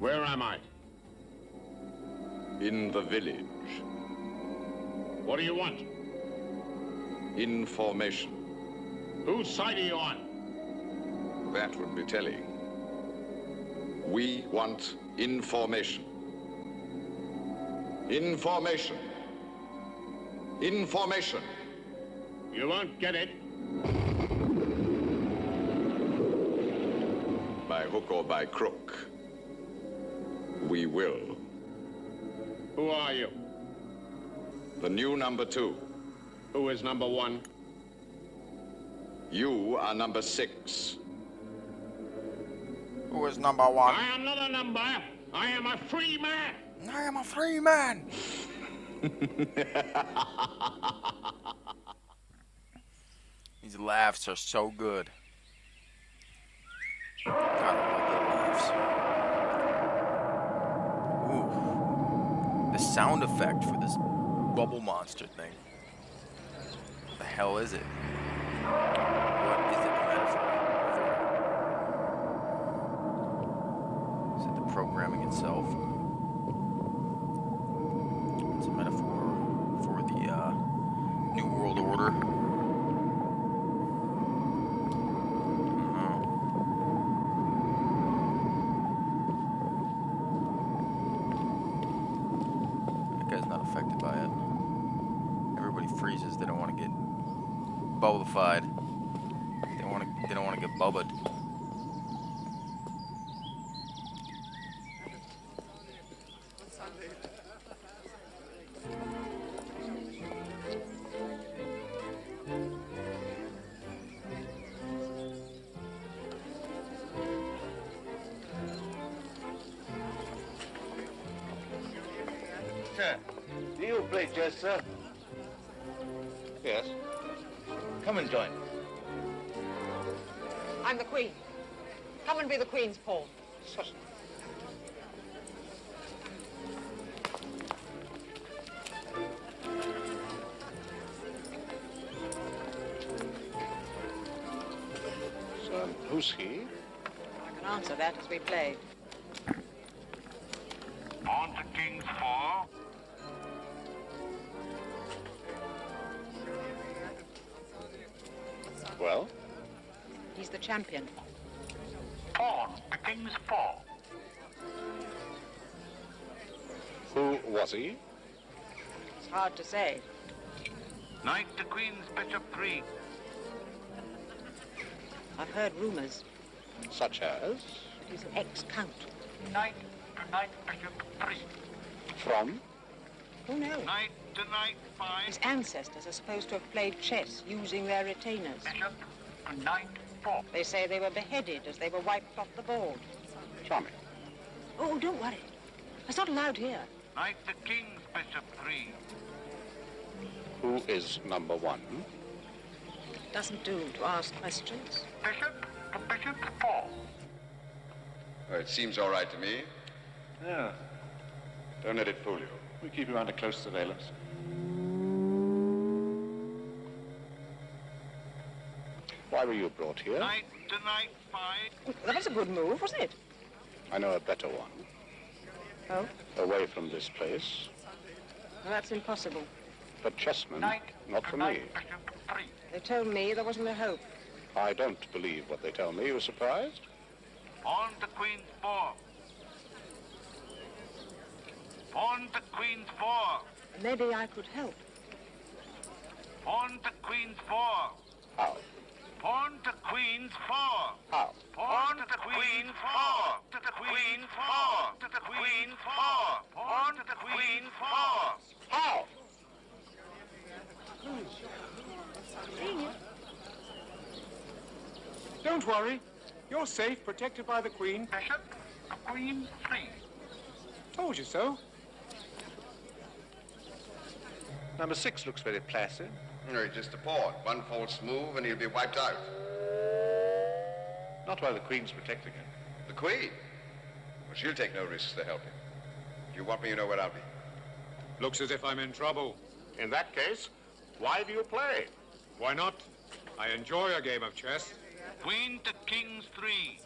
Where am I? In the village. What do you want? Information. Whose side are you on? That would be telling. We want information. Information. Information. You won't get it. By hook or by crook. We will. Who are you? The new number 2. Who is number 1? You are number 6. Who is number 1? I am not a number. I am a free man. I am a free man. These laughs are so good. God, I love the laughs. Ooh. The sound effect for this bubble monster thing. What the hell is it? What is it a metaphor for? Is it the programming itself? It's a metaphor for the New World Order. Affected by it. Everybody freezes. They don't want to get bubblified. They don't want to get bubbed. Do you play chess, sir? Yes. Come and join. I'm the Queen. Come and be the Queen's pawn. Certainly. So, who's he? I can answer that as we play. On to King's 4. Well? He's the champion. Pawn to King's 4. Who was he? It's hard to say. Knight to Queen's Bishop 3. I've heard rumors Such as? that he's an ex-count. Knight to Knight Bishop 3. From? Who knows? Knight to Knight 5. His ancestors are supposed to have played chess using their retainers. Bishop to Knight 4. They say they were beheaded as they were wiped off the board. Charming. Oh, don't worry. That's not allowed here. Knight to King's Bishop 3. Who is number 1? Doesn't do to ask questions. Bishop to Bishop 4. Oh, it seems all right to me. Yeah. Don't let it fool you. We keep you under close surveillance. Why were you brought here? Knight to Knight 5. That was a good move, wasn't it? I know a better one. Oh? Away from this place. Well, that's impossible. But chessmen, Knight not to for me. Knight Bishop 3. They told me there wasn't a hope. I don't believe what they tell me. You surprised? On to Queen's 4. On to Queen's 4. Maybe I could help. On to Queen's 4. How? Pawn to Queen's 4. How? Pawn to Queen's 4. To the Queen's 4. To the Queen's 4. Pawn to the Queen's 4. How? Don't worry. You're safe, protected by the Queen. Bishop to Queen 3. Told you so. Number 6 looks very placid. No, just a pawn. One false move and he'll be wiped out. Not while the Queen's protecting him. The Queen? Well, she'll take no risks to help him. If you want me, you know where I'll be. Looks as if I'm in trouble. In that case, why do you play? Why not? I enjoy a game of chess. Queen to King's 3.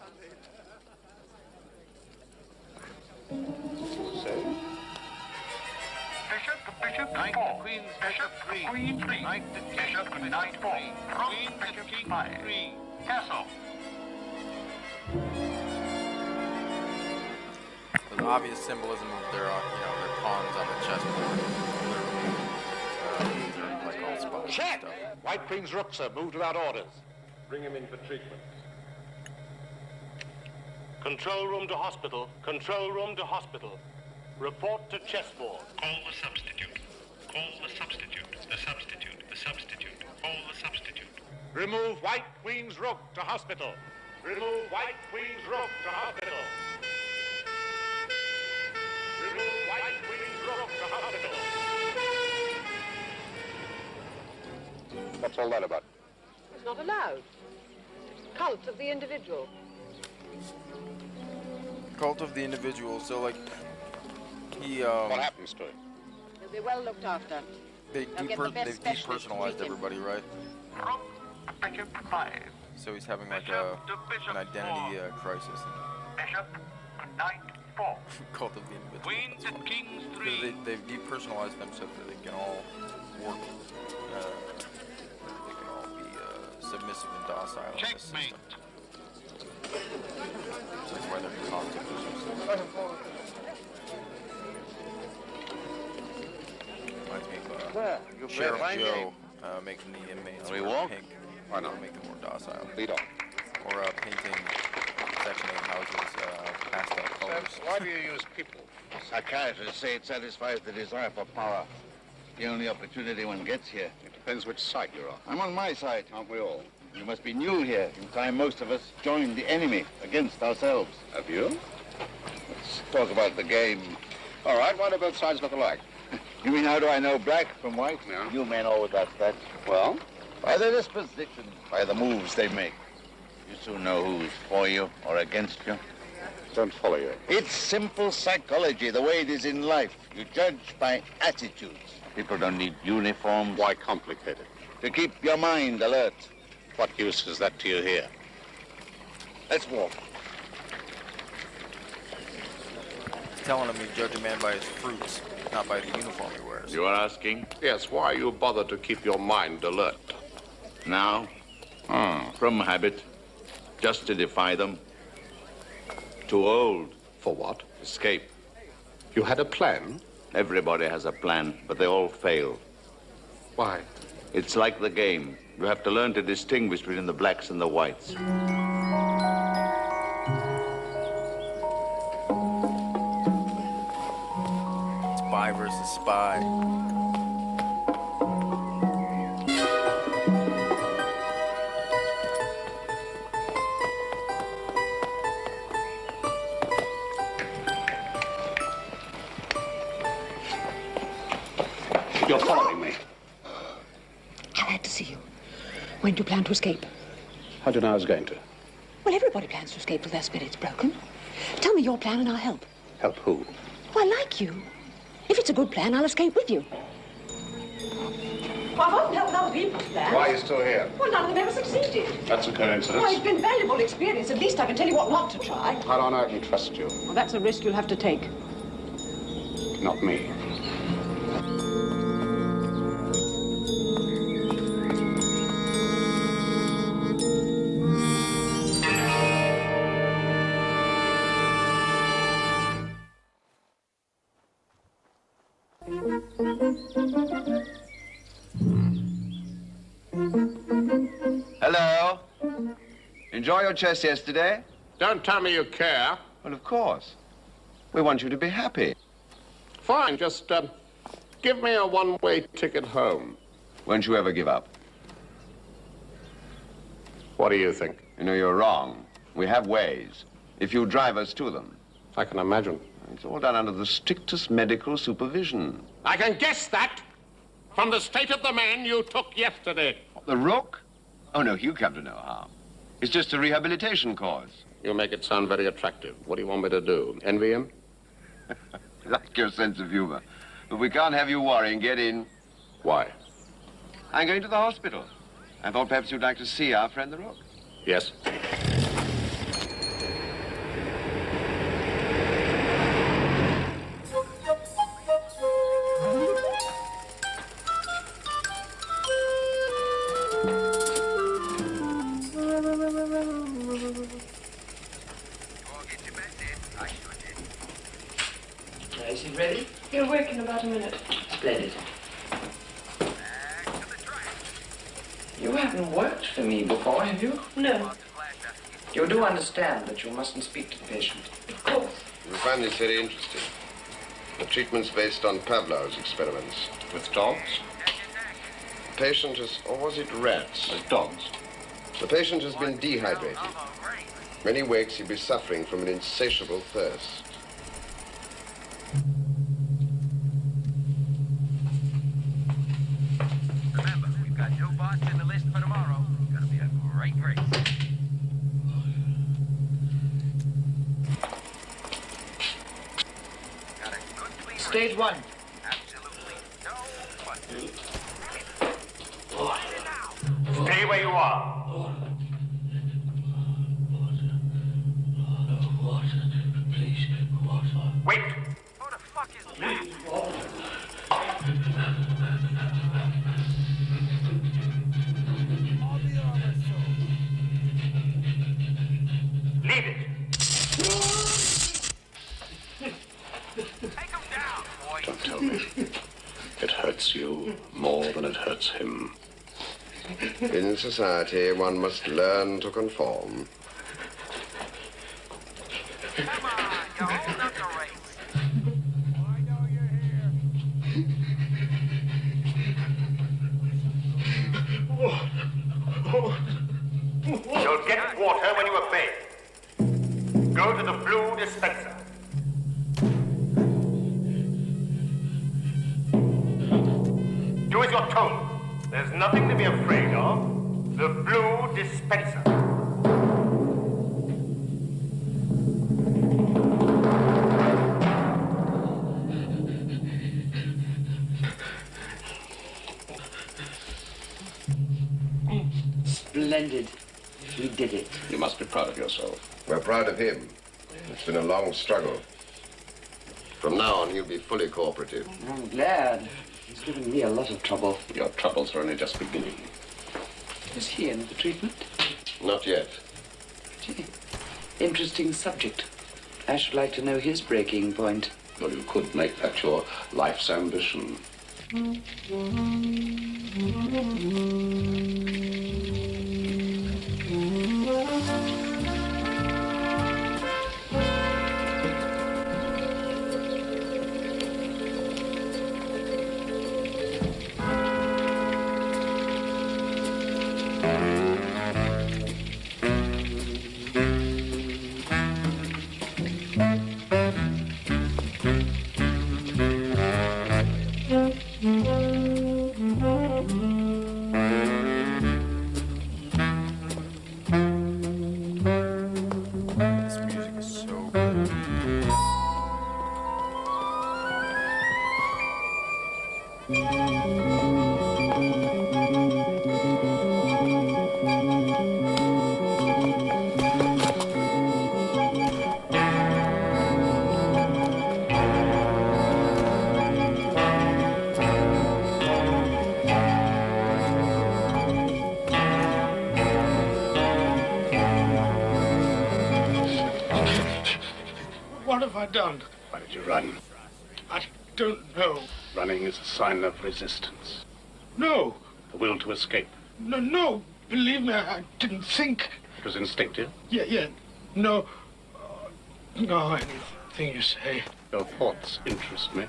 Say? Bishop, knight to queen, bishop, queen, 3, knight to bishop, knight 4, queen to king 5, 3, castle. The obvious symbolism of their, their pawns on the chessboard. They're like all spells and Check! stuff. White Queen's rook, sir, moved without orders. Bring him in for treatment. Control room to hospital. Control room to hospital. Report to chessboard. Call the substitute. Call the substitute. The substitute. The substitute. Call the substitute. Remove White Queen's rook to hospital. Remove White Queen's rook to hospital. Remove White Queen's rook to hospital. What's all that about? It's not allowed. Cult of the individual. Cult of the individual. So like he What happens to him? He'll be well looked after. they've get the best specialist depersonalized treated. everybody, right? Rook, bishop 5, So he's having like bishop to bishop an identity 4, crisis. bishop, knight 4, Cult of the individual. queen That's to funny. king Because 3, they've depersonalized them so that they can all work. They can all be submissive and docile in this system. checkmate. That's why they're costumes. Reminds me of Well, you play a Sheriff fine Joe game. making the inmates Shall we wear walk? pink. Why not? To make them more docile. Lead on. Or painting Section 8 houses pastel colors. Why do you use people? Psychiatrists say it satisfies the desire for power. The only opportunity one gets here. It depends which side you're on. I'm on my side. Aren't we all? You must be new here. In time, most of us joined the enemy against ourselves. Have you? Let's talk about the game. All right, why do both sides look alike? You mean, how do I know black from white? Yeah. You men always ask that. Well? By their disposition, by the moves they make. You soon know who's for you or against you. Don't follow you. It's simple psychology, the way it is in life. You judge by attitudes. People don't need uniforms. Why complicate it? To keep your mind alert. What use is that to you here? Let's walk. He's telling him you judge a man by his fruits, not by the uniform he wears. You are asking? Yes, why you bother to keep your mind alert? Now? From habit. Just to defy them. Too old. For what? Escape. You had a plan? Everybody has a plan, but they all fail. Why? It's like the game. You have to learn to distinguish between the blacks and the whites. Spy versus spy. You're following me. I had to see you. When do you plan to escape? How did I was going to? Well, everybody plans to escape with their spirits broken. Tell me your plan and I'll help. Help who? Why, like you. If it's a good plan, I'll escape with you. Well, I won't help other people's plans. Why are you still here? Well, none of them ever succeeded. That's a coincidence. Well, it's been valuable experience. At least I can tell you what not to try. How on earth can trust you? Well, that's a risk you'll have to take. Not me. Hello. Enjoy your chess yesterday? Don't tell me you care. Well, of course. We want you to be happy. Fine, just give me a one-way ticket home. Won't you ever give up? What do you think? You know, you're wrong. We have ways, if you drive us to them. I can imagine. It's all done under the strictest medical supervision. I can guess that from the state of the man you took yesterday. The rook? Oh, no, you come to no harm. It's just a rehabilitation course. You make it sound very attractive. What do you want me to do? Envy him? Like your sense of humor. But we can't have you worrying. Get in. Why? I'm going to the hospital. I thought perhaps you'd like to see our friend the rook. Yes. Is it ready? He'll work in about a minute. Splendid. You haven't worked for me before, have you? No, You do understand that you mustn't speak to the patient. of course. We find this very interesting. The treatment's based on Pavlov's experiments. With dogs? The patient has, or was it rats? With dogs. The patient has been dehydrated. When he wakes, he'll be suffering from an insatiable thirst. Remember, we've got Joe Bosch in the list for tomorrow. It's gonna be a great race. Got a good clean Stage one. Absolutely no question. Stay where you are. Wait. Who the fuck is that? Leave it. Take him down, boy. Don't tell me. It hurts you more than it hurts him. In society, one must learn to conform. Come on, you hold up the race. You'll get water when you obey. Go to the blue dispenser. Do as you're told. There's nothing to be afraid of. The blue dispenser. Splendid. We did it. You must be proud of yourself. We're proud of him. It's been a long struggle. From now on, he'll be fully cooperative. I'm glad. He's given me a lot of trouble. Your troubles are only just beginning. Is he in the treatment? Not yet. Gee, interesting subject. I should like to know his breaking point. Well, you could make that your life's ambition. This music is so good. What have I done? Why did you run? I don't know. Running is a sign of resistance. No, The will to escape. no. Believe me, I didn't think. It was instinctive. Yeah. No. No, anything you say. Your thoughts interest me.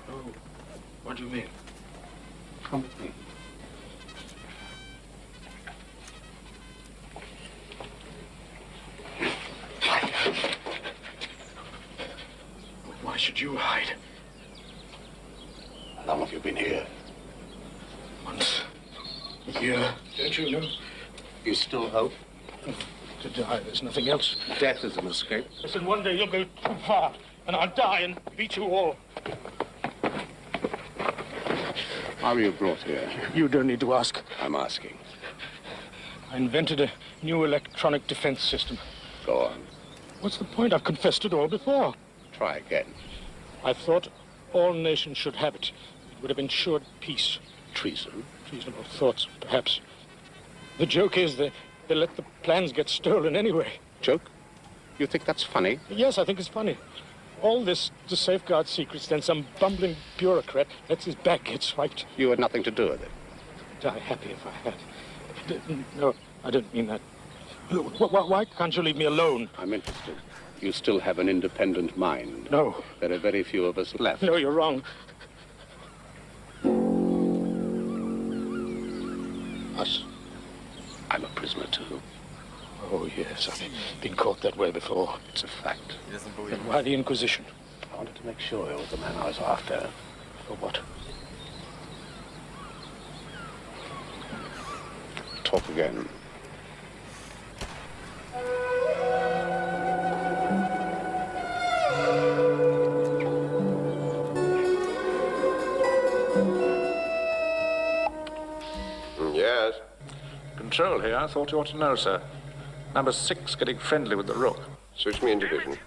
Oh, what do you mean? Come with me. Why should you hide? How long have you been here? Months. A year. Don't you know? You still hope? To die, there's nothing else. Death is an escape. Listen, one day you'll go too far, and I'll die and beat you all. How were you brought here? You don't need to ask. I'm asking. I invented a new electronic defense system. Go on. What's the point? I've confessed it all before. Try again. I thought all nations should have it. It would have ensured peace. Treason? Treasonable thoughts, perhaps. The joke is they let the plans get stolen anyway. Joke? You think that's funny? Yes, I think it's funny. All this to safeguard secrets, then some bumbling bureaucrat lets his back get swiped. You had nothing to do with it. Die happy if I had. No, I don't mean that. Why can't you leave me alone? I'm interested. You still have an independent mind. No. There are very few of us left. No, you're wrong. Us. I'm a prisoner, too. Oh, yes, I've been caught that way before. It's a fact. He doesn't believe Then why the Inquisition? I wanted to make sure you were the man I was after. For what? Talk again. Yes? Control here. I thought you ought to know, sir. Number 6 getting friendly with the rook. Switch me into vision.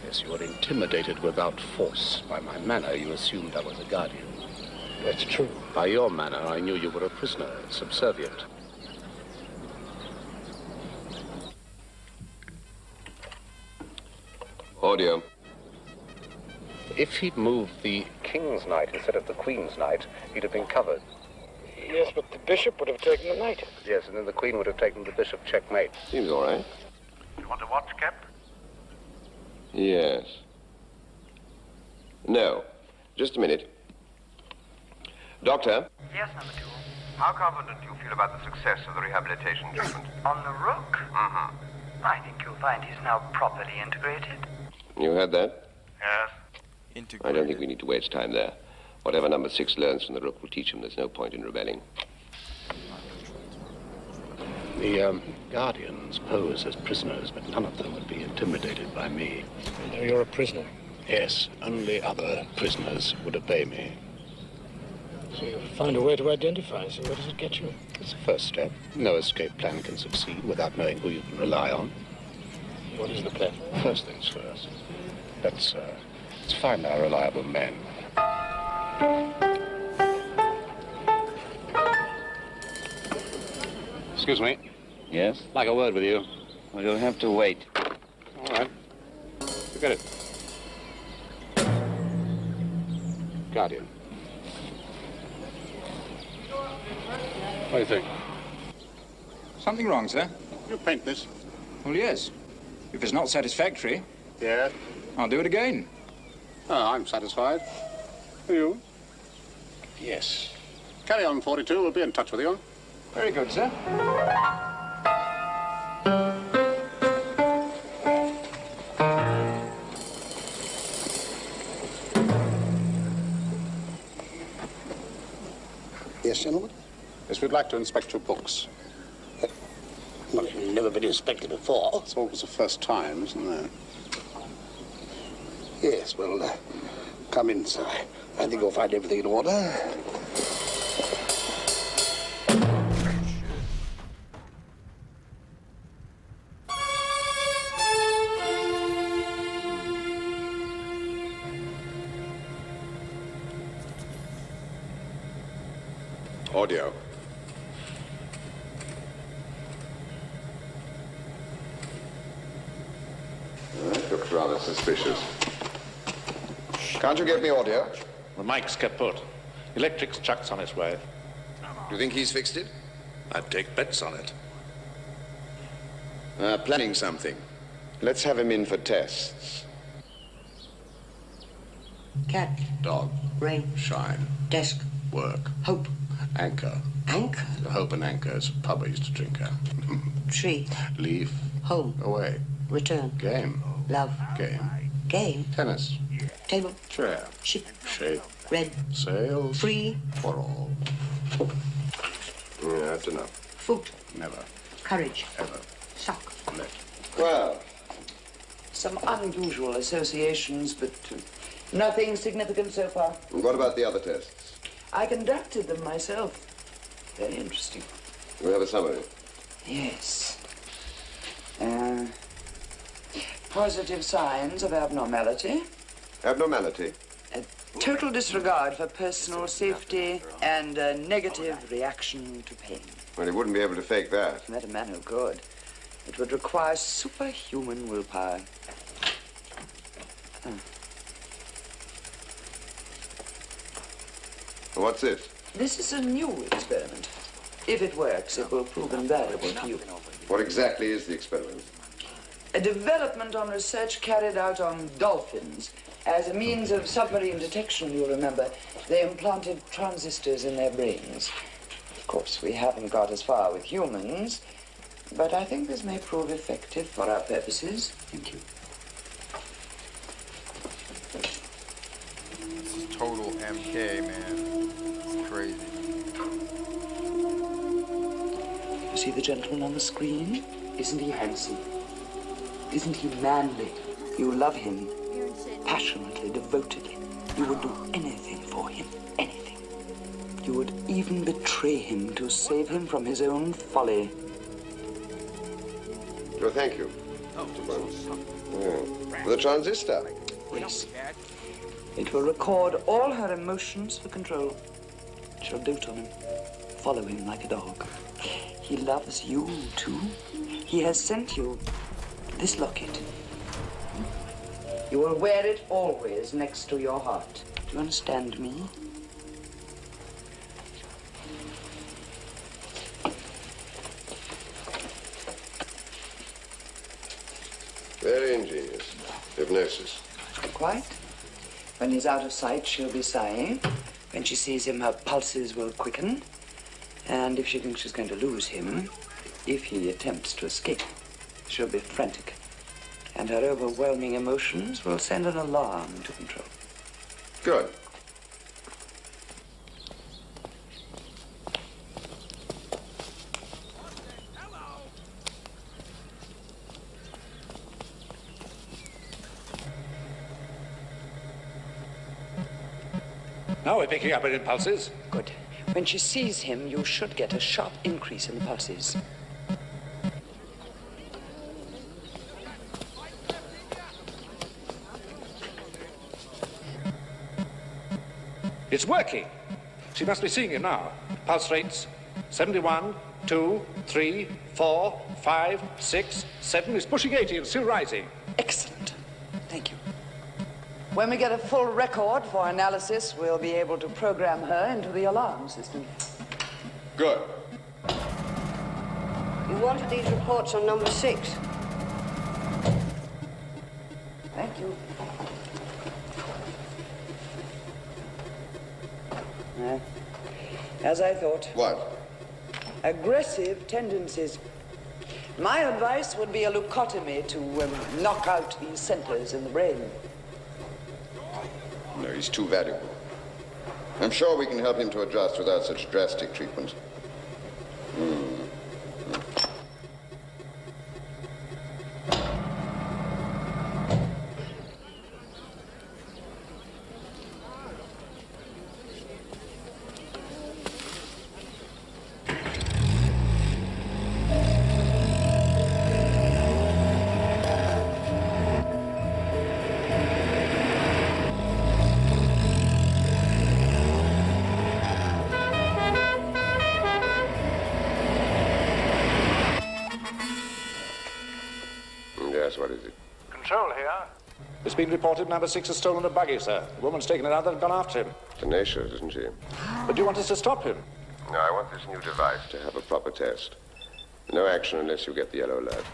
Yes, you were intimidated without force. By my manner, you assumed I was a guardian. That's true. By your manner, I knew you were a prisoner, subservient. Audio. If he'd moved the King's Knight instead of the Queen's Knight, he'd have been covered. Yes, but the bishop would have taken the knight. Yes, and then the Queen would have taken the bishop checkmate. Seems all right. You want to watch, Cap? Yes. No. Just a minute. Doctor? Yes, number 2. How confident do you feel about the success of the rehabilitation treatment? On the rook? Mm-hmm. I think you'll find he's now properly integrated. You heard that? Yes. I don't think we need to waste time there. Whatever number 6 learns from the rook will teach him there's no point in rebelling. The guardians pose as prisoners, but none of them would be intimidated by me. You know you're a prisoner. Yes, only other prisoners would obey me. So you'll find a way to identify. So where does it get you? It's the first step. No escape plan can succeed without knowing who you can rely on. What is the plan? First things first. Let's find our reliable men. Excuse me. Yes? Like a word with you. Well, you'll have to wait. All right. Forget it. Guardian. What do you think? Something wrong, sir? You paint this. Well, yes. If it's not satisfactory, Yeah. I'll do it again. Oh, I'm satisfied. Are you? Yes. Carry on, 42. We'll be in touch with you. Very good, sir. Yes, gentlemen? Yes, we'd like to inspect your books. Well, you've never been inspected before. It's always the first time, isn't there? Yes, well, come in, sir. I think you'll find everything in order. Audio. That looks rather suspicious. Can't you get me audio? The mic's kaput. Electric's chuck's on its way. You think he's fixed it? I'd take bets on it. Planning something. Let's have him in for tests. Cat. Dog. Rain. Shine. Desk. Work. Hope. Anchor. Anchor. Hope and anchor is a pub I used to drink at. Tree. Leave. Home. Away. Return. Game. Love. Game. Game. Tennis. Table. Chair. Ship. Shape. Red. Sails. Free. For all. Yeah, that's enough. Foot. Never. Courage. Ever. Suck. Let. Well, Some unusual associations, but nothing significant so far. what about the other tests? I conducted them myself. Very interesting. We have a summary. Yes. Positive signs of abnormality. Abnormality. Total disregard for personal safety and a negative reaction to pain. Well, he wouldn't be able to fake that. Met a man who could. It would require superhuman willpower. What's this? This is a new experiment. If it works, it will prove invaluable to you. What exactly is the experiment? A development on research carried out on dolphins. As a means of submarine detection, you'll remember, they implanted transistors in their brains. Of course, we haven't got as far with humans, but I think this may prove effective for our purposes. Thank you. This is total MK, man. It's crazy. You see the gentleman on the screen? Isn't he handsome? Isn't he manly? You love him passionately, devotedly. You would do anything for him, anything. You would even betray him to save him from his own folly. Oh, thank you. Mr. Bunce. The transistor. Yes. It will record all her emotions for control. She'll dote on him, follow him like a dog. He loves you, too. He has sent you this locket. You will wear it always next to your heart. Do you understand me? Very ingenious. Hypnosis. Quite. When he's out of sight, she'll be sighing. When she sees him, her pulses will quicken. And if she thinks she's going to lose him, if he attempts to escape, she'll be frantic. And her overwhelming emotions will send an alarm to control. Good. Now we're picking up her impulses. Good. When she sees him, you should get a sharp increase in the pulses. It's working. She must be seeing him now. Pulse rates 71, 2, 3, 4, 5, 6, 7. It's pushing 80 and still rising. Excellent. Thank you. When we get a full record for analysis, we'll be able to program her into the alarm system. Good. You wanted these reports on number 6. Thank you. As I thought. What? Aggressive tendencies. My advice would be a leucotomy to knock out these centers in the brain. No, he's too valuable. I'm sure we can help him to adjust without such drastic treatment. Yes, what is it? Control here. It's been reported number 6 has stolen a buggy, sir. The woman's taken another and gone after him. Tenacious, isn't she? But do you want us to stop him? No, I want this new device to have a proper test. No action unless you get the yellow alert.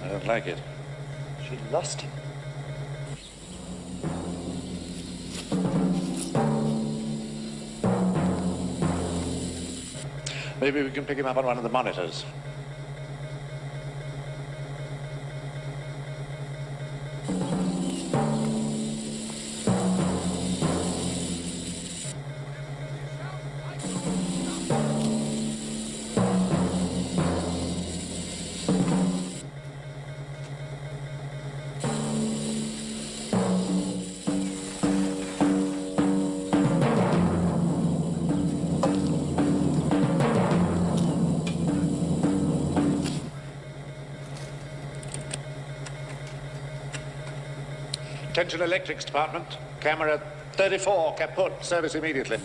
I don't like it. She lost him. Maybe we can pick him up on one of the monitors. Attention electrics department. Camera 34 kaput. Service immediately.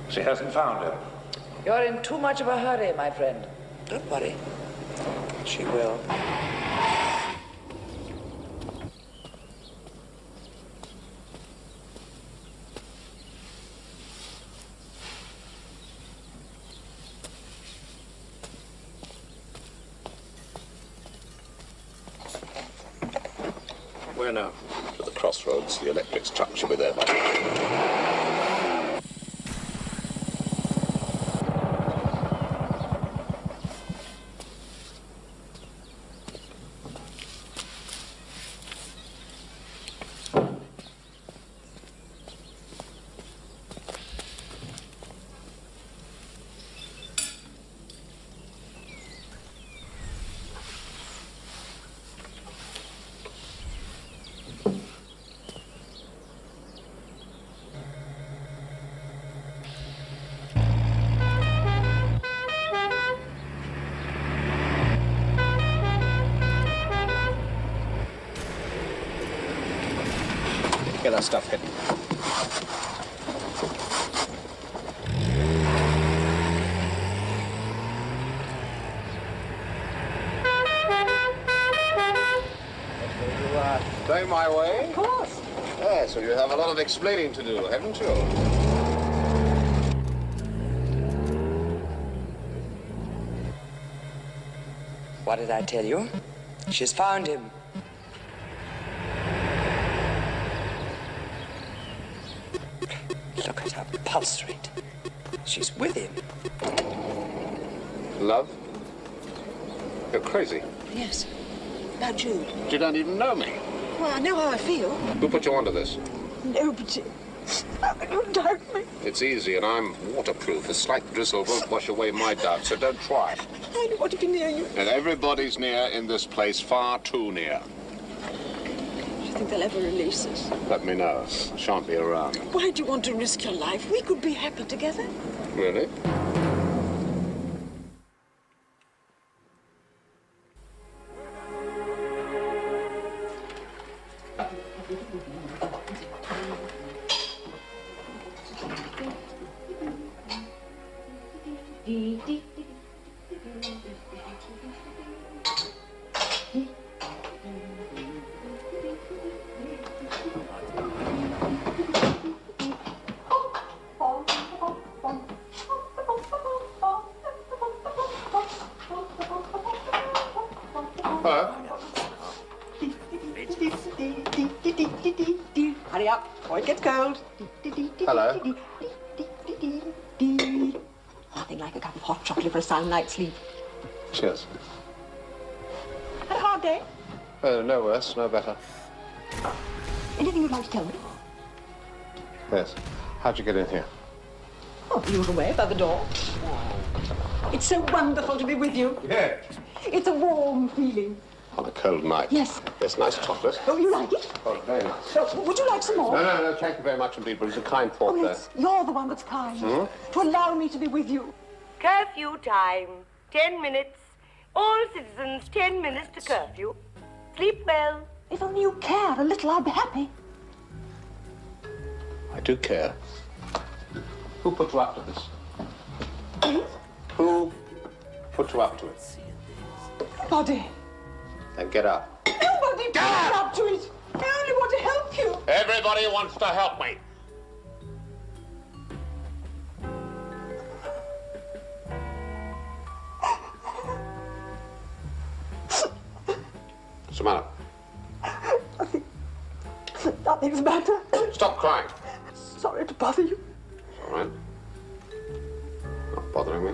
She hasn't found him. You're in too much of a hurry, my friend. Don't worry. She will. Where now? To the crossroads. The electric truck should be there by now. Get that stuff hidden. Going my way? Of course. Yeah, so you have a lot of explaining to do, haven't you? What did I tell you? She's found him. Look at her pulse rate. She's with him. Love? You're crazy. Yes. About Jude. You don't even know me. Well, I know how I feel. Who put you onto this? Nobody. How can you doubt me? It's easy, and I'm waterproof. A slight drizzle won't wash away my doubts, so don't try. I don't want to be near you. And everybody's near in this place, far too near. Do you think they'll ever release us? Let me know. I shan't be around. Why do you want to risk your life? We could be happy together. Really? Hurry up, or it gets cold. Hello. Nothing like a cup of hot chocolate for a sound night's sleep. Cheers. Had a hard day? No worse, no better. Anything you'd like to tell me? Yes. How'd you get in here? Oh, the usual way, by the door. It's so wonderful to be with you. Yeah. It's a warm feeling. On a cold night. Yes. It's nice chocolate. Oh, you like it? Oh, very nice. So, would you like some more? No, thank you very much indeed, but it's a kind thought Oh, there. yes. You're the one that's kind. Hmm? To allow me to be with you. Curfew time. 10 minutes. All citizens, 10 minutes to curfew. Sleep well. If only you cared a little, I'd be happy. I do care. Who put you up to this? Please? Who put you up to it? Nobody. Then get up. Nobody put me up to it. I only want to help you. Everybody wants to help me. What's the matter? Nothing's the matter. Stop crying. Sorry to bother you. It's all right. Not bothering me.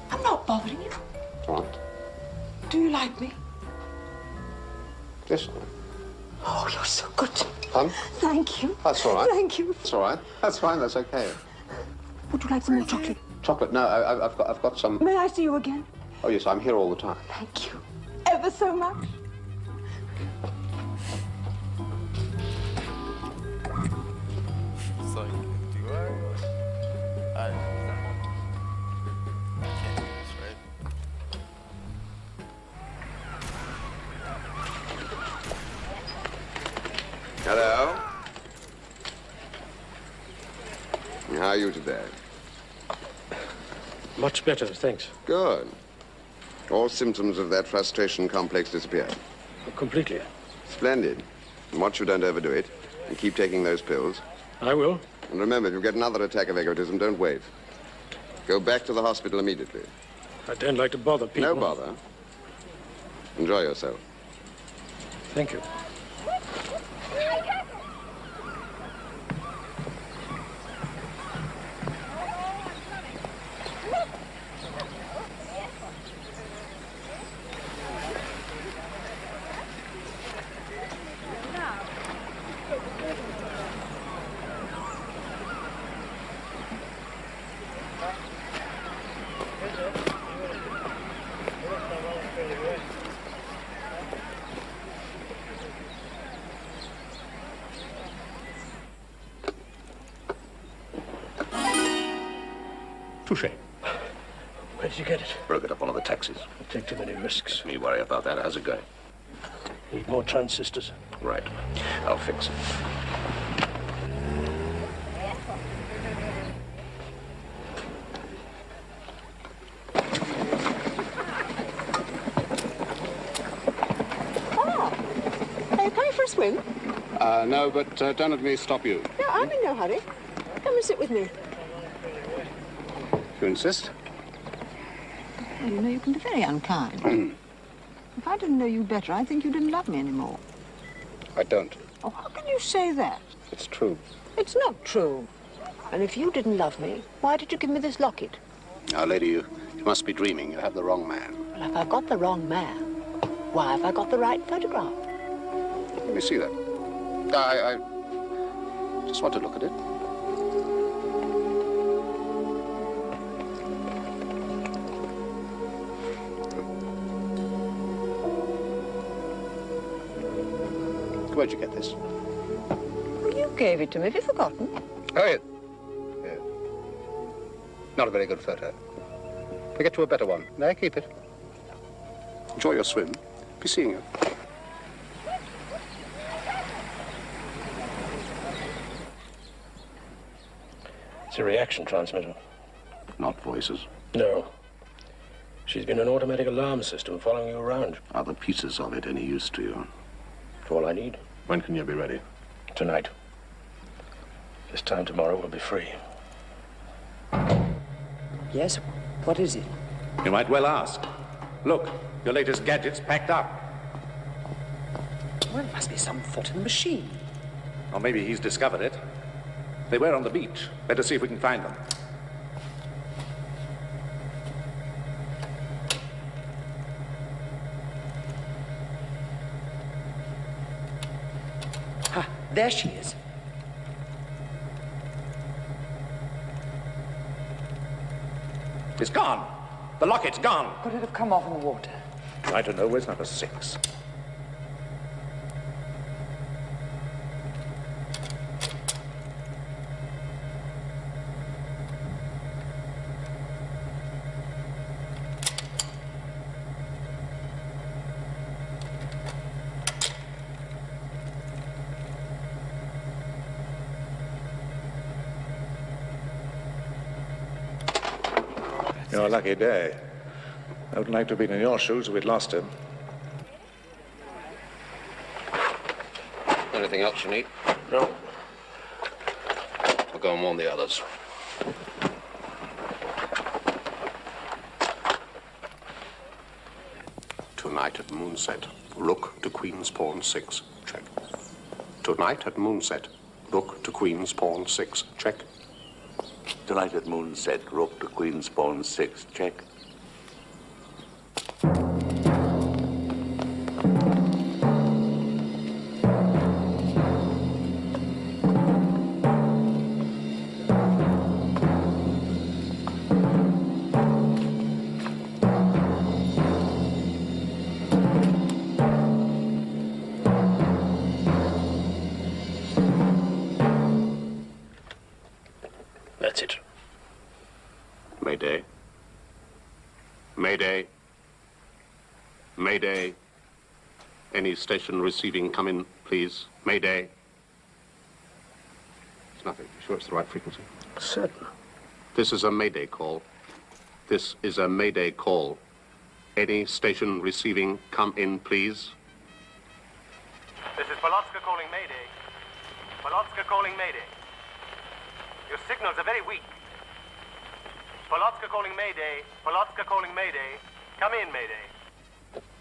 I'm not bothering you. It's all right. Do you like me? Yes. Oh, you're so good. Pardon? Thank you. That's all right. Thank you. That's all right. That's fine. That's okay. Would you like some more chocolate? Chocolate? No, I've got some. May I see you again? Oh yes, I'm here all the time. Thank you. Ever so much. It's like, do I can't do this, right? Hello. How are you today? Much better, thanks. Good. All symptoms of that frustration complex disappeared. Completely. Splendid. And watch you don't overdo it. And keep taking those pills. I will. And remember, if you get another attack of egotism, don't wait. Go back to the hospital immediately. I don't like to bother people. No bother. Enjoy yourself. Thank you. Touché. Where did you get it? Broke it up one of the taxis. You take too many risks. Me worry about that. How's it going? Need more transistors. Right. I'll fix it. Are you coming for a swim? No, but don't let me stop you. No, I'm in no hurry. Come and sit with me. You insist? Well, you know, you can be very unkind. If I didn't know you better, I'd think you didn't love me anymore. I don't. Oh, how can you say that? It's true. It's not true. And if you didn't love me, why did you give me this locket? Now, lady, you must be dreaming. You have the wrong man. Well, if I've got the wrong man, why have I got the right photograph? Let me see that. I just want to look at it. Where'd you get this? Well, you gave it to me. Have you forgotten? Oh, yeah. Yeah. Not a very good photo. We'll get you a better one. No, keep it. Enjoy your swim. Be seeing you. It's a reaction transmitter. Not voices. No. She's been an automatic alarm system following you around. Are the pieces of it any use to you? It's all I need. When can you be ready? Tonight. This time tomorrow we'll be free. Yes? What is it? You might well ask. Look, your latest gadget's packed up. Well, it must be some foreign machine. Or maybe he's discovered it. They were on the beach. Better see if we can find them. Ha! There she is. It's gone. The locket's gone. Could it have come off in the water? I don't know. Where's number 6? Your lucky day. I would like to have been in your shoes if we'd lost him. Anything else you need? No. I'll go and warn the others. Tonight at moonset, rook to queen's pawn 6. Check. Tonight at moonset, rook to queen's pawn 6. Check. Tonight at moonset, rook to queen's pawn 6. Check. That's it. Mayday. Mayday. Mayday. Any station receiving, come in, please. Mayday. It's nothing. You sure it's the right frequency? Certain. This is a Mayday call. This is a Mayday call. Any station receiving, come in, please. This is Polotska calling Mayday. Polotska calling Mayday. Your signals are very weak. Polotska calling Mayday. Polotska calling Mayday. Come in, Mayday.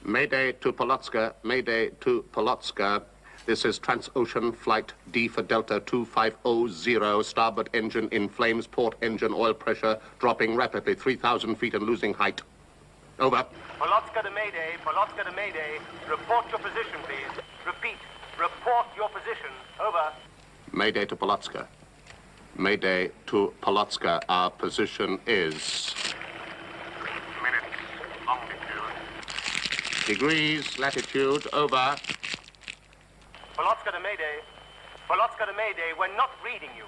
Mayday to Polotska. Mayday to Polotska. This is Transocean Flight D for Delta 2500. Starboard engine in flames. Port engine oil pressure dropping rapidly. 3,000 feet and losing height. Over. Polotska to Mayday. Polotska to Mayday. Report your position, please. Repeat. Report your position. Over. Mayday to Polotska. Mayday to Polotska. Our position is... Minutes. Longitude. Degrees, latitude, over. Polotska to Mayday. Polotska to Mayday. We're not reading you.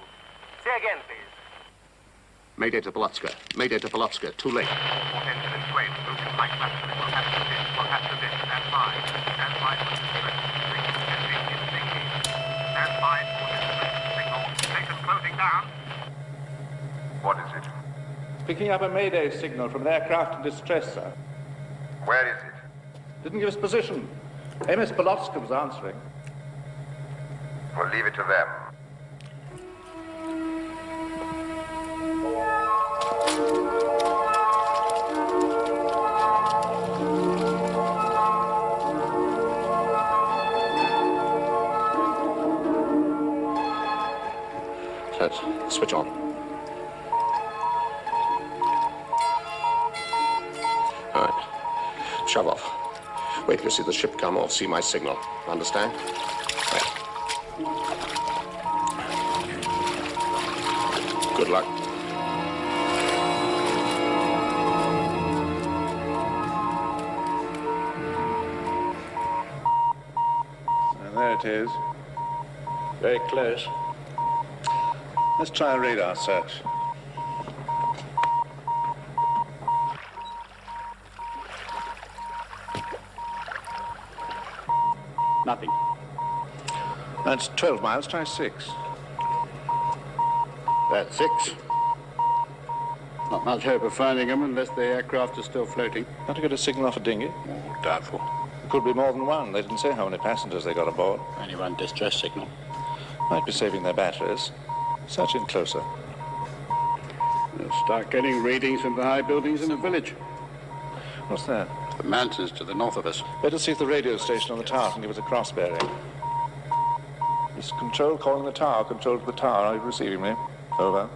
Say again, please. Mayday to Polotska. Mayday to Polotska. Too late. Port engine in flames. Losing height rapidly. We'll have to this. We'll have to this. Stand by. Stand by for distress. Stand by for distress. Signal. Station closing down. What is it? Picking up a Mayday signal from an aircraft in distress, sir. Where is it? Didn't give us position. MS Polotska was answering. We'll leave it to them. Let's switch on. All right. Shove off. Wait till you see the ship come off. See my signal. Understand? Right. Good luck. And there it is. Very close. Let's try a radar search. Nothing. That's 12 miles. Try 6. That's 6. Not much hope of finding them unless the aircraft is still floating. Not to get a signal off a dinghy? Oh, doubtful. It could be more than one. They didn't say how many passengers they got aboard. Only one distress signal. Might be saving their batteries. Search in closer. They'll start getting readings from the high buildings in the village. What's that? The mountains to the north of us. Better see if the radio station on the tower can give us a cross bearing. This is Control calling the tower. Control to the tower. Are you receiving me? Over.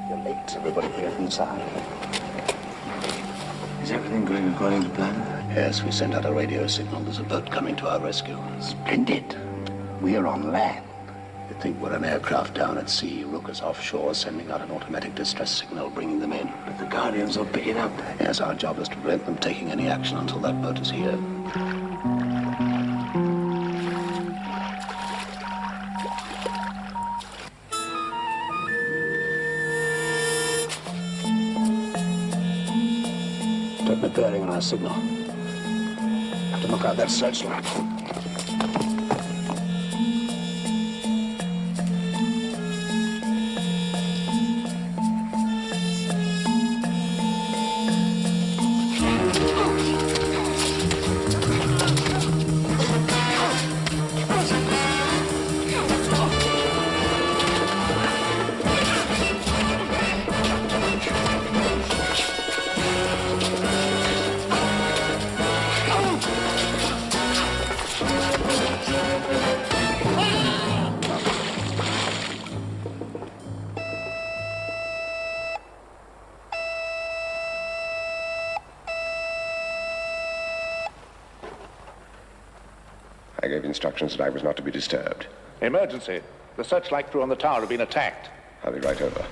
You're late. Everybody get inside. Is everything going according to plan? Yes, we sent out a radio signal. There's a boat coming to our rescue. Splendid. We are on land. You think we're an aircraft down at sea, Rook is offshore, sending out an automatic distress signal, bringing them in. But the Guardians will pick it up. Yes, our job is to prevent them taking any action until that boat is here. Don't be bearing on our signal. Have to knock out that searchlight. I gave instructions that I was not to be disturbed. Emergency. The searchlight crew on the tower have been attacked. I'll be right over.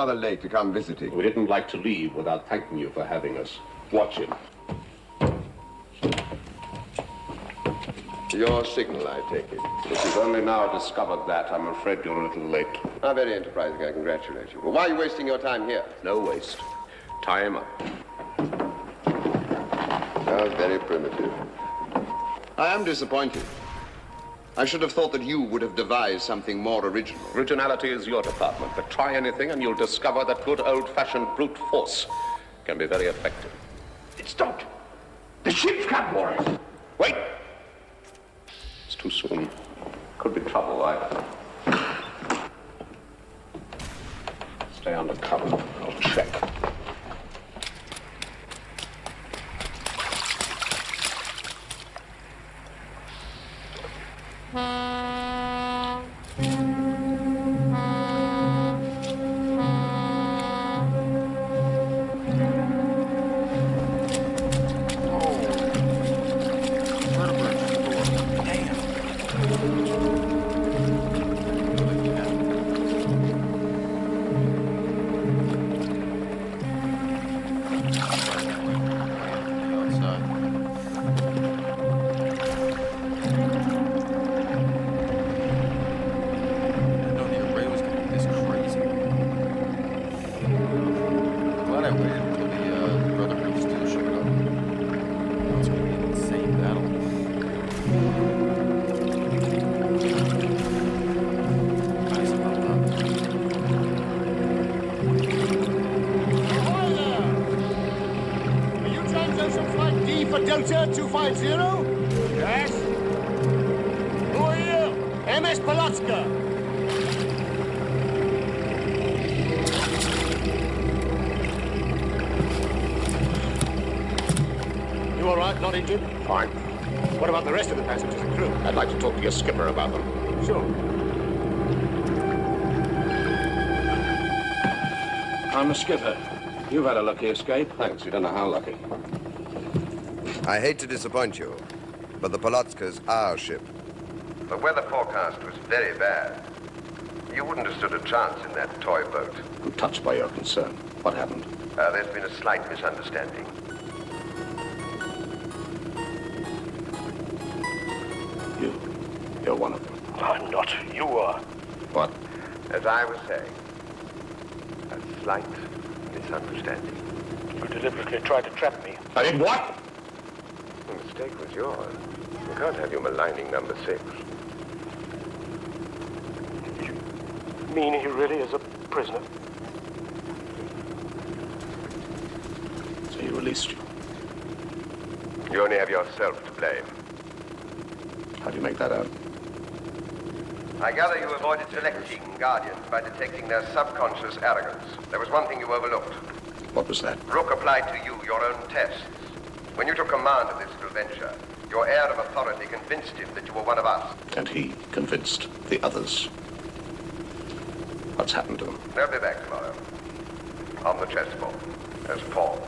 rather late to come visiting. We didn't like to leave without thanking you for having us. Watch him. Your signal, I take it. If you've only now discovered that, I'm afraid you're a little late. How very enterprising, I congratulate you. Well, why are you wasting your time here? No waste. Tie him up. Sounds very primitive. I am disappointed. I should have thought that you would have devised something more original. Originality is your department, but try anything and you'll discover that good old-fashioned brute force can be very effective. It stopped. The ship's come for us. Wait! It's too soon. Could be trouble, either. Stay under cover. I'll check. Delta 250? Yes? Who are you? MS Polotska. You all right? Not injured? Fine. What about the rest of the passengers and crew? I'd like to talk to your skipper about them. Sure. I'm the skipper. You've had a lucky escape. Thanks. You don't know how lucky. I hate to disappoint you, but the Polotska's our ship. The weather forecast was very bad. You wouldn't have stood a chance in that toy boat. I'm touched by your concern. What happened? There's been a slight misunderstanding. You're one of them. I'm not. You are. What? As I was saying, a slight misunderstanding. You deliberately tried to trap me. I did what? The mistake was yours. We can't have you maligning number 6. You mean he really is a prisoner? So he released you. You only have yourself to blame. How do you make that out? I gather you avoided selecting guardians by detecting their subconscious arrogance. There was one thing you overlooked. What was that? Rook applied to you your own tests. When you took command of this little venture, your air of authority convinced him that you were one of us. And he convinced the others. What's happened to them? They'll be back tomorrow. On the chessboard. As pawns.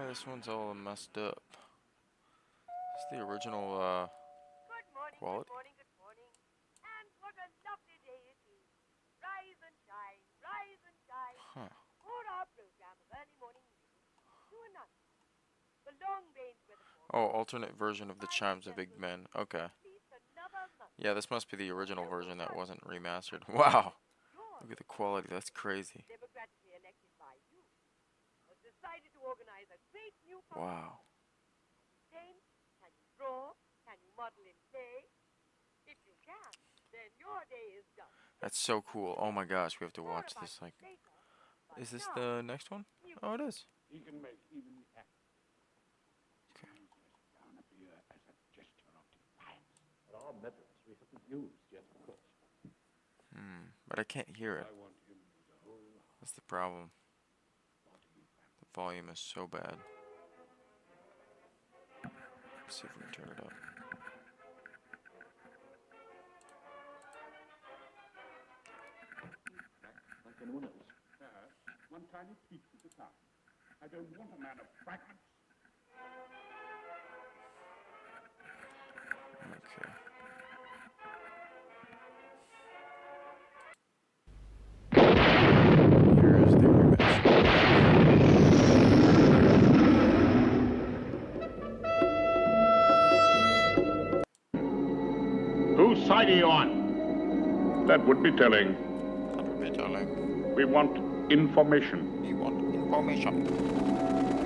this one's all messed up. It's the original quality. Good morning. And what a lovely day it is. Rise and shine, rise and shine. Huh. For our program of early morning news, to announce the long-range weather Oh, alternate version of the chimes of Big Ben. Okay. Yeah, this must be the original version that wasn't remastered. Wow. Look at the quality. That's crazy. democratically elected by you, has decided to organize a great new Wow. Can you draw? Can you model in clay? If you can, then your day is done. That's so cool. Oh my gosh, we have to watch this. Like, is this the next one? Oh, it is. He can make even the act. Okay. Down a beer as a gesture of defiance. There are methods we haven't used yet, of course. But I can't hear it. That's the problem. The volume is so bad. Let's see if we can turn it up. Like anyone else. One tiny piece at a time. I don't want a man of fragments. Okay. Here is the remix. Whose side are you on? That would be telling. That would be telling. We want information. We want information.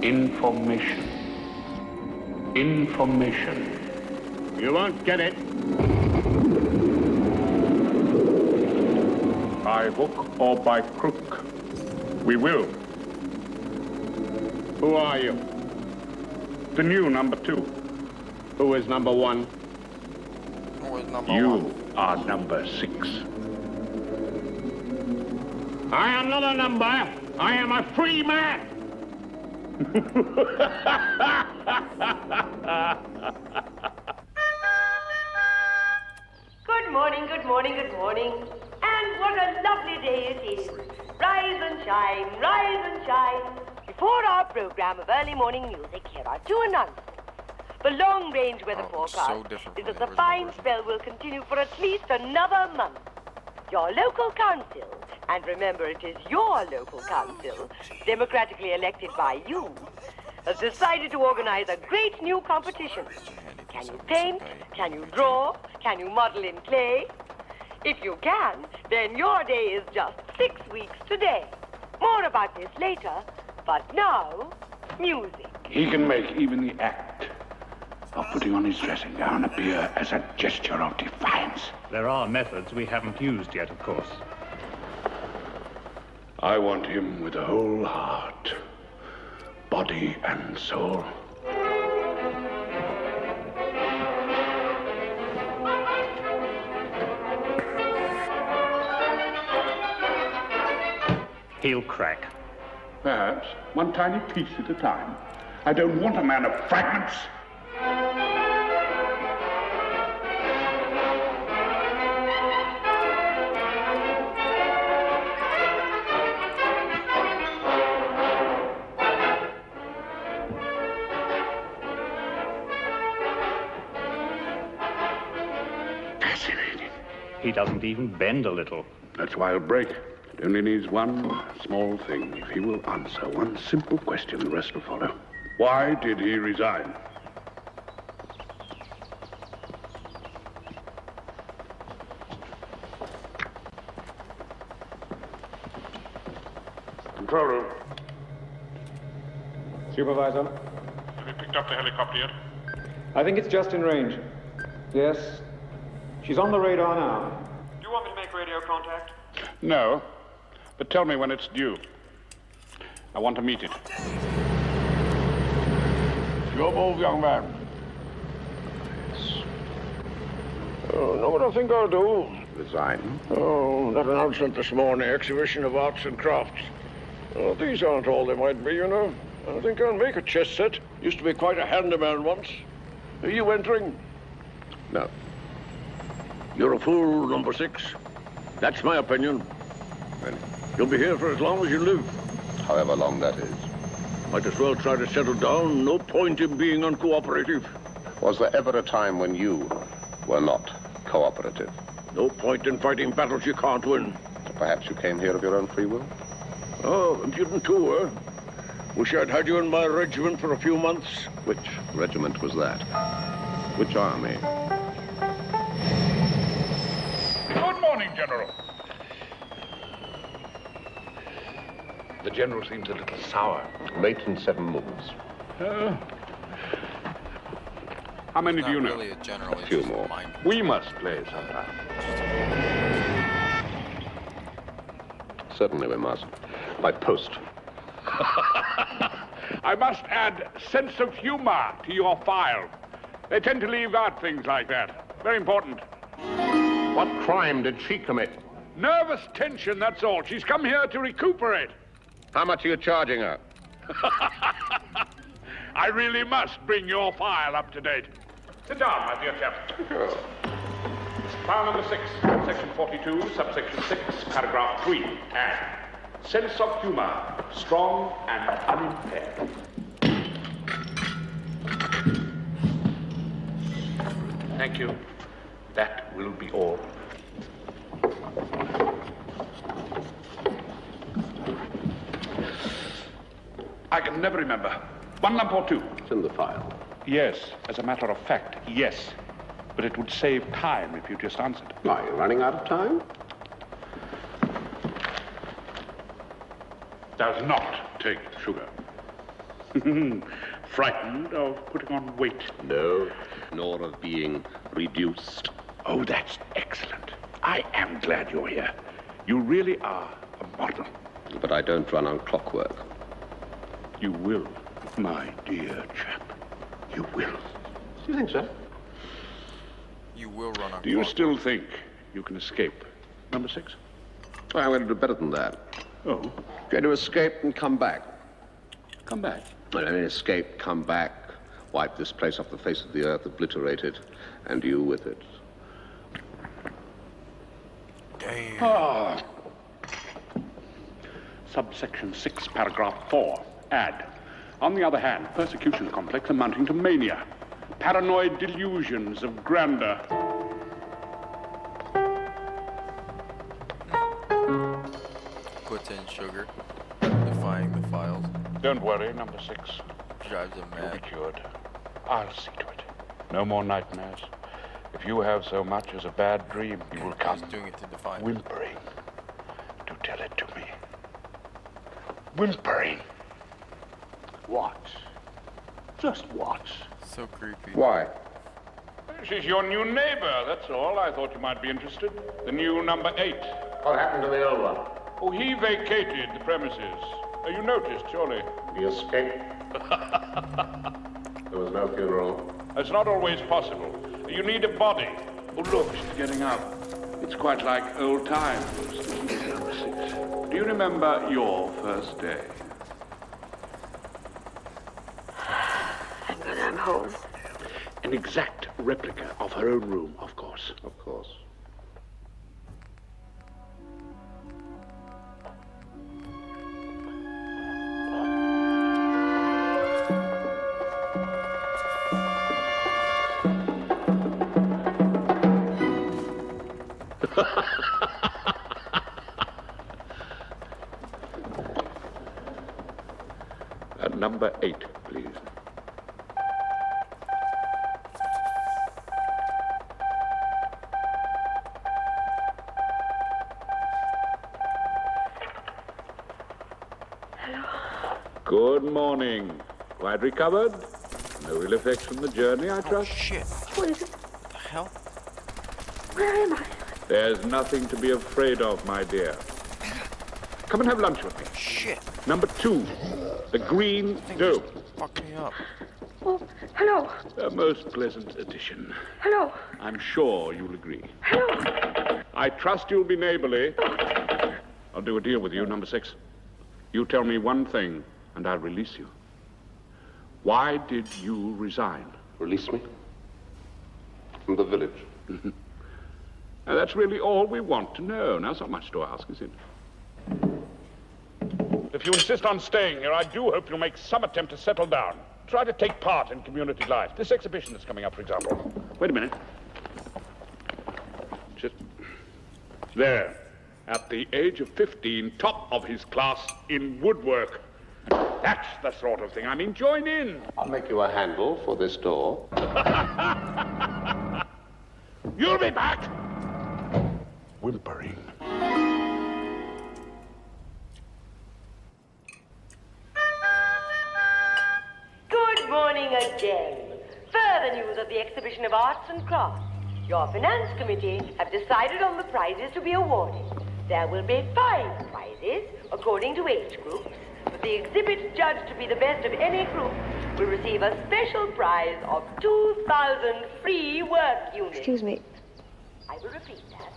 Information. Information. You won't get it. By hook or by crook, we will. Who are you? The new number 2. Who is number 1? Who is number You 1? are number 6. I am not a number. I am a free man. Good morning. And what a lovely day it is. Rise and shine, rise and shine. Before our program of early morning music, here are 2 announcements. The long-range weather forecast is that the fine spell will continue for at least another month. Your local council, and remember it is your local council, democratically elected by you, has decided to organize a great new competition. Can you paint? Can you draw? Can you model in clay? If you can, then your day is just 6 weeks today. More about this later, but now, music. He can make even the act of putting on his dressing gown a beer as a gesture of defiance. There are methods we haven't used yet, of course. I want him with a whole heart, body and soul. He'll crack. Perhaps one tiny piece at a time. I don't want a man of fragments. Fascinating. He doesn't even bend a little. That's why I'll break. It only needs one small thing. If he will answer one simple question, the rest will follow. Why did he resign? Control room. Supervisor? Have you picked up the helicopter yet? I think it's just in range. Yes. She's on the radar now. Do you want me to make radio contact? No, but tell me when it's due. I want to meet it. Your move, young man. Oh, know what I think I'll do? Resign? Oh, that announcement this morning, exhibition of arts and crafts. Oh, these aren't all they might be, you know. I think I'll make a chess set. Used to be quite a handyman once. Are you entering? No. You're a fool, number 6. That's my opinion. Well, You'll be here for as long as you live. however long that is. Might as well try to settle down. No point in being uncooperative. Was there ever a time when you were not cooperative? No point in fighting battles you can't win. Perhaps you came here of your own free will? Oh, impudent too, eh? Wish I'd had you in my regiment for a few months. Which regiment was that? Which army? Good morning, General. The General seems a little sour. Late in 7 moves. How many do you know? Really a general. A few more. We must play sometime. Certainly we must. By post. I must add sense of humor to your file. They tend to leave out things like that. Very important. What crime did she commit? Nervous tension, that's all. She's come here to recuperate. How much are you charging her? I really must bring your file up to date. Sit down, my dear chap. Sure. File number 6, section 42, subsection 6, paragraph 3. And sense of humor, strong and unimpaired. Thank you. That will be all. I can never remember. 1 lump or 2? It's in the file. Yes, as a matter of fact, yes. But it would save time if you just answered. Are you running out of time? Does not take sugar. Frightened of putting on weight? No, nor of being reduced. Oh, that's excellent. I am glad you're here. You really are a model. But I don't run on clockwork. You will, my dear chap. You will. Do you think so? You will run on Do you still think you can escape number 6? Well, I'm going to do better than that. Oh? Going to escape and come back. Come back? I mean, escape, come back, wipe this place off the face of the earth, obliterate it, and you with it. Damn. Ah. Subsection 6, paragraph 4. Add. On the other hand, persecution complex amounting to mania. Paranoid delusions of grandeur. Puts in sugar, defying the files. Don't worry, number 6. Drives him You'll be mad. cured. I'll see to it. No more nightmares. If you have so much as a bad dream, you will come He's doing it to defy me. whimpering to tell it to me. Whimpering. Watch. Just watch. So creepy. Why? She's your new neighbor, that's all. I thought you might be interested. The new number 8. What happened to the old one? Oh, he vacated the premises. You noticed, surely. He escaped. There was no funeral. It's not always possible. You need a body. Oh, look, she's getting up. It's quite like old times. Number 6. Do you remember your first day? I'm glad I'm home. An exact replica of her own room, of course. Of course. Number 8, please. Hello. Good morning. Quite recovered? No ill effects from the journey, I trust? Shit. What is it? What the hell? Where am I? There's nothing to be afraid of, my dear. Come and have lunch with me. Shit. Number 2, the green dome. Fuck me up. Oh, hello. A most pleasant addition. Hello. I'm sure you'll agree. Hello. I trust you'll be neighborly. I'll do a deal with you, number 6. You tell me one thing, and I'll release you. Why did you resign? Release me? From the village. And that's really all we want to know. Now, it's not much to ask, is it? If you insist on staying here, I do hope you'll make some attempt to settle down. Try to take part in community life. This exhibition that's coming up, for example. Wait a minute. Just there, at the age of 15, top of his class in woodwork. That's the sort of thing. I mean, join in. I'll make you a handle for this door. You'll be back. Whimpering. Good morning again. Further news of the exhibition of arts and crafts. Your finance committee have decided on the prizes to be awarded. There will be 5 prizes according to age groups. But the exhibit judged to be the best of any group will receive a special prize of 2,000 free work units. Excuse me. I will repeat that.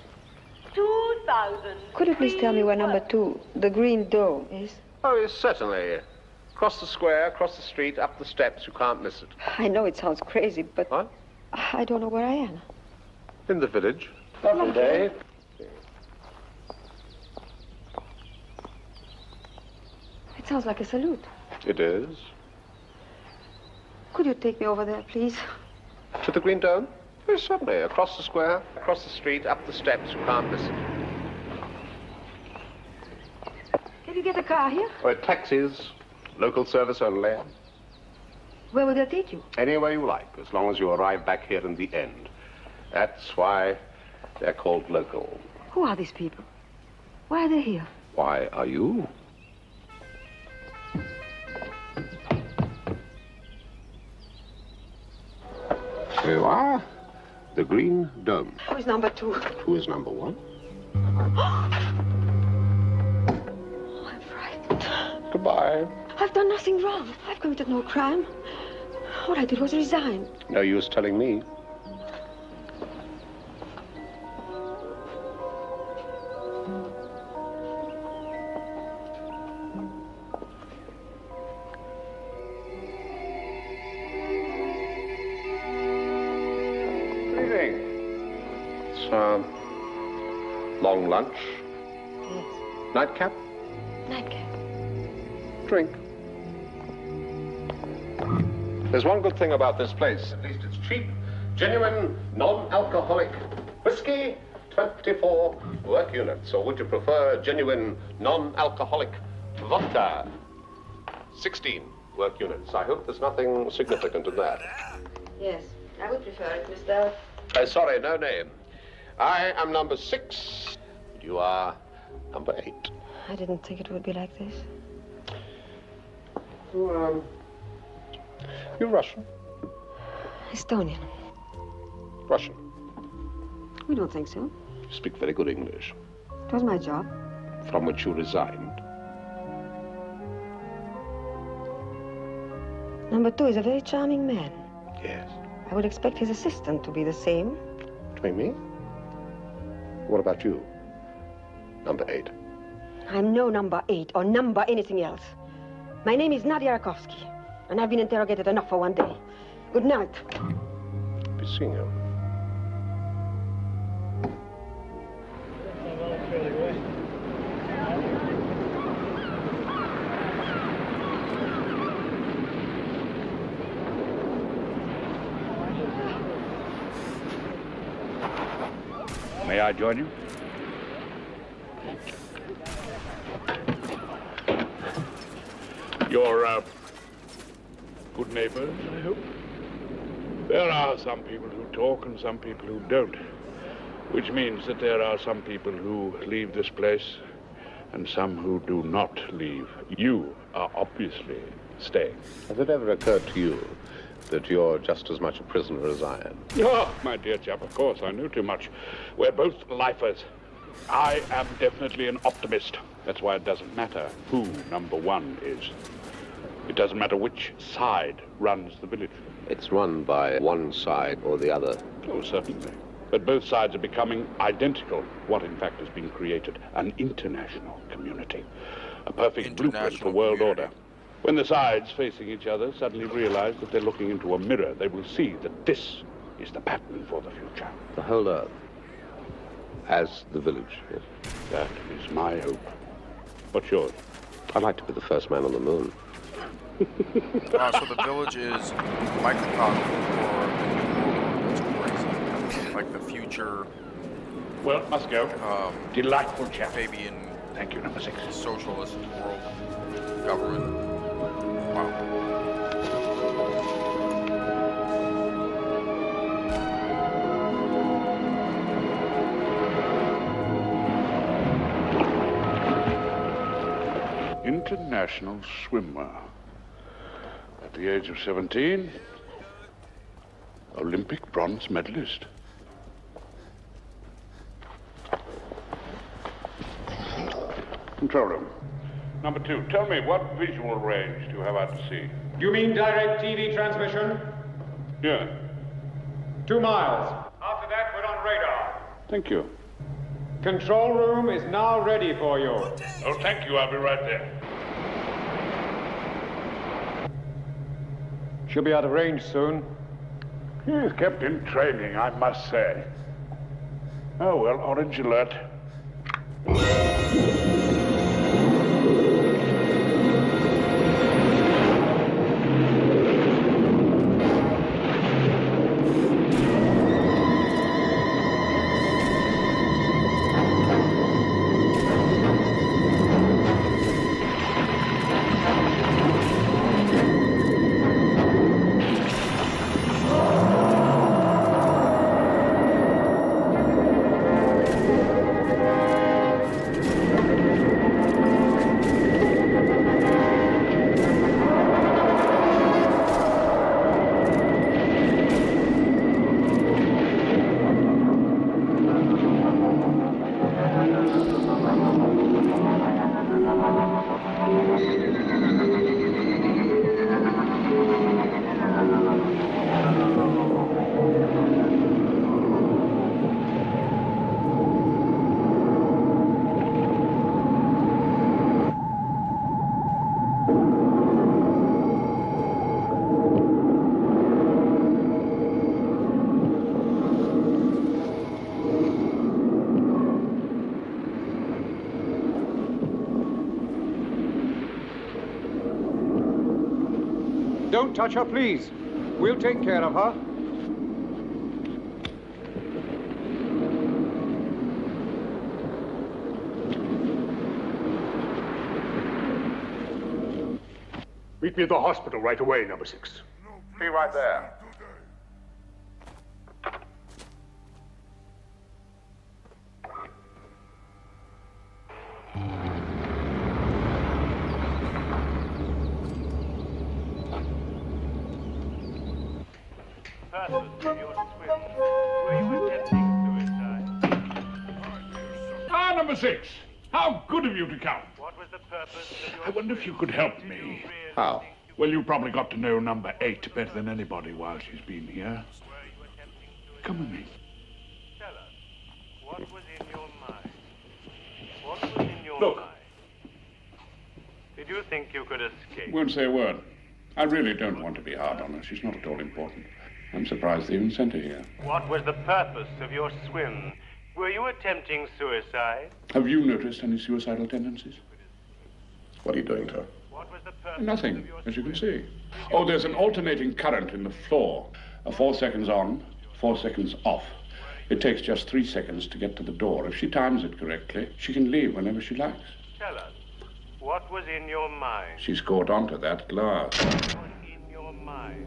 2,000. Could you please tell me where number 2, the green dome, is? Oh, yes, certainly. Across the square, across the street, up the steps. You can't miss it. I know it sounds crazy, but What? I don't know where I am. In the village. Lovely day. It sounds like a salute. It is. Could you take me over there, please? To the Green Dome? Yes, certainly. Across the square, across the street, up the steps. You can't miss it. Can you get a car here? Taxis, local service only. Where will they take you? Anywhere you like, as long as you arrive back here in the end. That's why they're called local. Who are these people? Why are they here? Why are you? Here you are. The Green Dome. Who is number 2? Who is number 1? I'm frightened. Goodbye. I've done nothing wrong. I've committed no crime. All I did was resign. No use telling me. Long lunch? Yes. Nightcap? Nightcap. Drink. There's one good thing about this place. At least it's cheap. Genuine, non-alcoholic whiskey, 24 work units. Or would you prefer genuine, non-alcoholic vodka? 16 work units. I hope there's nothing significant in that. Yes, I would prefer it, Mr. Sorry, no name. I am number 6. You are number 8. I didn't think it would be like this. You're Russian? Estonian. Russian. We don't think so. You speak very good English. It was my job. From which you resigned. Number 2 is a very charming man. Yes. I would expect his assistant to be the same. Between me? What about you? Number 8. I'm no number 8 or number anything else. My name is Nadia Rakovsky, and I've been interrogated enough for one day. Good night. Be seeing you. May I join you? You're, good neighbors, I hope? There are some people who talk and some people who don't, which means that there are some people who leave this place and some who do not leave. You are obviously staying. Has it ever occurred to you that you're just as much a prisoner as I am? Oh, my dear chap, of course, I know too much. We're both lifers. I am definitely an optimist. That's why it doesn't matter who number 1 is. It doesn't matter which side runs the village. It's run by one side or the other. Oh, certainly. But both sides are becoming identical. What, in fact, has been created? An international community. A perfect blueprint for world order. When the sides facing each other suddenly realize that they're looking into a mirror, they will see that this is the pattern for the future. The whole Earth as the village. Yes. That is my hope. What's yours? I'd like to be the first man on the moon. So the village is microcosm for like the future. Well, must go. Delightful chat. Fabian. Thank you, number 6. Socialist world government. Wow. International swimmer. At the age of 17, Olympic bronze medalist. Control room. Number 2, tell me, what visual range do you have out to sea? You mean direct TV transmission? Yeah. 2 miles. After that, we're on radar. Thank you. Control room is now ready for you. Oh, thank you. I'll be right there. She'll be out of range soon. He's kept in training, I must say. Oh, well, orange alert. Don't touch her, please. We'll take care of her. Meet me at the hospital right away, number 6. Be right there. Number 6. How good of you to come. What was the purpose of your... I wonder if you could help me. How? Well, you probably got to know number 8 better than anybody while she's been here. Come with me. Tell us, what was in your mind? What was in your Look. mind? Did you think you could escape? Won't say a word. I really don't want to be hard on her. She's not at all important. I'm surprised they even sent her here. What was the purpose of your swim? Were you attempting suicide? Have you noticed any suicidal tendencies? What are you doing to her? What was the purpose Nothing, of your as you can see. Oh, there's an alternating current in the floor. 4 seconds on, 4 seconds off. It takes just 3 seconds to get to the door. If she times it correctly, she can leave whenever she likes. Tell us, what was in your mind? She's caught onto that at last. What was in your mind?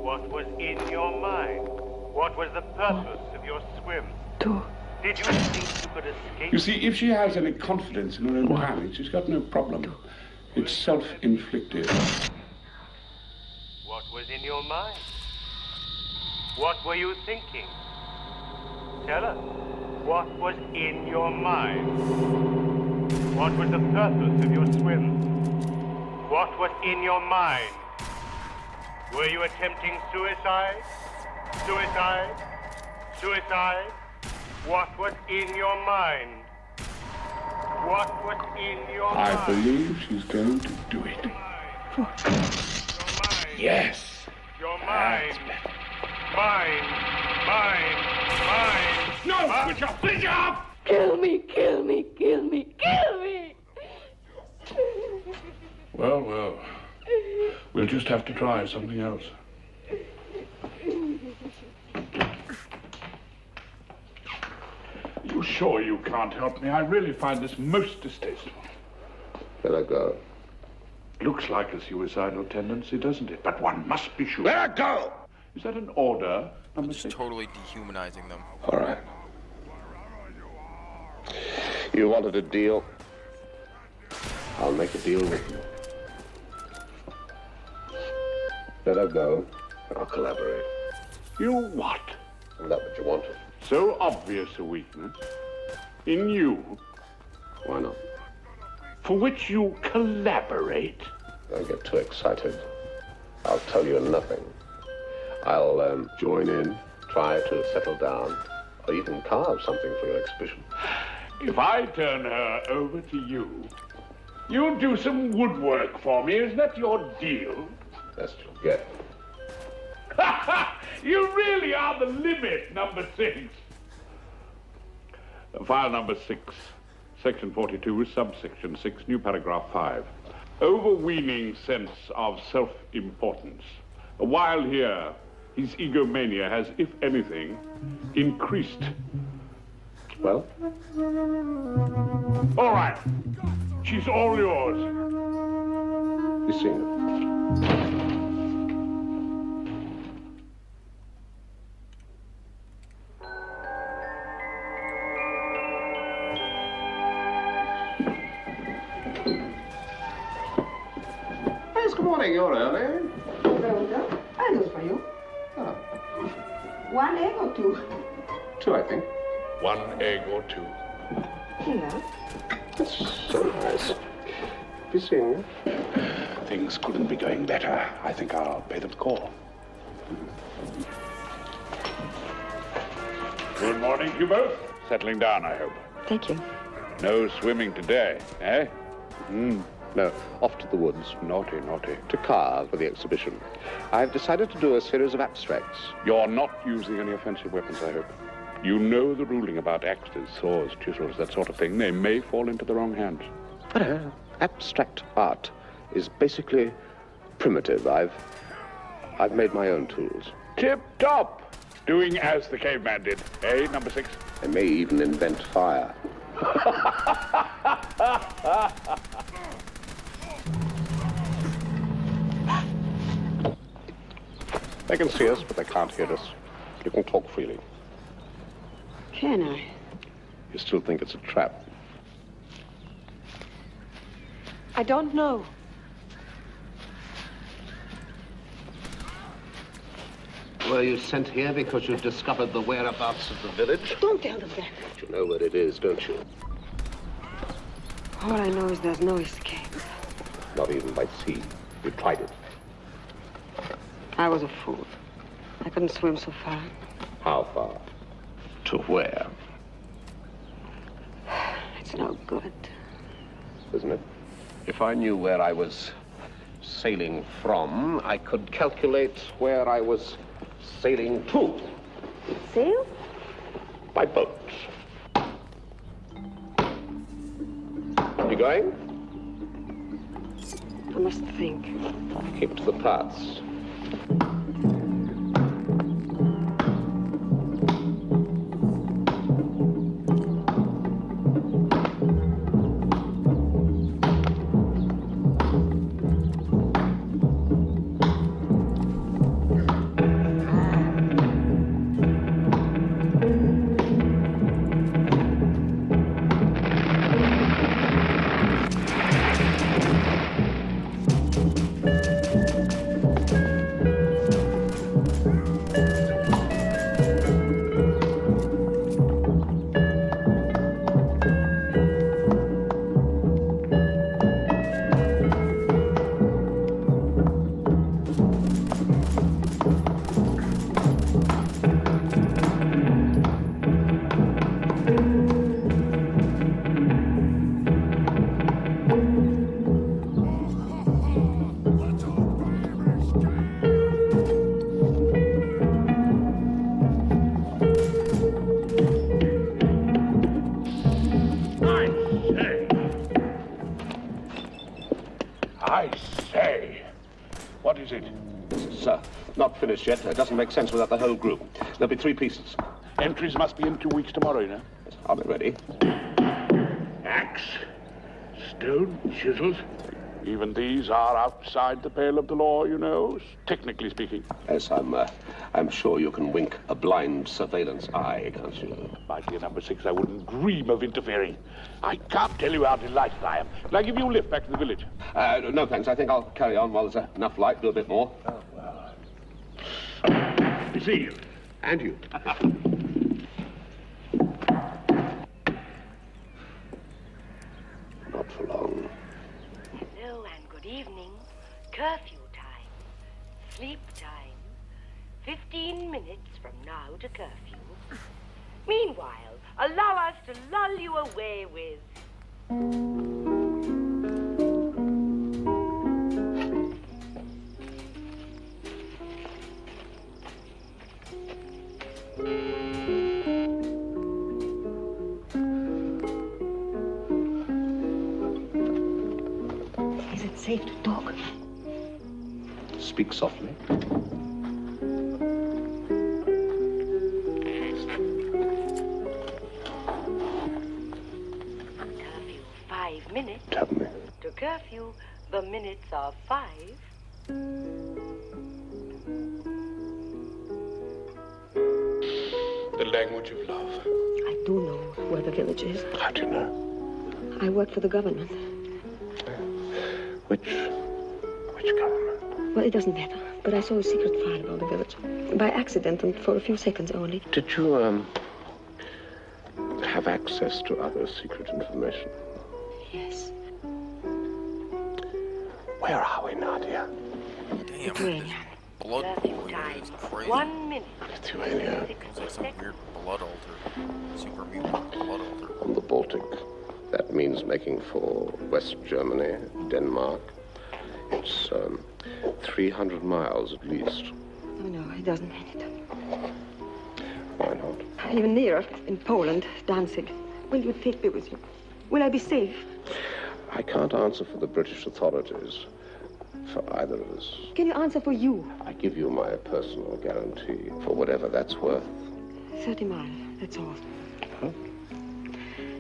What was in your mind? What was the purpose of your swim? Did you think you could escape? You see, if she has any confidence in her own timing, she's got no problem. It's self-inflicted. What was in your mind? What were you thinking? Tell us, what was in your mind? What was the purpose of your swim? What was in your mind? Were you attempting suicide? Suicide? Suicide? What was in your mind? What was in your mind? I believe she's going to do it. Yes. Your mind. Mind. Mind. Mind. No! Mind. Switch off! Switch off! Kill me, kill me, kill me, kill me! Well, well. We'll just have to try something else. You sure you can't help me? I really find this most distasteful. Let her go. Looks like a suicidal tendency, doesn't it? But one must be sure. Let her go! Is that an order, number It's 6? totally dehumanizing them. All right. You wanted a deal? I'll make a deal with you. Let her go, and I'll collaborate. You what? Is that what you wanted? So obvious a weakness. In you. Why not? For which you collaborate. Don't get too excited. I'll tell you nothing. I'll join in, try to settle down, or even carve something for your exhibition. If I turn her over to you, you'll do some woodwork for me. Is that your deal? Best you'll get. You really are the limit, number 6. File number 6, section 42, subsection 6, new paragraph 5. Overweening sense of self-importance. While here, his egomania has, if anything, increased. Well? All right. She's all yours. Be seeing her. Yes, good morning. You're early. Pronto? I do for you. Oh, 1 egg or 2? 2, I think. 1 egg or 2. Yeah. That's so nice. Be seeing you. Things couldn't be going better. I think I'll pay them the call. Good morning to you both. Settling down, I hope. Thank you. No swimming today, eh? No, off to the woods. Naughty, naughty. To carve for the exhibition. I've decided to do a series of abstracts. You're not using any offensive weapons, I hope. You know the ruling about axes, saws, chisels, that sort of thing. They may fall into the wrong hands. But abstract art is basically primitive. I've made my own tools. Tip-top! Doing as the caveman did, eh, number 6? I may even invent fire. They can see us, but they can't hear us. You can talk freely. Can I? You still think it's a trap? I don't know. Were you sent here because you discovered the whereabouts of the village? Don't tell them that. You know where it is, don't you? All I know is there's no escape. Not even by sea. You tried it. I was a fool. I couldn't swim so far. How far? To where? It's no good. Isn't it? If I knew where I was sailing from, I could calculate where I was sailing to. Sail? By boat. You going? I must think. Keep to the paths. finished yet. It doesn't make sense without the whole group. There'll be 3 pieces. Entries must be in 2 weeks tomorrow, you know. I'll be ready. Axe, stone, chisels. Even these are outside the pale of the law, you know, technically speaking. Yes, I'm sure you can wink a blind surveillance eye, can't you? My dear number 6, I wouldn't dream of interfering. I can't tell you how delighted I am. Can I give you a lift back to the village? No, thanks. I think I'll carry on while there's enough light, do a bit more. Oh, well. See you. And you. Not for long. Hello and good evening. Curfew time. Sleep time. 15 minutes from now to curfew. Meanwhile, allow us to lull you away with... Is it safe to talk? Speak softly. Curfew, 5 minutes. Tell me. To curfew, the minutes are 5. The language of love. I do know where the village is. How do you know? I work for the government. Which government? Well, it doesn't matter. But I saw a secret file about the village. By accident and for a few seconds only. Did you, have access to other secret information? Yes. Where are we, Nadia? Damn, this blood pooling is crazy. 1 minute. Lithuania. It's like some weird blood altar. Super mutant blood altar. On the Baltic. That means making for West Germany, Denmark. It's 300 miles at least. Oh, no, it doesn't mean it. Why not? Even nearer, in Poland, Danzig. Will you take me with you? Will I be safe? I can't answer for the British authorities, for either of us. Can you answer for you? I give you my personal guarantee for whatever that's worth. 30 miles, that's all. Huh?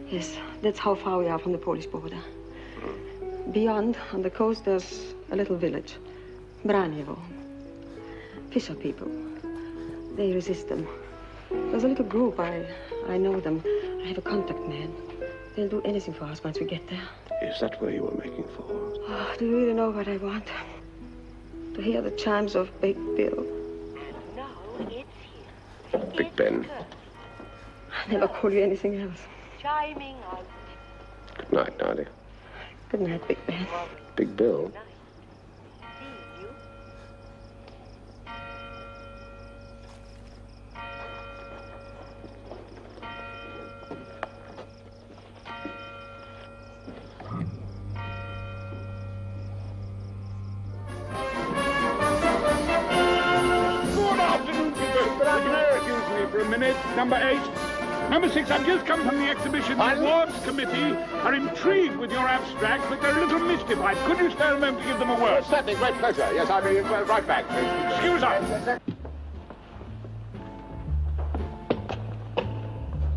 Yes, that's how far we are from the Polish border. Beyond, on the coast, there's a little village. Braniewo. Fisher people. They resist them. There's a little group. I know them. I have a contact man. They'll do anything for us once we get there. Is that where you were making for? Oh, do you really know what I want? To hear the chimes of Big Bill. Now it's here. Big Ben. I'll never call you anything else. Chiming out. Good night, Nadia. Good night, Big Ben. Big Bill. See you. Good afternoon, people. Excuse me for a minute. Number 8. Number 6, I've just come from the exhibition. The awards committee are intrigued with your abstracts, but they're a little mystified. Could you spare a moment to give them a word? Certainly, great pleasure. Yes, I'll be right back. Excuse us.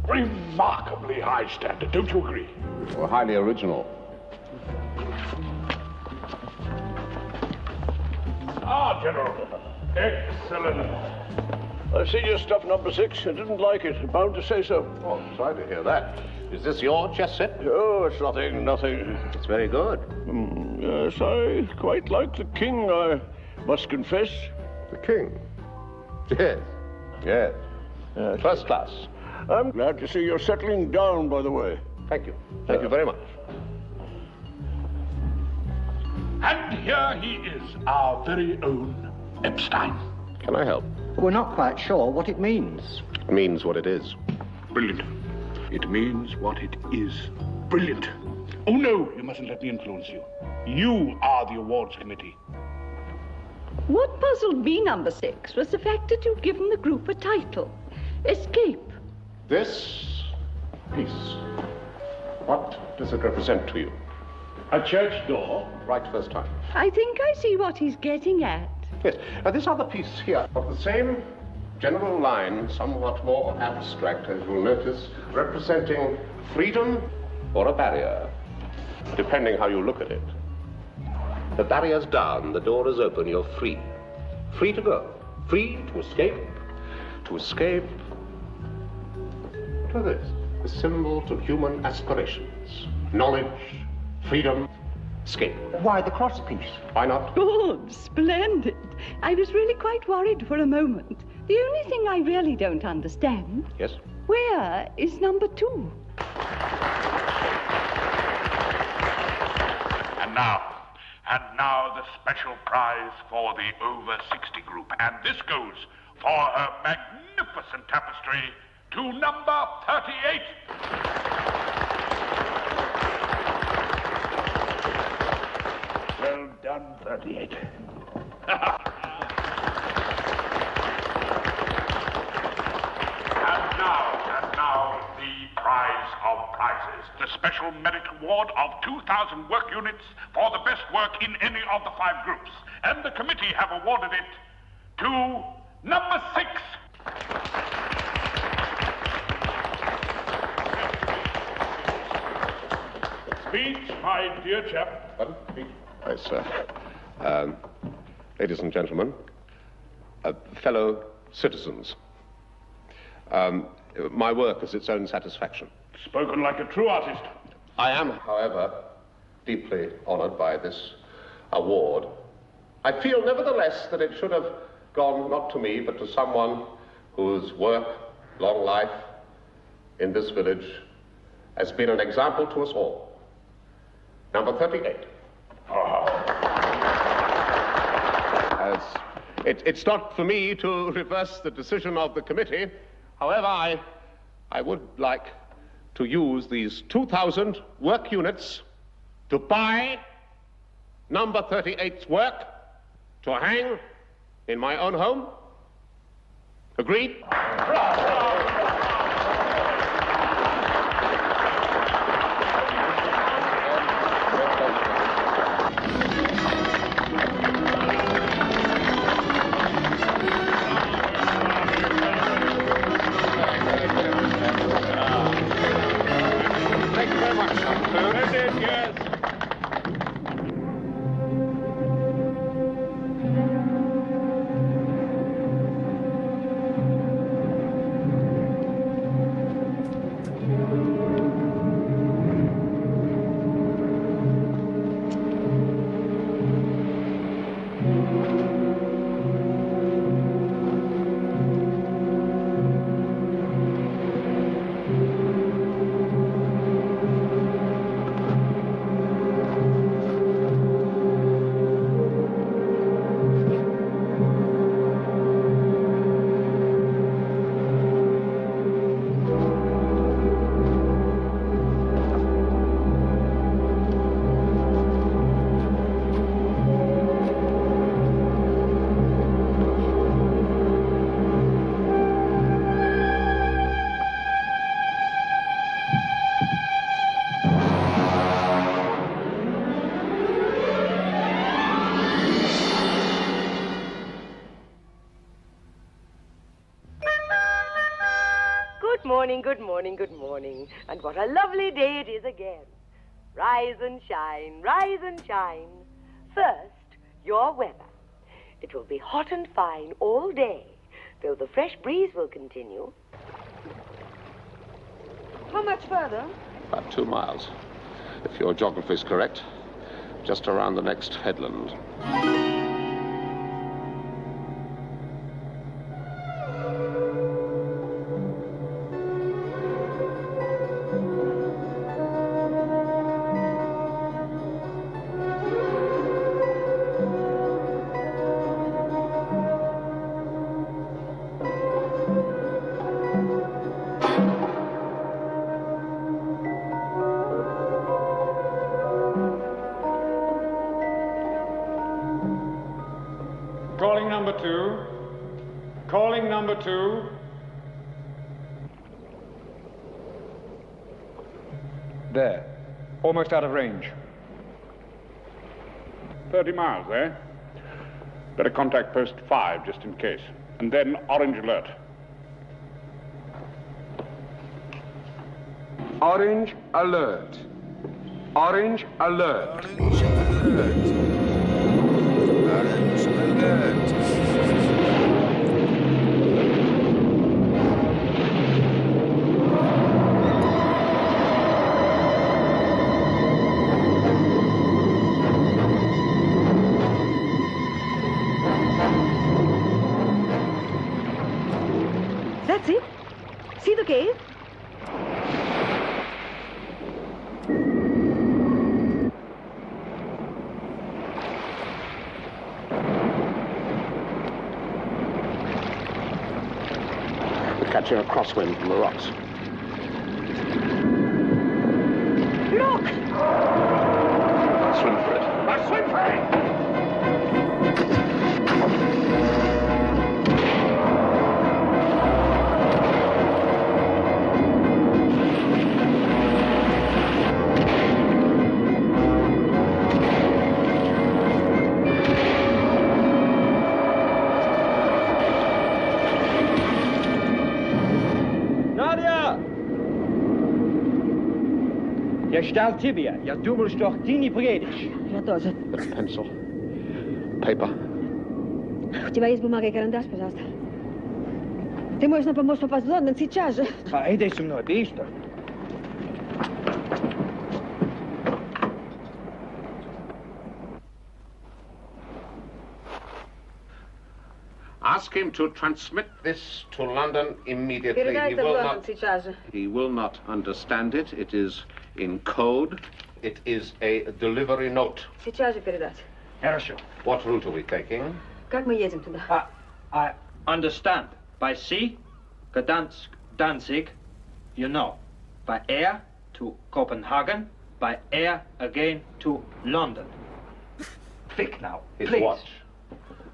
Remarkably high standard, don't you agree? Or highly original. Ah, General. Excellent. I've seen your stuff, number 6. I didn't like it. Bound to say so. Oh, sorry to hear that. Is this your chess set? Oh, it's nothing. It's very good. Yes, I quite like the king, I must confess. The king? Yes. Yes. First class. I'm glad to see you're settling down, by the way. Thank you. Thank you very much. And here he is, our very own Epstein. Can I help? We're not quite sure what it means. It means what it is. Brilliant. It means what it is. Brilliant. Oh, no, you mustn't let me influence you. You are the awards committee. What puzzled me, number 6, was the fact that you'd given the group a title. Escape. This piece, what does it represent to you? A church door? Right first time. I think I see what he's getting at. Yes. This other piece here of the same general line, somewhat more abstract, as you'll notice, representing freedom or a barrier, depending how you look at it. The barrier's down, the door is open, you're free. Free to go, free to escape. To escape. What are this? A symbol to human aspirations. Knowledge, freedom, escape. Why the cross piece? Why not? Good, splendid. I was really quite worried for a moment. The only thing I really don't understand, Yes? where is number 2? And now the special prize for the over 60 group. And this goes for her magnificent tapestry to number 38. Well done, 38. And now, the prize of prizes. The Special Merit Award of 2,000 work units for the best work in any of the 5 groups. And the committee have awarded it to number 6. Speech, my dear chap. Pardon? Speech? Yes, sir. Ladies and gentlemen, fellow citizens, my work is its own satisfaction. Spoken like a true artist. I am, however, deeply honored by this award. I feel, nevertheless, that it should have gone not to me, but to someone whose work, long life, in this village has been an example to us all. Number 38. It's not for me to reverse the decision of the committee. However, I would like to use these 2,000 work units to buy number 38's work to hang in my own home. Agreed? Good morning, good morning. And what a lovely day it is again. Rise and shine, rise and shine. First, your weather. It will be hot and fine all day, though the fresh breeze will continue. How much further? About 2 miles. If your geography is correct, just around the next headland. Calling number 2. Calling number 2. There. Almost out of range. 30 miles, eh? Better contact post 5 just in case. And then orange alert. Orange alert. Orange alert. Orange alert. Orange alert. That's it. See the cave? We're catching a crosswind from the rocks. Look! Swim for it. Now swim for it! Я ждал тебя. Я думал, что ты не приедешь. Я тоже. Pencil. Paper. У тебя есть бумага и карандаш, пожалуйста? Ты можешь нам помочь попасть в Лондон сейчас же. Поедешь со мной, быстро. Ask him to transmit this to London immediately. Передай это в Лондон сейчас же. He will not understand it. It is in code. It is a delivery note. Сейчас же передать. Хорошо. What route are we taking? Как мы едем туда? I understand. By sea, Gdansk, Danzig, you know. By air to Copenhagen. By air again to London. Quick now, His please. watch.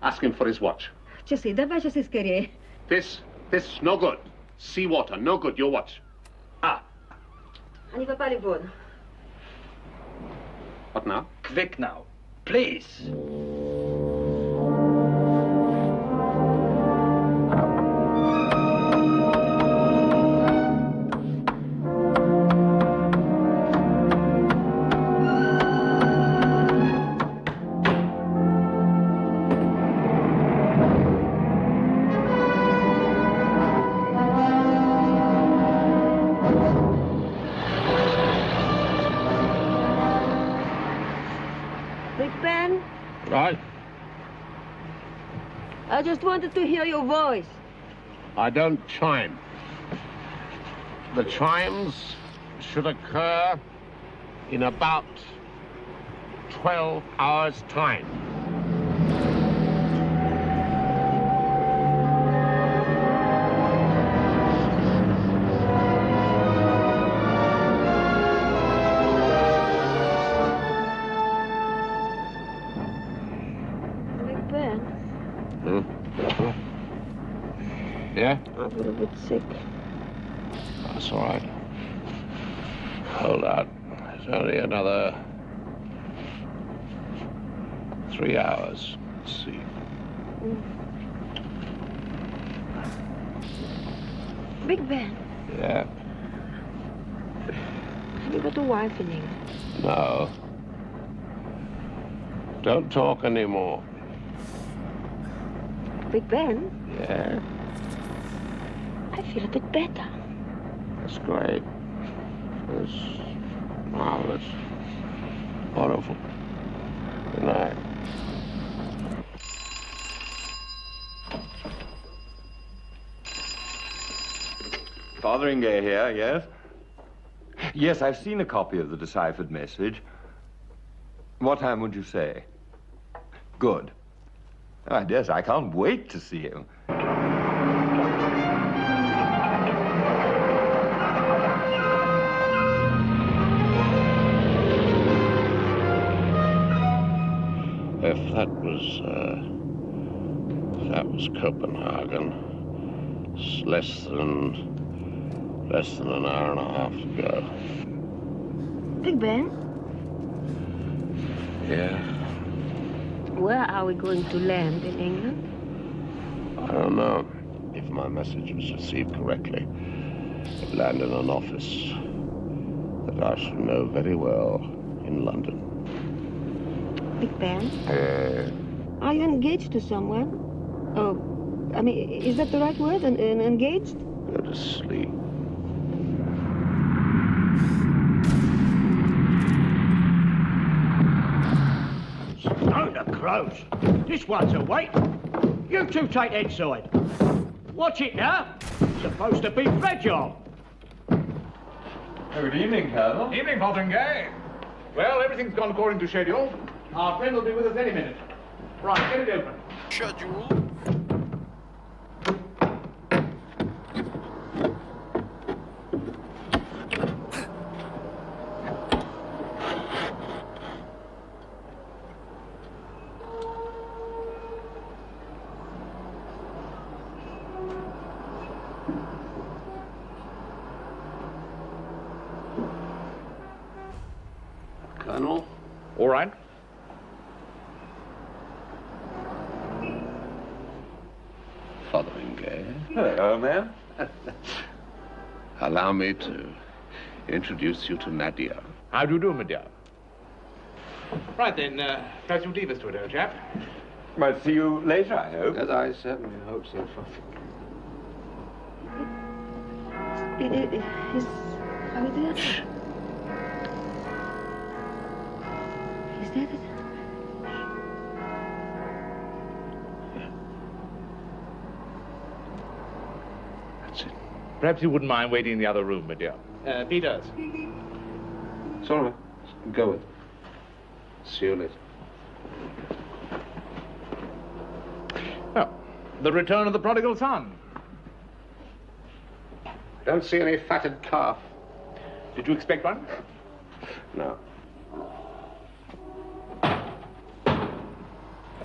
Ask him for his watch. Часы, давай часы скорее. This, no good. Sea water, no good. Your watch. Они попали в воду. What now? Quick now, please. Right. I just wanted to hear your voice. I don't chime. The chimes should occur in about 12 hours' time. Yeah? I'm a little bit sick. That's all right. Hold on. There's only another 3 hours. Let's see. Big Ben, Yeah? have you got a wife in England? No. Don't talk anymore. Big Ben, Yeah? I feel a bit better. That's great. That's marvelous. Wonderful. Good night. Fotheringay here, yes? Yes, I've seen a copy of the deciphered message. What time would you say? Good. Oh, yes, I can't wait to see him. If that was Copenhagen, it's less than an hour and a half to go. Big Ben, Yeah? Where are we going to land in England? I don't know if my message was received correctly. It landed in an office that I should know very well in London. Big Ben? Are you engaged to someone? Oh, I mean, is that the right word? Engaged? Go to sleep. Stone the crows. This one's awake. You two take head side. Watch it now. Supposed to be fragile. Good evening, Colonel. Evening, Fotheringay. Well, everything's gone according to schedule. Our friend will be with us any minute. Right, get it open. Schedule. Colonel? All right. Fotheringay. Hello, man. Allow me to introduce you to Nadia. How do you do, madame? Right then, perhaps you'll leave us to it, old chap. Might see you later, I hope. Yes, I certainly hope so. Is... Are we there? Shh. Is that it? That's it. Perhaps you wouldn't mind waiting in the other room, madame. Peters. It's all right. Go with it. See you later. Oh, the return of the prodigal son. Don't see any fatted calf. Did you expect one? No.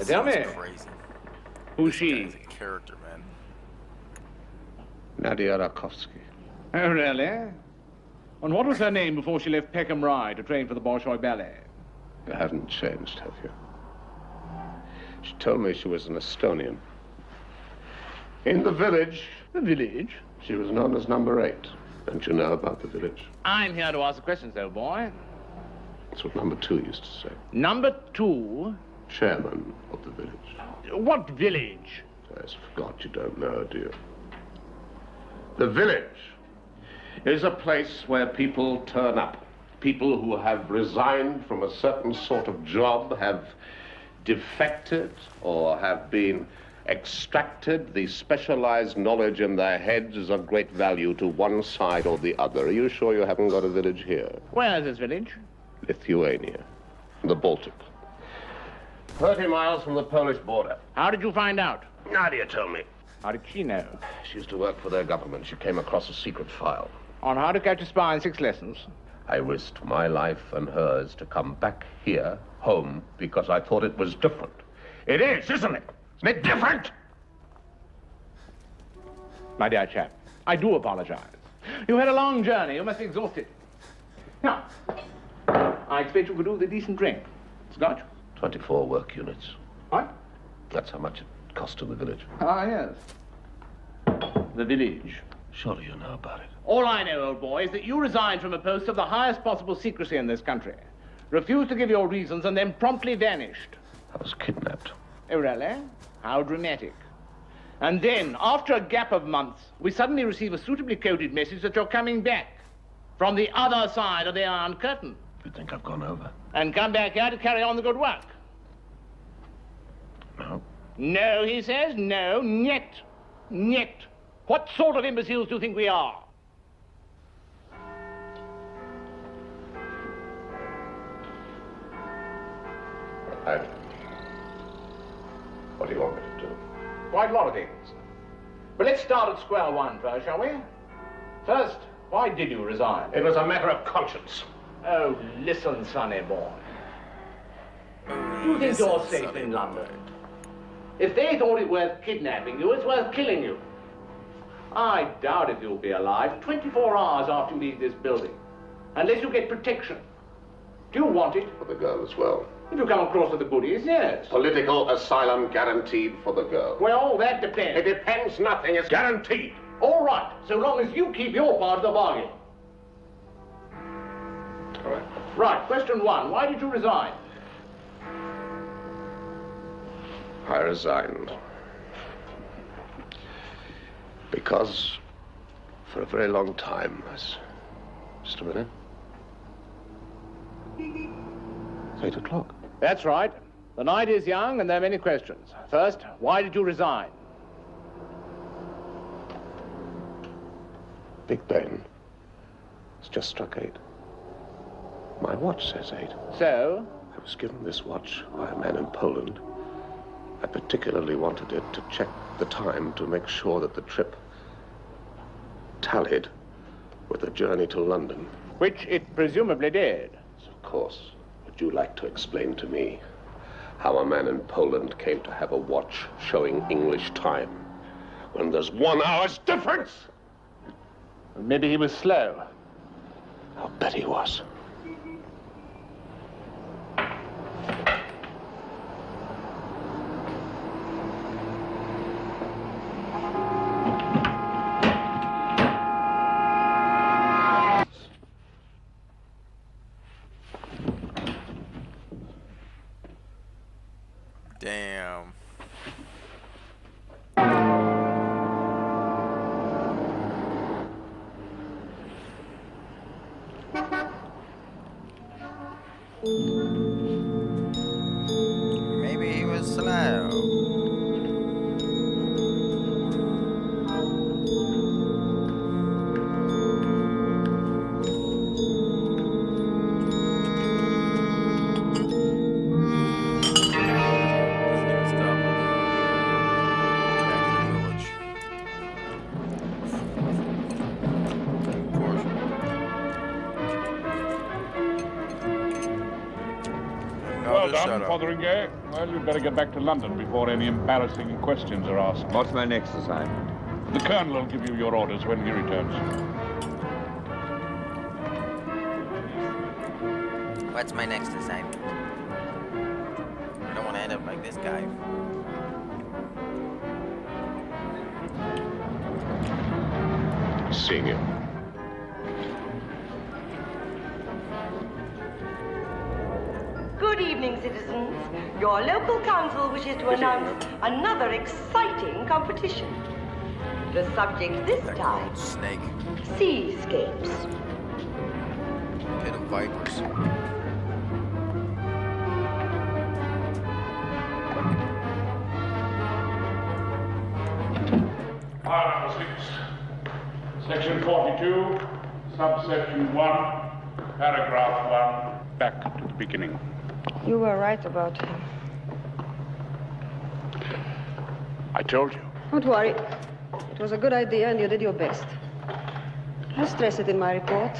Tell me. Crazy. Who's she? Guy's a character, man. Nadia Rakovsky. Oh, really? And what was her name before she left Peckham Rye to train for the Bolshoi Ballet? You haven't changed, have you? She told me she was an Estonian. In the village. The village? She was known as Number 8. Don't you know about the village? I'm here to ask the questions, old boy. That's what Number 2 used to say. Number 2? Chairman of the village. What village? I forgot you don't know, do you? The village is a place where people turn up. People who have resigned from a certain sort of job, have defected, or have been extracted. The specialized knowledge in their heads is of great value to one side or the other. Are you sure you haven't got a village here? Where is this village? Lithuania, the Baltic. 30 miles from the Polish border. How did you find out? Nadia told me. How did she know? She used to work for their government. She came across a secret file. On how to catch a spy in 6 lessons. I risked my life and hers to come back here, home, because I thought it was different. It is, isn't it? Isn't it different? My dear chap, I do apologize. You had a long journey. You must be exhausted. Now, I expect you could do with a decent drink. Scotch? 24 work units. What? That's how much it cost to the village. Ah, yes. The village. Surely you know about it. All I know, old boy, is that you resigned from a post of the highest possible secrecy in this country, refused to give your reasons, and then promptly vanished. I was kidnapped. Oh, really? How dramatic. And then, after a gap of months, we suddenly receive a suitably coded message that you're coming back from the other side of the Iron Curtain. You think I've gone over? And come back here to carry on the good work. No. No, he says, no, niet. Niet. What sort of imbeciles do you think we are? What do you want me to do? Quite a lot of things. But let's start at square one first, shall we? First, why did you resign? It was a matter of conscience. Oh, listen, sonny boy. You think you're safe in London? If they thought it worth kidnapping you, it's worth killing you. I doubt if you'll be alive 24 hours after you leave this building, unless you get protection. Do you want it? For the girl as well. If you come across with the goodies, yes. Political asylum guaranteed for the girl. Well, that depends. It depends nothing. It's guaranteed. All right, so long as you keep your part of the bargain. All right. Right, question one. Why did you resign? I resigned because for a very long time, just a minute, it's 8 o'clock. That's right. The night is young and there are many questions. First, why did you resign? Big Ben. It's just struck 8. My watch says 8. So? I was given this watch by a man in Poland. I particularly wanted it to check the time to make sure that the trip tallied with the journey to London. Which it presumably did. Of course. Would you like to explain to me how a man in Poland came to have a watch showing English time when there's 1 hour's difference? Maybe he was slow. I'll bet he was. Damn. Maybe he was slow. Well done, Fotheringay. Well, you'd better get back to London before any embarrassing questions are asked. What's my next assignment? The Colonel will give you your orders when he returns. What's my next assignment? I don't want to end up like this guy. Seeing you. Good evening, citizens. Your local council wishes to announce another exciting competition. The subject this time, snake. Seascapes. Pit of vipers. File number 6. Section 42, subsection 1, paragraph 1, back to the beginning. You were right about him. I told you. Don't worry. It was a good idea and you did your best. I'll stress it in my report.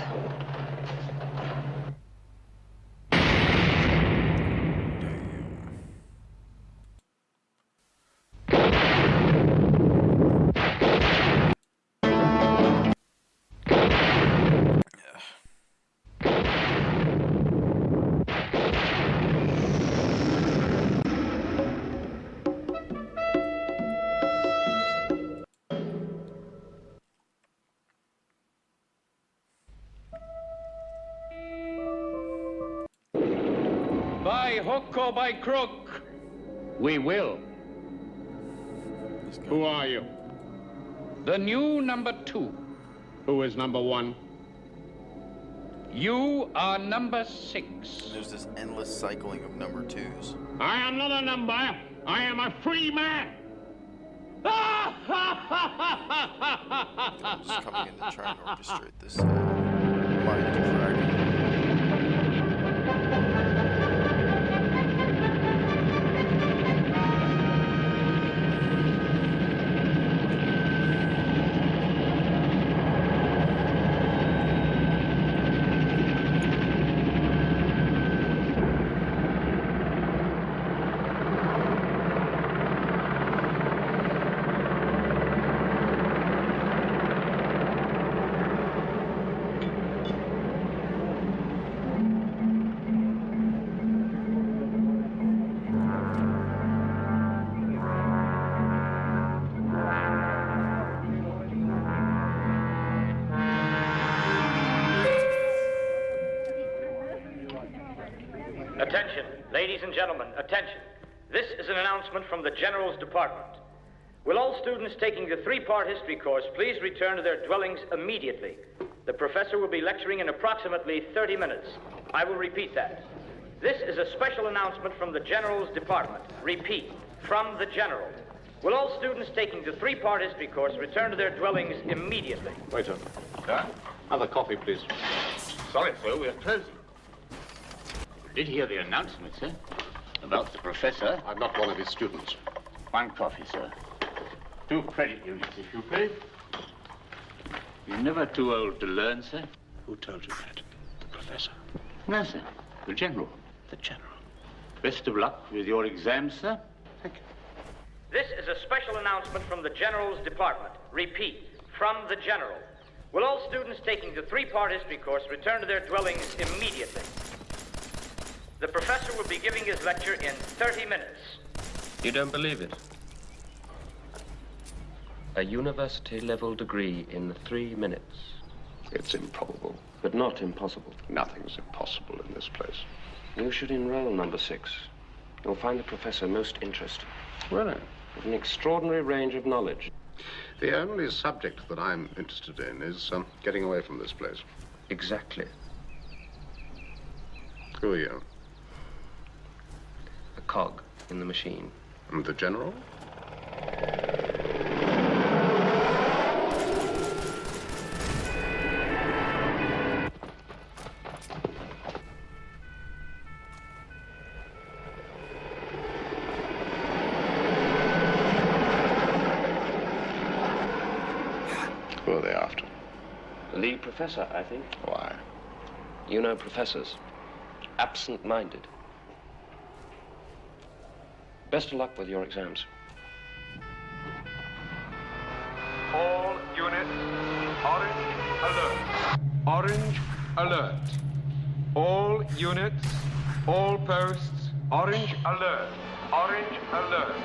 By hook or by crook, we will. Who are you? The new number 2. Who is number 1? You are number 6. There's this endless cycling of number 2s. I am not a number. I am a free man. I'm just coming in to try and orchestrate this mind dragon. Attention, ladies and gentlemen, attention. This is an announcement from the General's Department. Will all students taking the 3-part history course please return to their dwellings immediately? The professor will be lecturing in approximately 30 minutes. I will repeat that. This is a special announcement from the General's Department. Repeat, from the General. Will all students taking the 3-part history course return to their dwellings immediately? Waiter. Sir? Another coffee, please. Sorry, sir, we're closing. Did hear the announcement, sir? About the professor. I'm not one of his students. 1 coffee, sir. 2 credit units, if you please. You're never too old to learn, sir. Who told you that? The professor. No, sir. The General. The General. Best of luck with your exams, sir. Thank you. This is a special announcement from the General's Department. Repeat, from the General. Will all students taking the 3-part history course return to their dwellings immediately? The professor will be giving his lecture in 30 minutes. You don't believe it? A university-level degree in 3 minutes. It's improbable. But not impossible. Nothing's impossible in this place. You should enroll, number 6. You'll find the professor most interesting. Really? With an extraordinary range of knowledge. The only subject that I'm interested in is getting away from this place. Exactly. Who are you? A cog in the machine. And the General? Who are they after? The professor, I think. Why? You know professors. Absent-minded. Best of luck with your exams. All units, orange alert. Orange alert. All units, all posts, orange alert. Orange alert.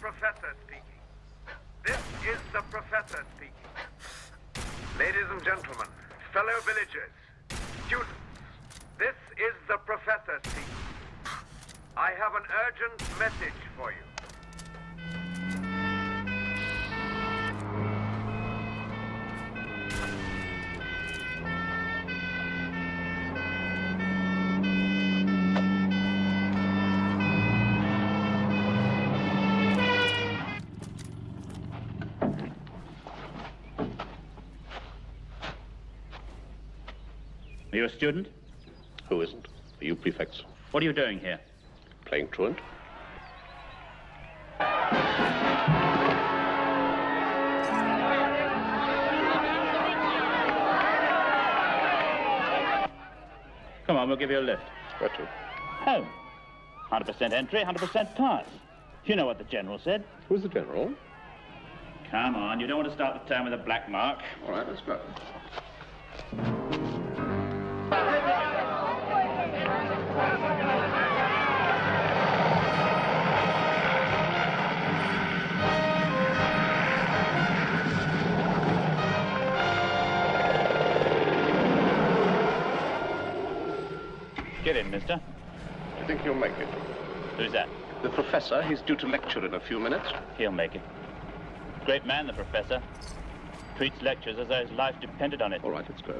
Professor speaking. This is the professor speaking. Ladies and gentlemen, fellow villagers, students, this is the professor speaking. I have an urgent message for you. Are you a student? Who isn't? Are you prefects? What are you doing here? Playing truant? Come on, we'll give you a lift. Where to? Home. 100% entry, 100% pass. You know what the General said. Who's the General? Come on, you don't want to start the term with a black mark. All right, let's go. Get in, mister. Do you think he'll make it? Who's that? The professor. He's due to lecture in a few minutes. He'll make it. Great man, the professor. Treats lectures as though his life depended on it. All right, let's go.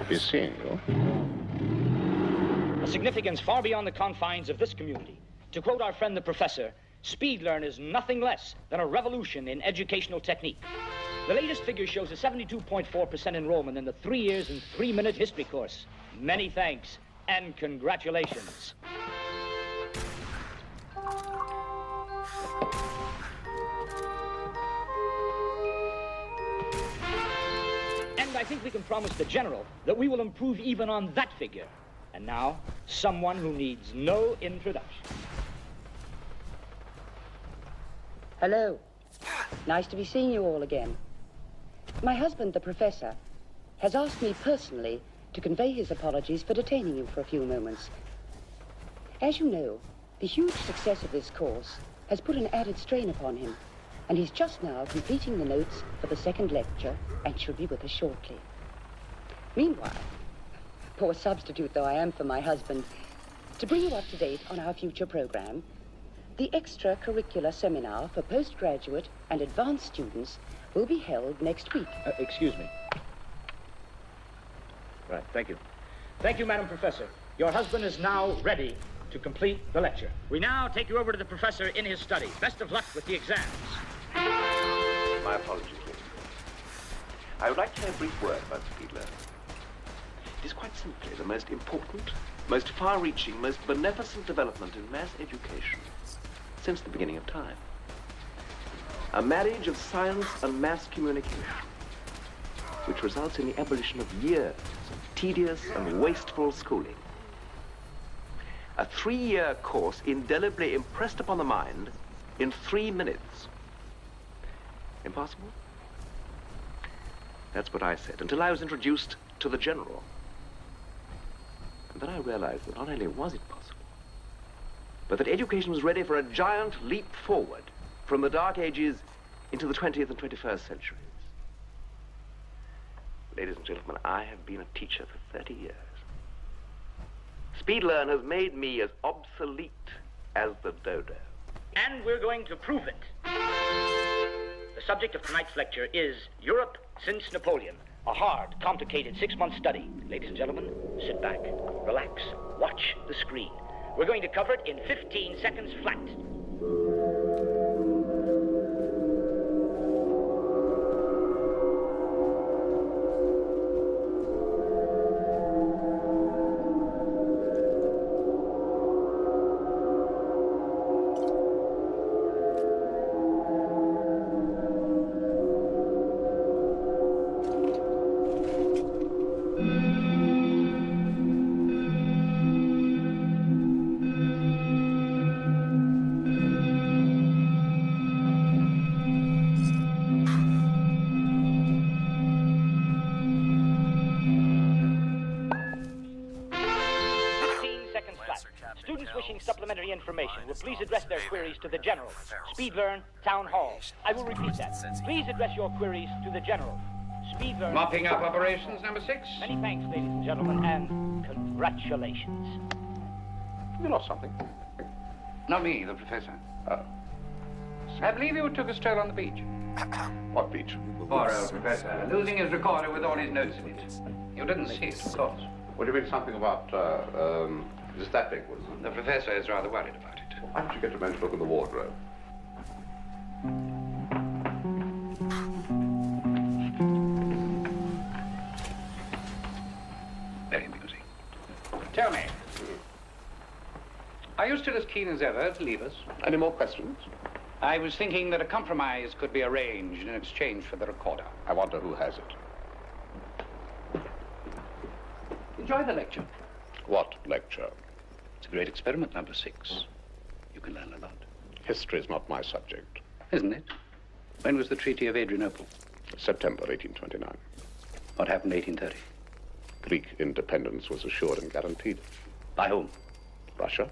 He's seeing you. A significance far beyond the confines of this community. To quote our friend the professor, speed learn is nothing less than a revolution in educational technique. The latest figure shows a 72.4% enrollment in the 3 years and 3-minute history course. Many thanks and congratulations. think we can promise the General that we will improve even on that figure. And now, someone who needs no introduction. Hello. Nice to be seeing you all again. My husband, the professor, has asked me personally to convey his apologies for detaining you for a few moments. As you know, the huge success of this course has put an added strain upon him, and he's just now completing the notes for the second lecture and should be with us shortly. Meanwhile, poor substitute though I am for my husband, to bring you up to date on our future program, the extracurricular seminar for postgraduate and advanced students will be held next week. Excuse me. Right, thank you. Thank you, Madam Professor. Your husband is now ready to complete the lecture. We now take you over to the professor in his study. Best of luck with the exams. My apologies, Mr. I would like to say a brief word about speed learning. It is quite simply the most important, most far-reaching, most beneficent development in mass education since the beginning of time. A marriage of science and mass communication, which results in the abolition of years of tedious and wasteful schooling. A 3-year course indelibly impressed upon the mind in 3 minutes. Impossible? That's what I said, until I was introduced to the General. And then I realized that not only was it possible, but that education was ready for a giant leap forward from the Dark Ages into the 20th and 21st centuries. Ladies and gentlemen, I have been a teacher for 30 years. SpeedLearn has made me as obsolete as the dodo. And we're going to prove it. The subject of tonight's lecture is Europe since Napoleon, a hard, complicated 6-month study. Ladies and gentlemen, sit back, relax, watch the screen. We're going to cover it in 15 seconds flat. Supplementary information will please address their queries to the General. SpeedLearn, Town Hall. I will repeat that. Please address your queries to the General. SpeedLearn. Mopping up operations, number 6. Many thanks, ladies and gentlemen, and congratulations. You lost something. Not me, the professor. I believe you took a stroll on the beach. What beach? Poor old professor, losing his recorder with all his notes in it. You didn't see it, of course. What do you mean, something about, is that big, was it? The professor is rather worried about it. Why don't you get a man to look in the wardrobe? Very amusing. Tell me, are you still as keen as ever to leave us? Any more questions? I was thinking that a compromise could be arranged in exchange for the recorder. I wonder who has it. Enjoy the lecture. What lecture? It's a great experiment, number 6. You can learn a lot. History is not my subject. Isn't it? When was the Treaty of Adrianople? September 1829. What happened in 1830? Greek independence was assured and guaranteed. By whom? Russia,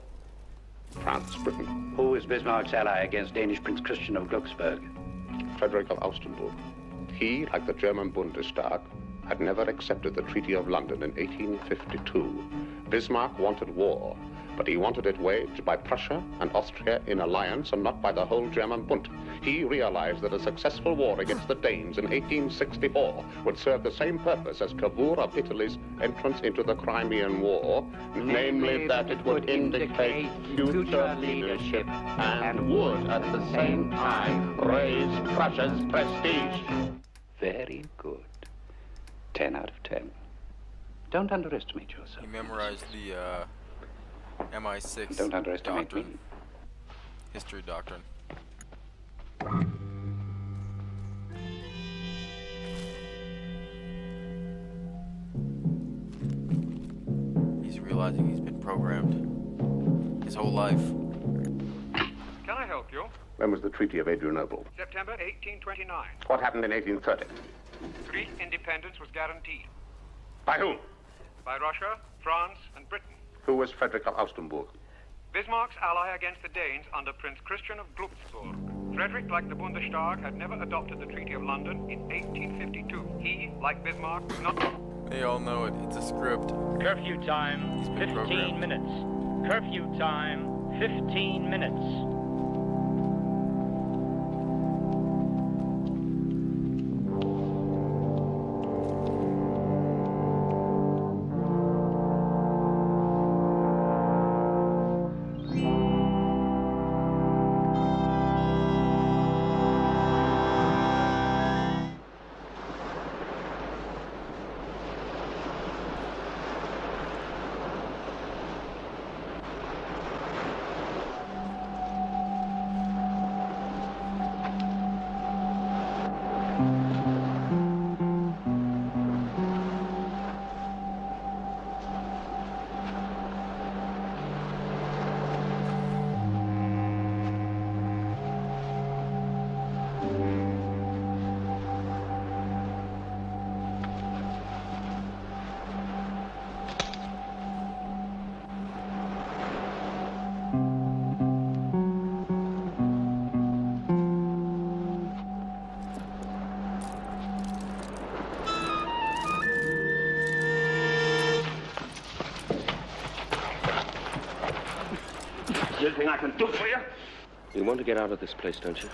France, Britain. Who is Bismarck's ally against Danish Prince Christian of Glucksburg? Frederick of Augustenburg. He, like the German Bundestag, had never accepted the Treaty of London in 1852. Bismarck wanted war, but he wanted it waged by Prussia and Austria in alliance and not by the whole German Bund. He realized that a successful war against the Danes in 1864 would serve the same purpose as Cavour of Italy's entrance into the Crimean War, namely that it would indicate future leadership and would at the same time raise Prussia's prestige. Very good. 10 out of 10. Don't underestimate yourself. He memorized the MI6 Don't underestimate doctrine. me. History doctrine. realizing he's been programmed his whole life. Can I help you? When was the Treaty of Adrianople? September 1829. What happened in 1830? Greek independence was guaranteed. By whom? By Russia, France, and Britain. Who was Frederick of Augustenburg? Bismarck's ally against the Danes under Prince Christian of Glücksburg. Frederick, like the Bundestag, had never adopted the Treaty of London in 1852. He, like Bismarck, was not... They all know it. It's a script. Curfew time, 15 minutes. Curfew time, 15 minutes. Anything I can do for you? You want to get out of this place, don't you?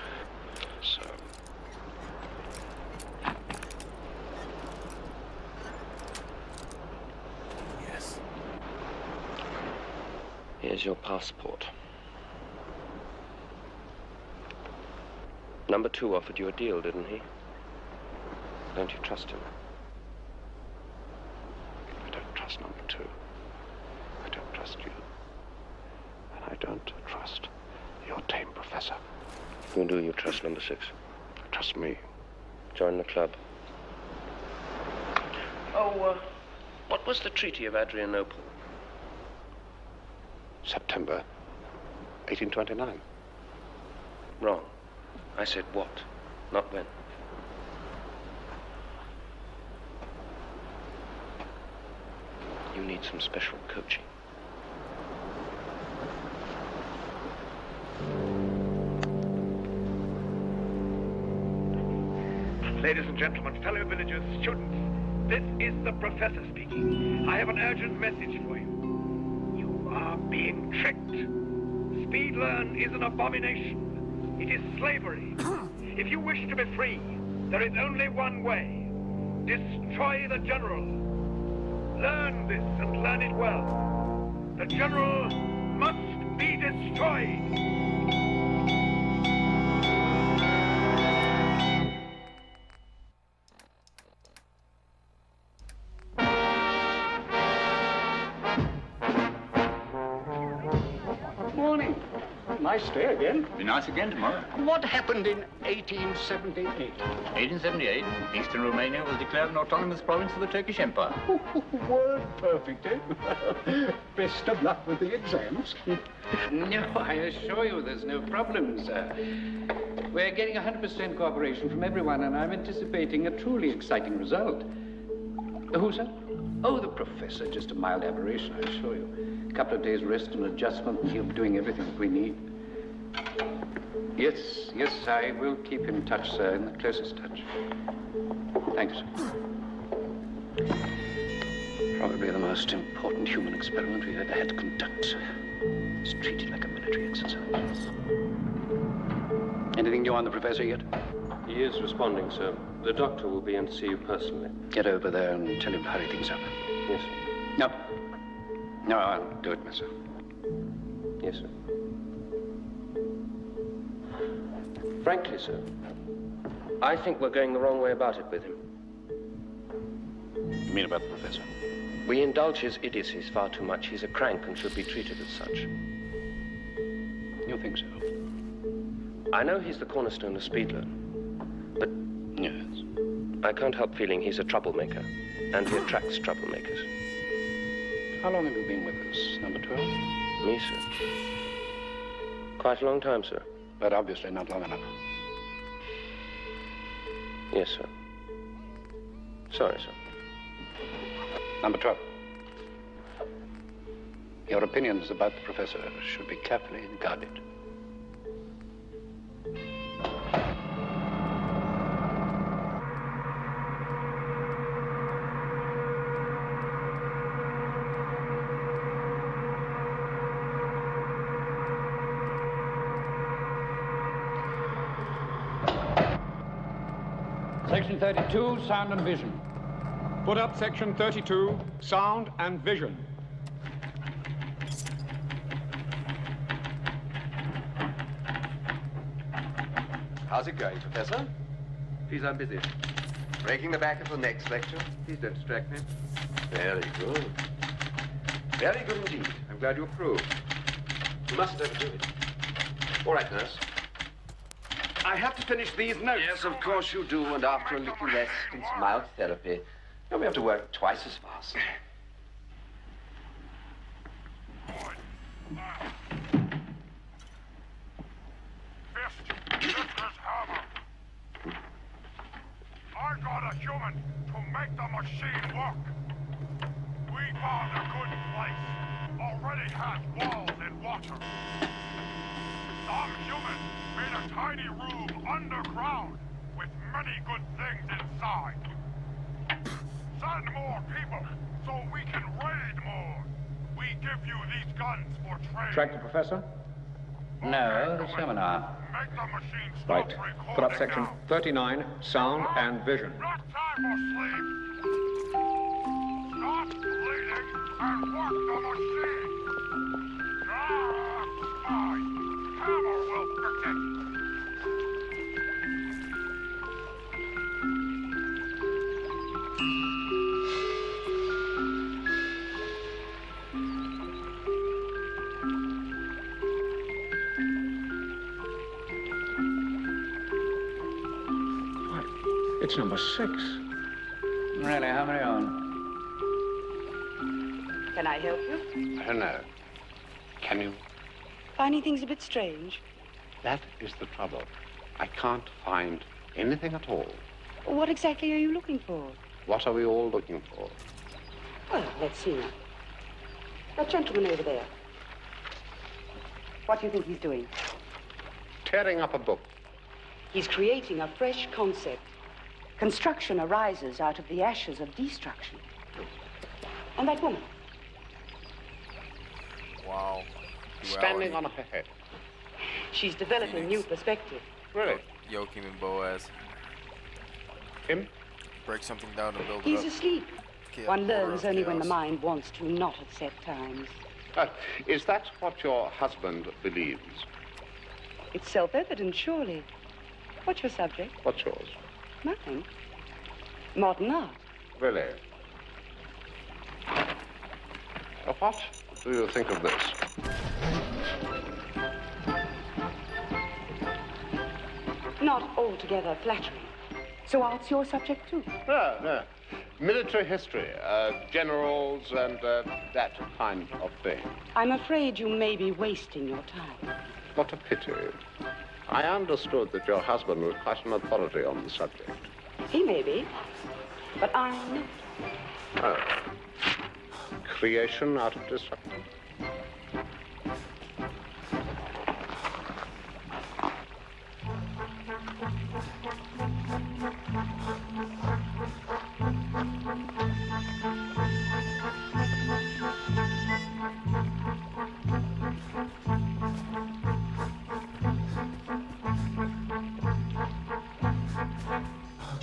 So. Yes. Here's your passport. Number 2 offered you a deal, didn't he? Don't you trust him? I don't trust number 2. I don't trust you. And I don't trust your tame professor. Who do you trust, number 6? Trust me. Join the club. Oh, what was the Treaty of Adrianople? September 1829. Wrong. I said what, not when. You need some special coaching. Ladies and gentlemen, fellow villagers, students, this is the professor speaking. I have an urgent message for you. You are being tricked. Speed-learn is an abomination. It is slavery. If you wish to be free, there is only one way. Destroy the general. Learn this and learn it well. The general must be destroyed. Nice day again. Be nice again tomorrow. What happened in 1878? 1878, Eastern Romania was declared an autonomous province of the Turkish Empire. Word perfect, eh? Best of luck with the exams. No, I assure you there's no problem, sir. We're getting 100% cooperation from everyone, and I'm anticipating a truly exciting result. Who, sir? Oh, the professor. Just a mild aberration, I assure you. A couple of days rest and adjustment, and he'll be doing everything that we need. Yes, I will keep in touch, sir, in the closest touch. Thanks, sir. Probably the most important human experiment we've ever had to conduct, sir. It's treated like a military exercise. Anything new on the professor yet? He is responding, sir. The doctor will be in to see you personally. Get over there and tell him to hurry things up. Yes, sir. No, I'll do it myself. Yes, sir. Frankly, sir, I think we're going the wrong way about it with him. You mean about the professor? We indulge his idiocies far too much. He's a crank and should be treated as such. You think so? I know he's the cornerstone of Speedlearn, but yes, I can't help feeling he's a troublemaker, and he attracts troublemakers. How long have you been with us, number 12? Me, sir. Quite a long time, sir. But obviously not long enough. Yes, sir. Sorry, sir. Number 12. Your opinions about the professor should be carefully guarded. Section 32, sound and vision. Put up section 32, sound and vision. How's it going, Professor? Please, I'm busy. Breaking the back of the next lecture. Please don't distract me. Very good. Very good indeed. I'm glad you approve. You mustn't overdo it. All right, nurse. I have to finish these notes. Yes, of course you do. And after a little rest and some mild therapy, you'll be able to work twice as fast. I got a human to make the machine work. We found a good place. Already has walls and water. Some human made a tiny room underground with many good things inside. Send more people so we can raid more. We give you these guns for trade. Track the professor? No, the seminar. Make the machine stop Right. recording Put up section now. 39, sound and vision. Not time for sleep. Stop bleeding and work the machine. Fine. Hammer will protect you. It's number 6. Really, how many on? Can I help you? I don't know. Can you? Finding things a bit strange? That is the trouble. I can't find anything at all. What exactly are you looking for? What are we all looking for? Well, let's see now. That gentleman over there. What do you think he's doing? Tearing up a book. He's creating a fresh concept. Construction arises out of the ashes of destruction. And that woman? Wow. Standing on her head. She's developing new perspective. Really? Joachim and Boaz. Him? Break something down and build He's it up. asleep. Chaos, One order learns of only when the chaos. mind wants to, not at set times. Is that what your husband believes? It's self-evident, surely. What's your subject? What's yours? Nothing. Modern art. Really? What do you think of this? Not altogether flattering. So art's your subject, too? No, no. Military history, generals and that kind of thing. I'm afraid you may be wasting your time. What a pity. I understood that your husband was quite an authority on the subject. He may be, but I'm not. Oh. Creation out of destruction.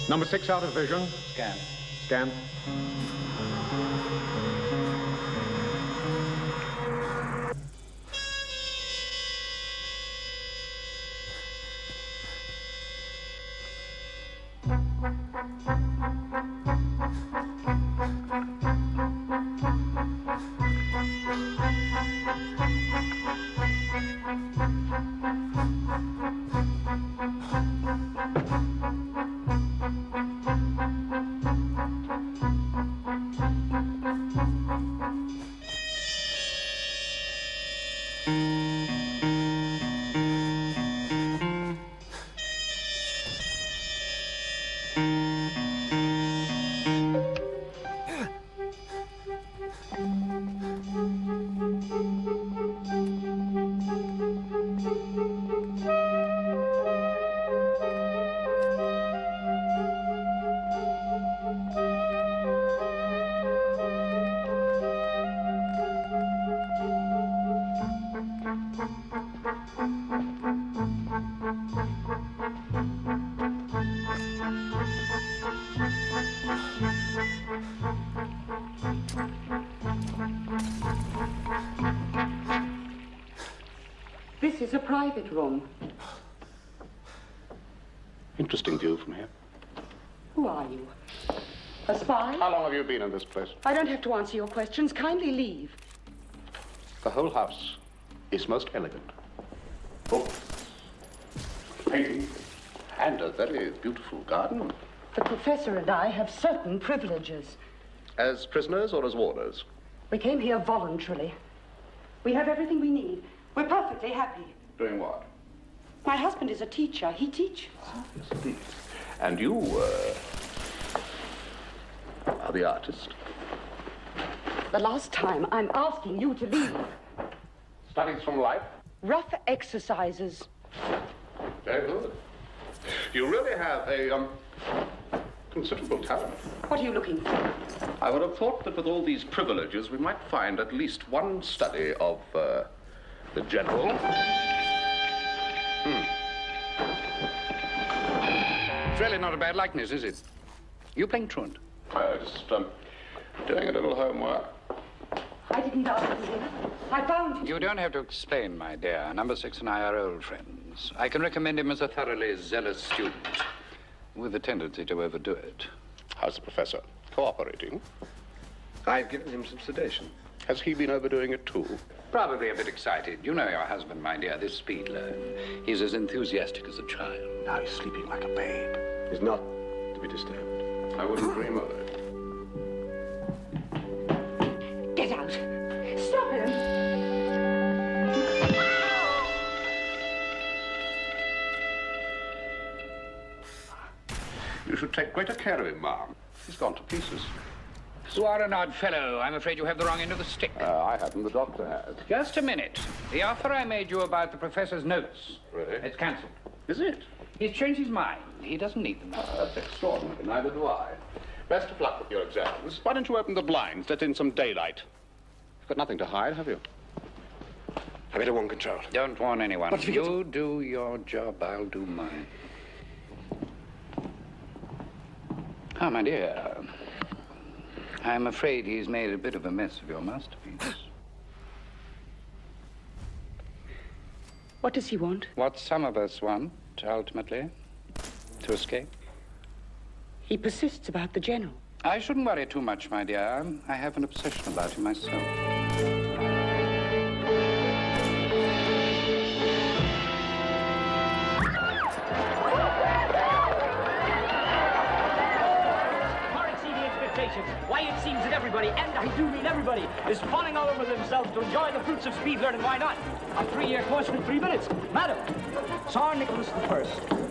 Number 6 out of vision. Scan. Scan. It's a private room. Interesting view from here. Who are you? A spy? How long have you been in this place? I don't have to answer your questions. Kindly leave. The whole house is most elegant. Books, painting, and a very beautiful garden. The professor and I have certain privileges. As prisoners or as warders? We came here voluntarily. We have everything we need. We're perfectly happy. Doing what? My husband is a teacher. He teaches. Yes, indeed. And you, are the artist? The last time I'm asking you to leave. Studies from life? Rough exercises. Very good. You really have a, considerable talent. What are you looking for? I would have thought that with all these privileges, we might find at least one study of, the general. It's really not a bad likeness, is it? You playing truant? Just, doing a little homework. I didn't ask you here. I found him. You don't have to explain, my dear. Number 6 and I are old friends. I can recommend him as a thoroughly zealous student, with a tendency to overdo it. How's the professor? Cooperating? I've given him some sedation. Has he been overdoing it too? Probably a bit excited. You know your husband, my dear, this Speedler. He's as enthusiastic as a child. Now he's sleeping like a babe. He's not to be disturbed. I wouldn't dream of it. Get out. Stop him. You should take greater care of him, ma'am. He's gone to pieces. You are an odd fellow. I'm afraid you have the wrong end of the stick. I haven't. The doctor has. Just a minute. The offer I made you about the professor's notes. Really? It's cancelled. Is it? He's changed his mind. He doesn't need them. That's extraordinary. Neither do I. Best of luck with your exams. Why don't you open the blinds? Let in some daylight. You've got nothing to hide, have you? I better warn control. Don't warn anyone. But if you You do your job, I'll do mine. Ah, my dear. I'm afraid he's made a bit of a mess of your masterpiece. What does he want? What some of us want, ultimately, to escape. He persists about the general. I shouldn't worry too much, my dear. I have an obsession about him myself. Far exceeding expectations. Why it seems that everybody, and I do mean everybody, is falling all over themselves to enjoy the fruits of speed learning. Why not? A 3-year course in 3 minutes. Madam, Tsar Nicholas I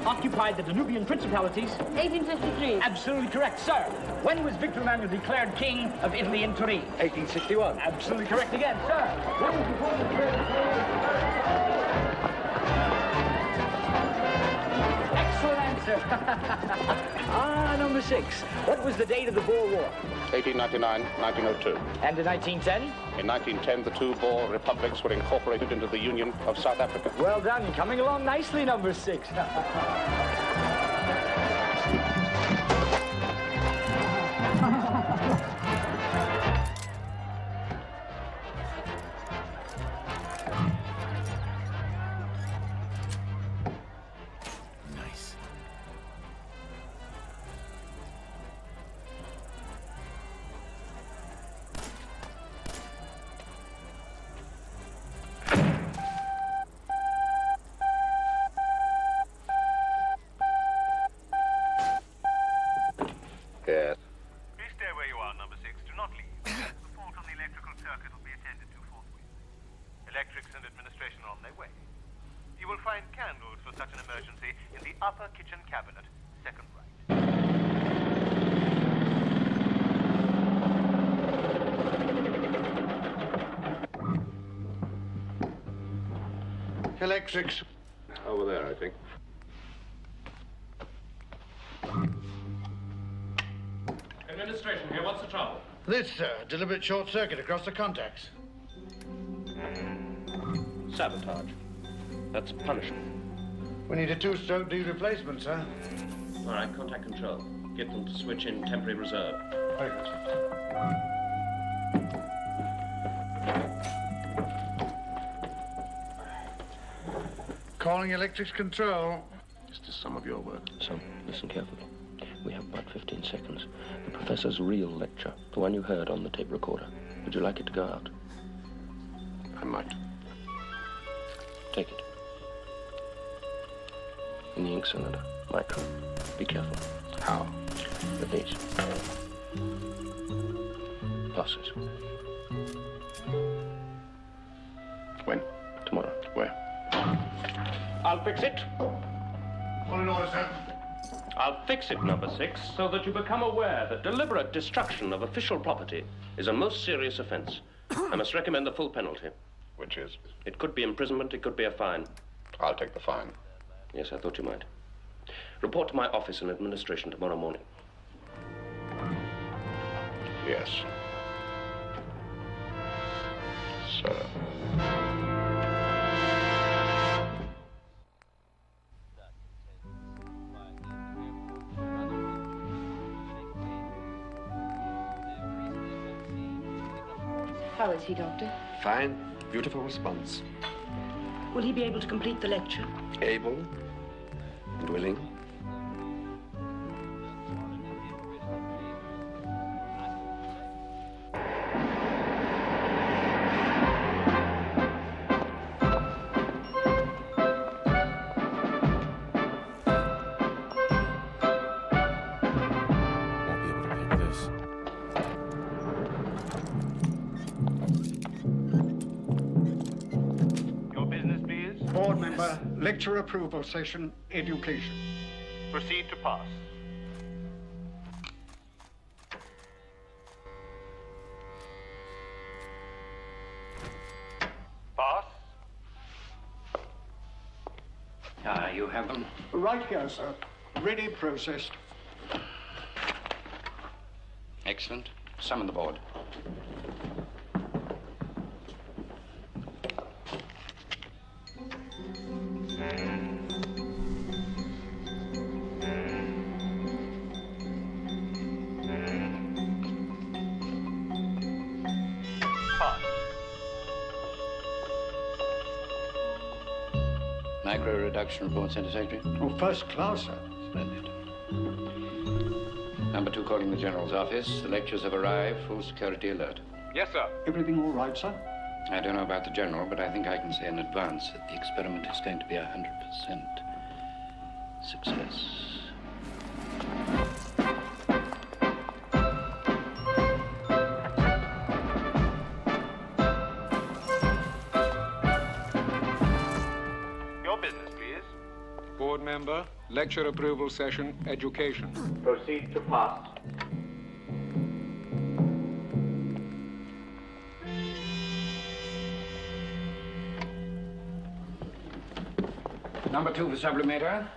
occupied the Danubian principalities. 1853. Absolutely correct, sir. When was Victor Emmanuel declared king of Italy in Turin? 1861. Absolutely correct again, sir. When was Napoleon Excellent answer. Number 6. What was the date of the Boer War? 1899, 1902. And in 1910? In 1910, the two Boer republics were incorporated into the Union of South Africa. Well done. Coming along nicely, number 6. Nice. Yes. Please stay where you are, number 6. Do not leave. The fault on the electrical circuit will be attended to forthwith. Electrics and administration are on their way. You will find candles for such an emergency in the upper kitchen cabinet, second right. Electrics. Over there, I think. Administration here, what's the trouble? This, sir, deliberate short circuit across the contacts. Sabotage. That's punishment. We need a 2-stroke D replacement, sir. All right, contact control. Get them to switch in temporary reserve. Very good. Calling electric control. Is this some of your work? Son, listen carefully. We have but 15 seconds. The professor's real lecture, the one you heard on the tape recorder. Would you like it to go out? I might. Take it. In the ink cylinder. Micro. Be careful. How? With these. Passes. When? Tomorrow. Where? I'll fix it. All in order, sir. I'll fix it, number 6, so that you become aware that deliberate destruction of official property is a most serious offense. I must recommend the full penalty. Which is? It could be imprisonment, it could be a fine. I'll take the fine. Yes, I thought you might. Report to my office in administration tomorrow morning. Yes. Sir. How is he, Doctor? Fine. Beautiful response. Will he be able to complete the lecture? Able and willing. Board member, lecture approval session, education. Proceed to pass. Pass. Ah, you have them? Right here, sir. Ready, processed. Excellent. Summon the board. Micro-reduction report, Center Secretary. Oh, first class, sir. Splendid. Number 2 calling the General's office. The lectures have arrived. Full security alert. Yes, sir. Everything all right, sir? I don't know about the General, but I think I can say in advance that the experiment is going to be 100% success. Board member, lecture approval session, education. Proceed to pass. Number 2 for sublimator.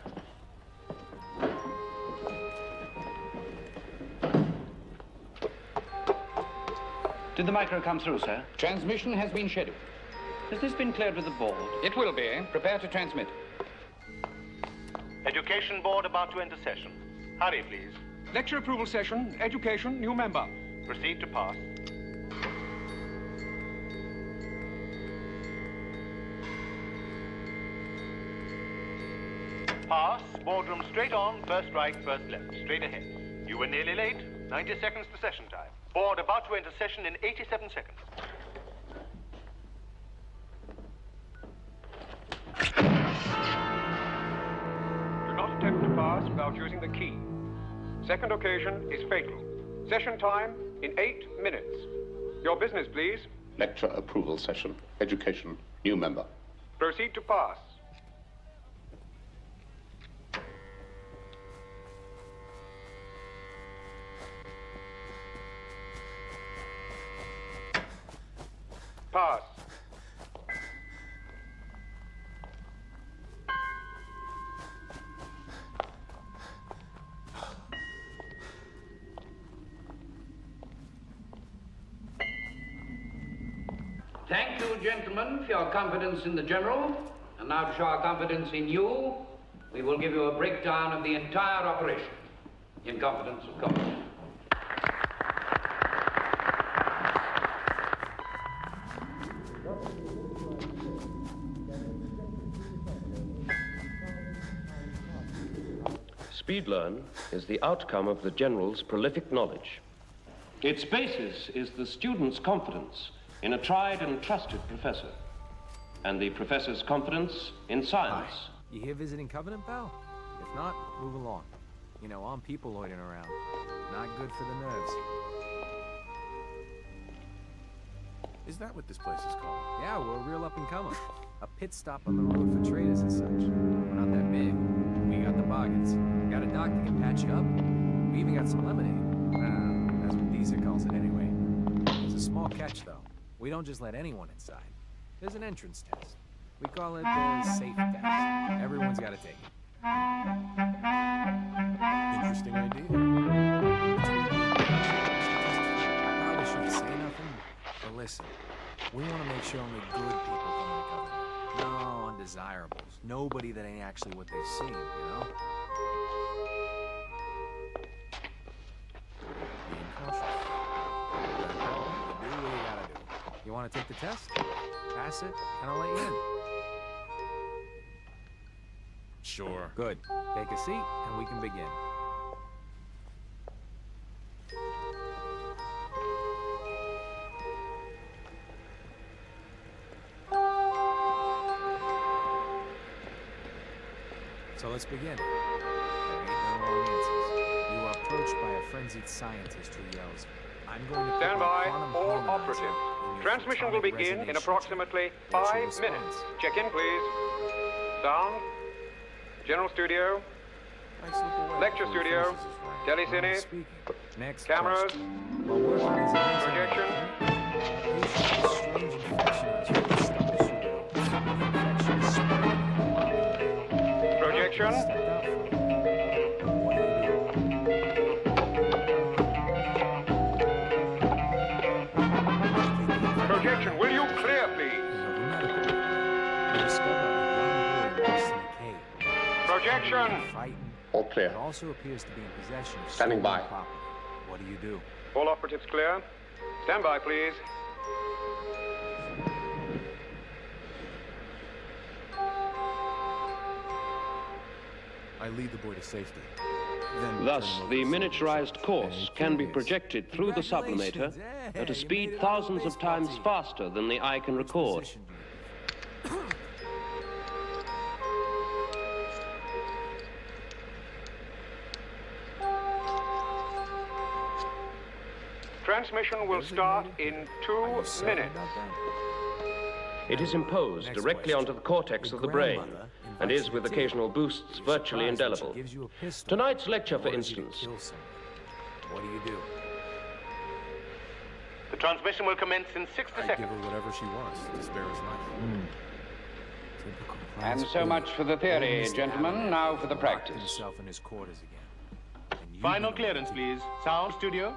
Did the micro come through, sir? Transmission has been scheduled. Has this been cleared with the board? It will be. Prepare to transmit. Education board about to enter session. Hurry, please. Lecture approval session, education, new member. Proceed to pass. Pass, boardroom straight on, first right, first left, straight ahead. You were nearly late. 90 seconds to session time. Board about to enter session in 87 seconds. Do not attempt to pass without using the key. Second occasion is fatal. Session time in 8 minutes. Your business, please. Lecture approval session. Education. New member. Proceed to pass. Pass. Thank you, gentlemen, for your confidence in the General. And now to show our confidence in you, we will give you a breakdown of the entire operation. In confidence, of course. SpeedLearn is the outcome of the General's prolific knowledge. Its basis is the student's confidence in a tried and trusted professor, and the professor's confidence in science. Hi. You here visiting Covenant, pal? If not, move along. You know, I'm people loitering around. Not good for the nerves. Is that what this place is called? Yeah, we're real up and coming. A pit stop on the road for traders and such. We're not that big. We got the bargains. Got a doc that can patch you up. We even got some lemonade. That's what Deezer calls it anyway. There's a small catch, though. We don't just let anyone inside. There's an entrance test. We call it the safe test. Everyone's got to take it. Interesting idea. I probably shouldn't say nothing, but listen. We want to make sure only good people come into Covenant. No undesirables. Nobody that ain't actually what they seem, you know? Being cautious. You do what you gotta do. You want to take the test? Pass it, and I'll let you in. Sure. Good. Take a seat, and we can begin. So let's begin. There ain't no wrong answers. You are approached by a frenzied scientist who yells, I'm going to Stand by, all operatives. Transmission will begin in approximately 5 minutes. Check in, please. Sound. General studio. Lecture studio. Telecine. Next. Cameras. Projection. Projection. Projection, will you clear, please? Projection. All clear. It also appears to be in possession of Standing by. property. What do you do? All operatives clear. Stand by, please. I lead the boy to safety. Thus, the miniaturized course can be projected through the sublimator at a speed thousands of times faster than the eye can record. Transmission will start in 2 minutes. It is imposed directly onto the cortex of the brain and is, with occasional boosts, virtually indelible. Tonight's lecture, for instance. What do you do? The transmission will commence in 60 I seconds. give her whatever she wants to spare his life. And so much for the theory, gentlemen. Now for the practice. Himself in his quarters again. Final clearance, please. Sound studio.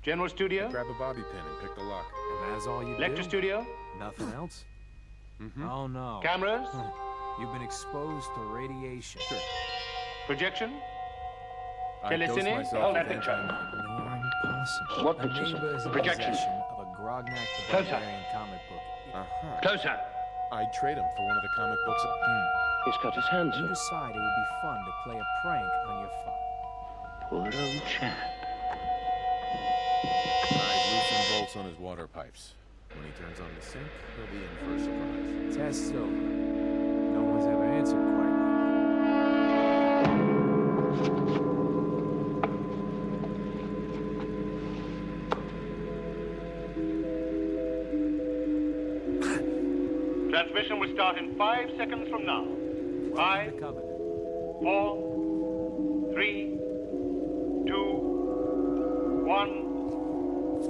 General studio. Grab a bobby pin and pick the lock. And that's all you do? Lecture studio. Nothing else? Mm-hmm. Oh, no. Cameras. You've been exposed to radiation. Sure. Projection. I dose Telecine. myself Hold with that picture. Impossible. What A picture, neighbor sir? is in Projection. possession of a Grognak the Closer. Barbarian comic book. Uh-huh. Closer. I'd trade him for one of the comic books. He's cut his hand, You sir. decided it would be fun to play a prank on your father. Poor old chap. I'd loosen bolts on his water pipes. When he turns on the sink, he'll be in for a surprise. Test's over. No one's ever answered quite Transmission will start in 5 seconds from now. 5, 4, 3, 2, 1,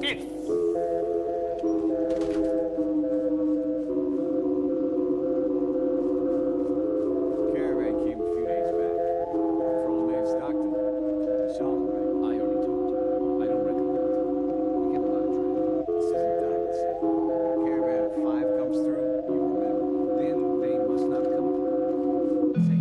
in. Caravan came a few days back. For old man Stockton. Sean, right? I already told you. I don't recommend it. We get a lot of traffic. This isn't diamond city. Caravan at 5 comes through, you remember. Then they must not come. Say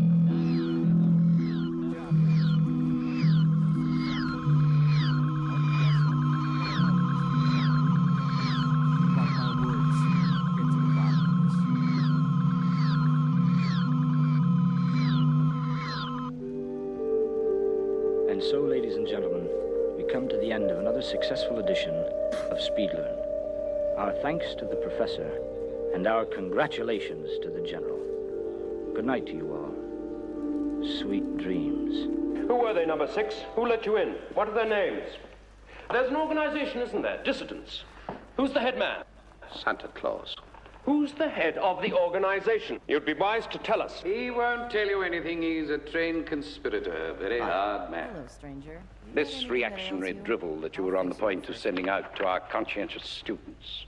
Mark my words. so, ladies and gentlemen, we come to the end of another successful edition of SpeedLearn. Our thanks to the professor and our congratulations to the general. Good night to you all. Sweet dreams. Who were they, number 6? Who let you in? What are their names? There's an organization, isn't there? Dissidents. Who's the head man? Santa Claus. Who's the head of the organization? You'd be wise to tell us. He won't tell you anything. He's a trained conspirator. Very hard man. Hello, stranger. This reactionary drivel that you were on the point of sending out to our conscientious students.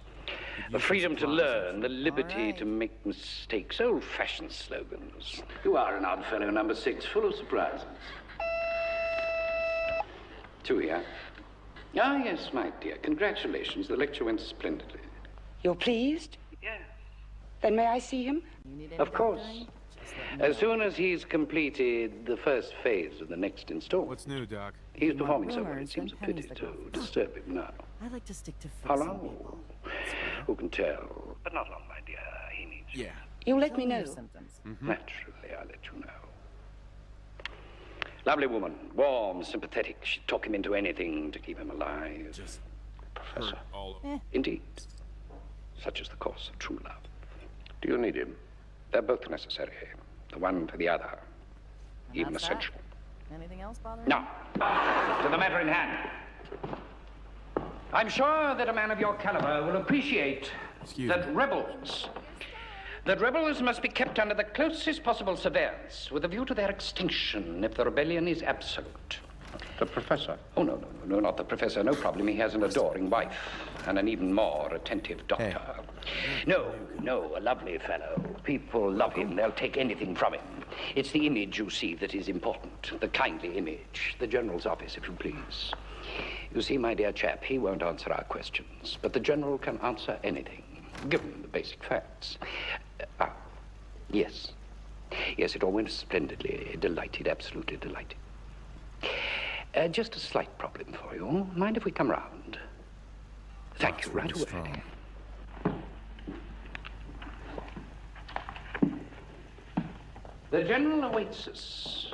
The freedom to learn, the liberty to make mistakes, old-fashioned slogans. You are an odd fellow, number 6, full of surprises. 2 here. Ah, yes, my dear. Congratulations. The lecture went splendidly. You're pleased? Yes. Then may I see him? Of course. As soon as he's completed the first phase of the next installment. What's new, Doc? He's performing so well, it seems a pity to disturb him now. I like to stick to How fixing long? people. Who can tell? But not long, my dear. He needs you. You'll let me know. Naturally, I'll let you know. Lovely woman, warm, sympathetic. She'd talk him into anything to keep him alive. Just Professor. Eh. Indeed. Such is the course of true love. Do you need him? They're both necessary. The one for the other. Even that's essential. Anything else bothering Now, to the matter in hand. I'm sure that a man of your caliber will appreciate that rebels must be kept under the closest possible surveillance with a view to their extinction if the rebellion is absolute. The professor? Oh, no, not the professor. No problem. He has an adoring wife and an even more attentive doctor. No, a lovely fellow. People love him. They'll take anything from him. It's the image you see that is important. The kindly image. The general's office, if you please. You see, my dear chap, he won't answer our questions, but the general can answer anything, given the basic facts. Yes. Yes, it all went splendidly. Delighted, absolutely delighted. Just a slight problem for you. Mind if we come round? Thank you, right away. The general awaits us.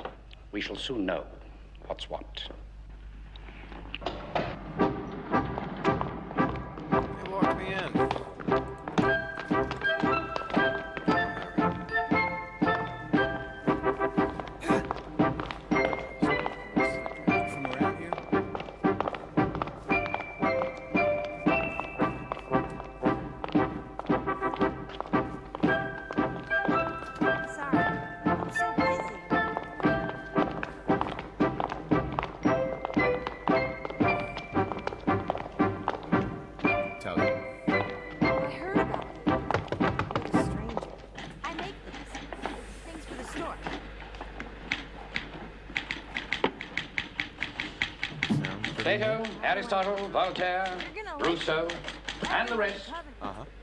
We shall soon know what's what. They locked me in. Plato, Aristotle, Voltaire, Rousseau, and the rest.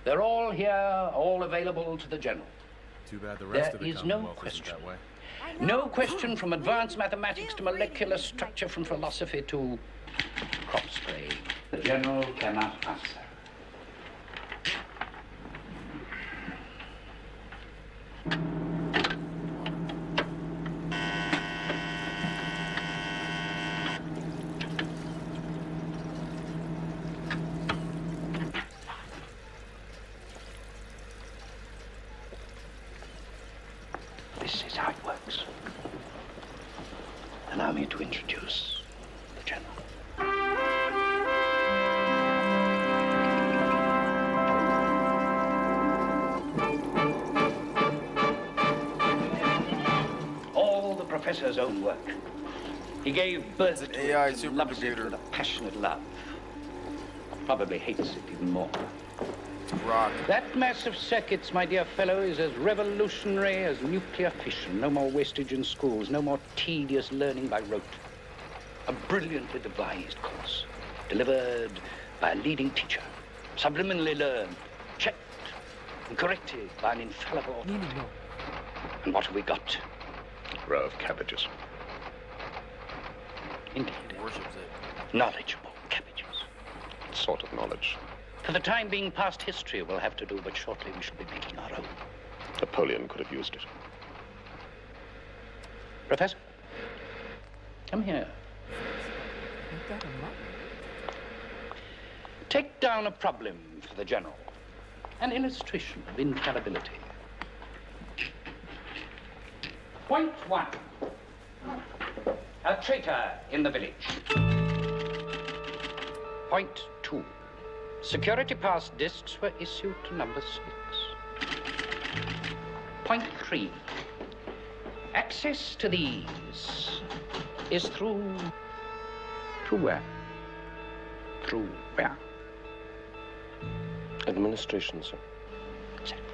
They're all here, all available to the general. Too bad the rest of There the is no Commonwealth isn't question. that way. No question from advanced mathematics to molecular structure, from philosophy to crop spray. The general cannot answer. This is how it works. Allow me to introduce the general. All the professor's own work. He gave birth to it and loves it with a passionate love. Probably hates it even more. Rock. That mass of circuits, my dear fellow, is as revolutionary as nuclear fission. No more wastage in schools, no more tedious learning by rote. A brilliantly devised course, delivered by a leading teacher, subliminally learned, checked, and corrected by an infallible authority. And what have we got? A row of cabbages. Indeed. Worships it. Knowledgeable cabbages. What sort of knowledge? For the time being, past history will have to do, but shortly we shall be making our own. Napoleon could have used it. Professor, come here. Take down a problem for the General. An illustration of infallibility. Point 1. A traitor in the village. Point 2. Security pass discs were issued to number 6. Point 3. Access to these is through where? Through where? Administration, sir. Exactly.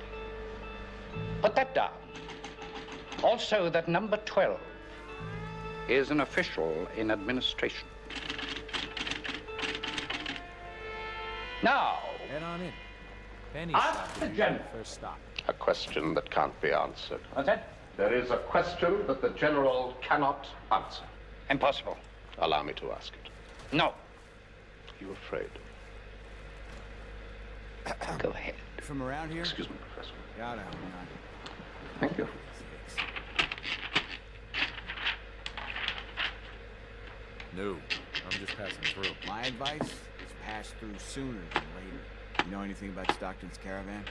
Put that down. Also that number 12 is an official in administration. Now, Head on in. Penny ask the General. First stop. A question that can't be answered. What's that? There is a question that the General cannot answer. Impossible. Allow me to ask it. No. Are you afraid? Go ahead. From around here? Excuse me, Professor. Got it. Thank you. No, I'm just passing through. My advice is pass through sooner than later. You know anything about Stockton's caravan?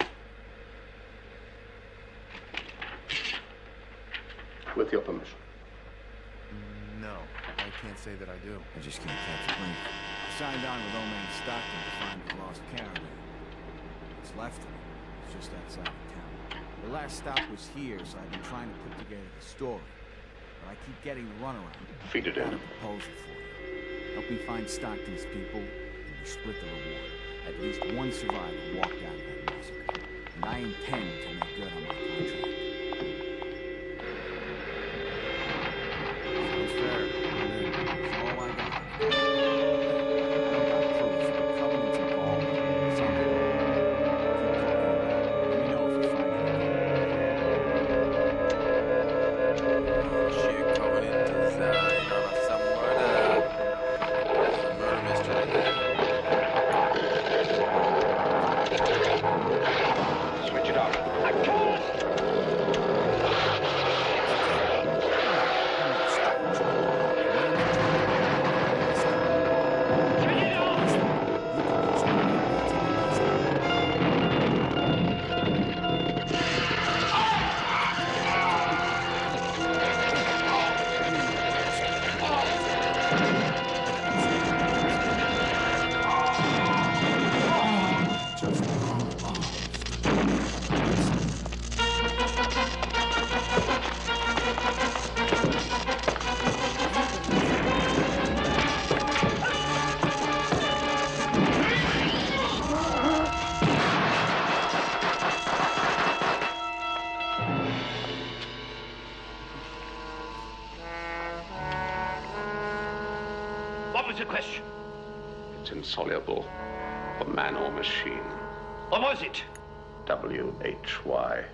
With your permission. No, I can't say that I do. I just can't catch a blink. I signed on with old man Stockton to find the lost caravan. What's left of it is just outside of town. The last stop was here, so I've been trying to put together the story. But I keep getting the runaround. Feed it Got in. a proposal for you. Help me find Stockton's people, and we split the reward. At least one survivor walked out of that massacre. And I intend to make good on my contract. Sounds fair. I'm in. That's all I got. I don't got proof, but Covenant's involved. Somehow. Keep talking about it. Let me know if you find anything. Shit, Covenant is in on some murder. There's a murder mystery. Switch it off. What was the question? It's insoluble. For man or machine. What was it? W-H-Y.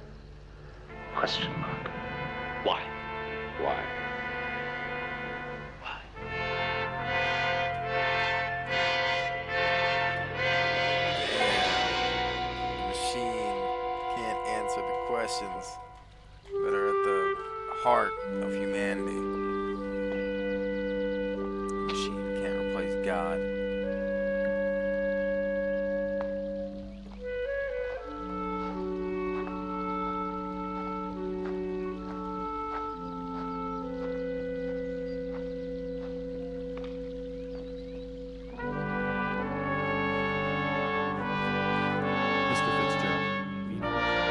Question mark. Why? Why? The machine can't answer the questions that are at the heart of humanity. The machine can't replace God. Mr. Fitzgerald.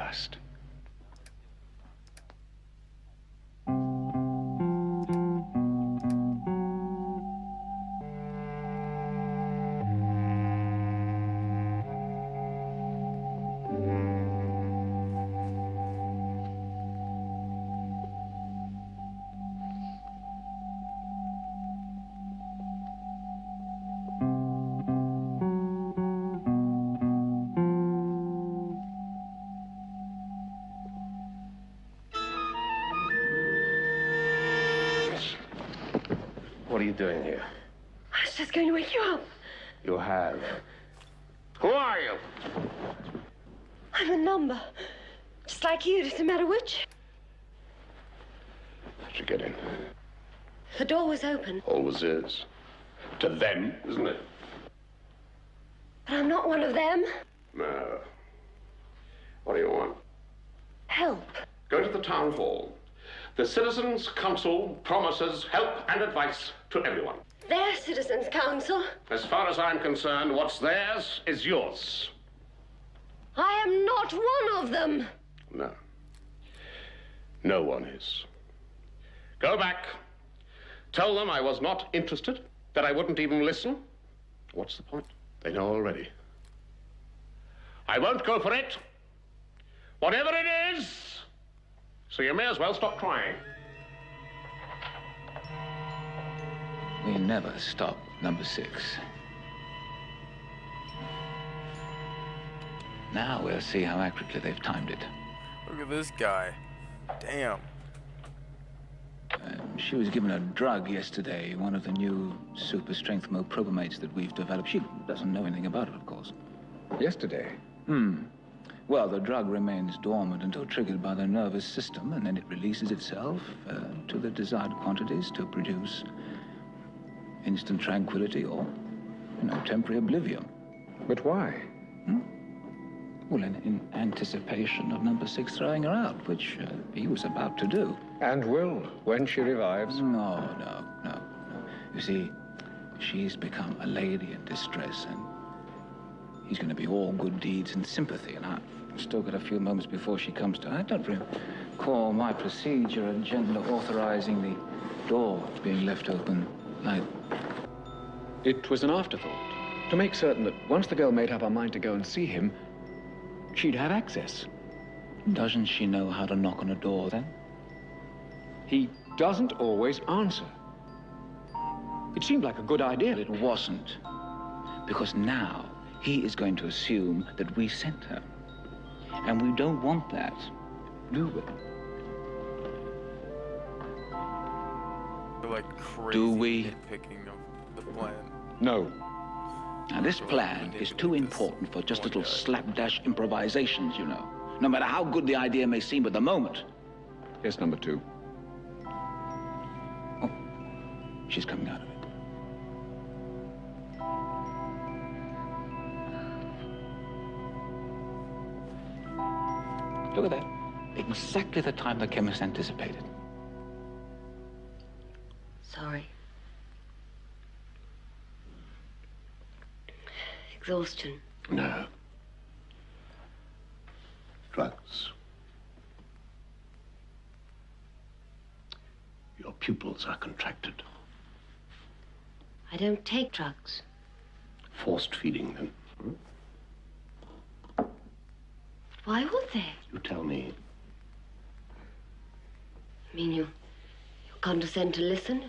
last. What are you doing here? I was just going to wake you up. You have. Who are you? I'm a number. Just like you, doesn't matter which. How'd you get in? The door was open. Always is. To them, isn't it? But I'm not one of them. No. What do you want? Help. Go to the town hall. The Citizens' Council promises help and advice to everyone. Their Citizens' Council. As far as I'm concerned, what's theirs is yours. I am not one of them. No. No one is. Go back. Tell them I was not interested, that I wouldn't even listen. What's the point? They know already. I won't go for it. Whatever it is. So you may as well stop trying. We never stop, number 6. Now we'll see how accurately they've timed it. Look at this guy. Damn. She was given a drug yesterday, one of the new super strength moprobomates that we've developed. She doesn't know anything about it, of course. Yesterday? Well, the drug remains dormant until triggered by the nervous system, and then it releases itself to the desired quantities to produce instant tranquility or, temporary oblivion. But why? Well, in anticipation of number 6 throwing her out, which he was about to do. And will, when she revives? No. You see, she's become a lady in distress, and he's going to be all good deeds and sympathy, and I've still got a few moments before she comes to. I don't recall my procedure agenda authorizing the door being left open like... It was an afterthought, to make certain that once the girl made up her mind to go and see him, she'd have access. Doesn't she know how to knock on a door, then? He doesn't always answer. It seemed like a good idea. It wasn't. Because now he is going to assume that we sent her. And we don't want that, do we? They're like crazy Do we? nitpicking of the plan. No. Now, this plan is too important for just little slapdash improvisations, No matter how good the idea may seem at the moment. Yes, number 2. Oh, she's coming out of it. Look at that. Exactly the time the chemist anticipated. Sorry. Exhaustion. No. Drugs. Your pupils are contracted. I don't take drugs. Forced feeding them. Why would they? You tell me. I mean, you condescend to listen?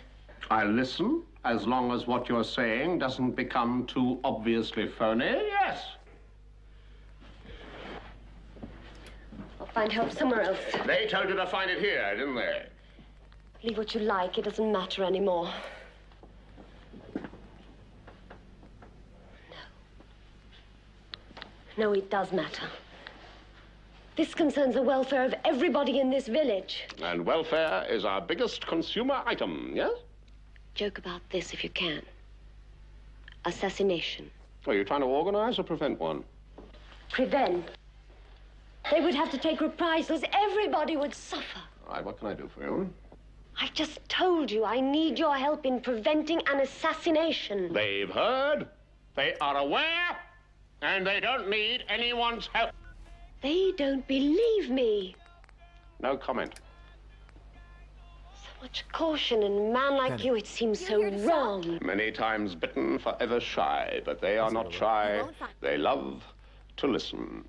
I'll listen, as long as what you're saying doesn't become too obviously phony, yes. I'll find help somewhere else. They told you to find it here, didn't they? Leave what you like. It doesn't matter anymore. No, it does matter. This concerns the welfare of everybody in this village. And welfare is our biggest consumer item, yes? Joke about this if you can. Assassination. Are you trying to organize or prevent one? Prevent. They would have to take reprisals. Everybody would suffer. All right, what can I do for you? I've just told you I need your help in preventing an assassination. They've heard, they are aware, and they don't need anyone's help. They don't believe me. No comment. So much caution in a man like you, it seems so wrong. Many times bitten, forever shy, but they are not shy. They love to listen.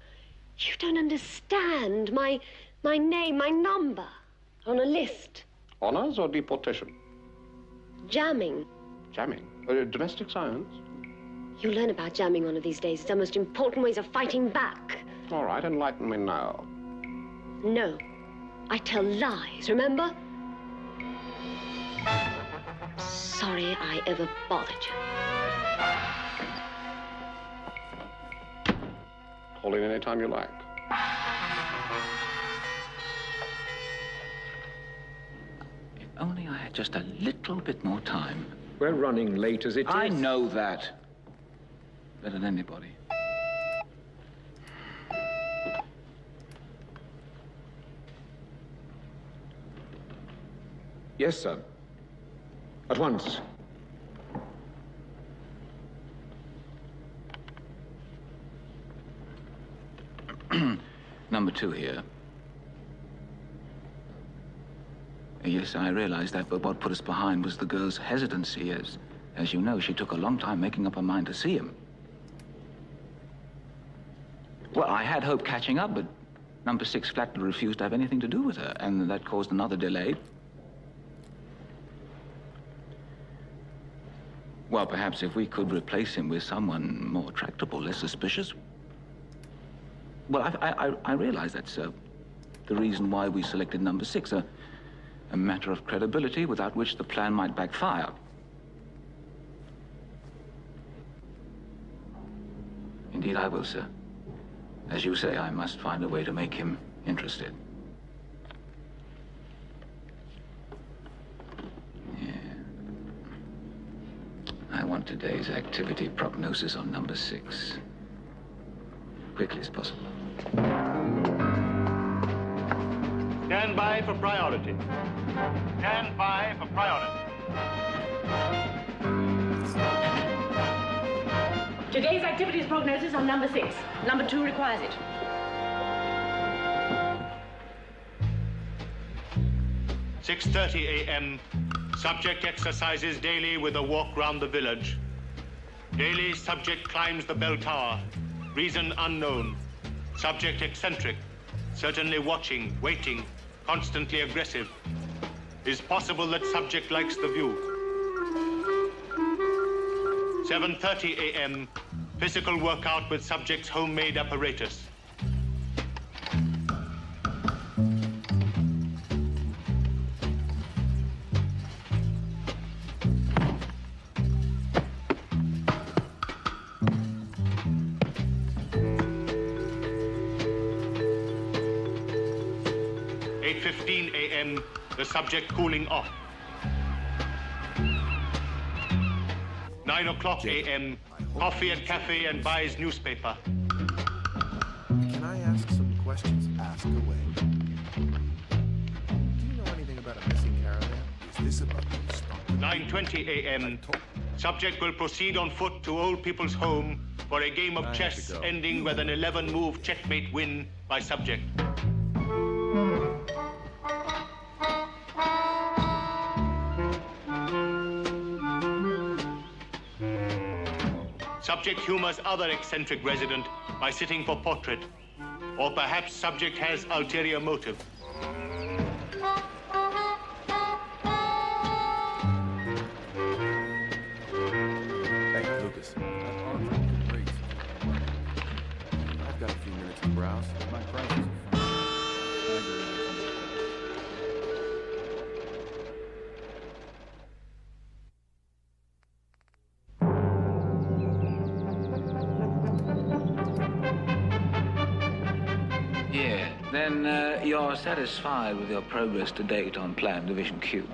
You don't understand. My name, my number, on a list. Honors or deportation? Jamming. Jamming? Domestic science? You'll learn about jamming one of these days. It's the most important ways of fighting back. All right, enlighten me now. No. I tell lies, remember? Sorry I ever bothered you. Call in any time you like. If only I had just a little bit more time. We're running late as it is. I know that. Better than anybody. Yes, sir. At once. Number 2 here. Yes, I realized that, but what put us behind was the girl's hesitancy. As you know, she took a long time making up her mind to see him. Well, I had hoped catching up, but number 6 flatly refused to have anything to do with her, and that caused another delay. Well, perhaps if we could replace him with someone more tractable, less suspicious. Well, I realize that's the reason why we selected number 6, a matter of credibility without which the plan might backfire. Indeed, I will, sir. As you say, I must find a way to make him interested. Yeah. I want today's activity prognosis on number 6. Quickly as possible. Stand by for priority. Stand by for priority. Today's activities prognosis on number 6. Number 2 requires it. "6:30 a.m. Subject exercises daily with a walk round the village. Daily, subject climbs the bell tower. Reason unknown. Subject eccentric. Certainly watching, waiting, constantly aggressive. Is possible that subject likes the view. 7:30 a.m. Physical workout with subject's homemade apparatus. The subject cooling off. 9 o'clock a.m. Coffee at cafe and buys newspaper. Can I ask some questions? Ask away. Do you know anything about a missing caravan? Is this about to stop? 9:20 a.m. Subject will proceed on foot to old people's home for a game of chess ending with an 11-move checkmate win by subject. Subject humors other eccentric resident by sitting for portrait. Or perhaps subject has ulterior motive. Hey, Lucas. That arm's looking great. I've got a few minutes to browse. My prices are fine. Then you're satisfied with your progress to date on Plan Division Q?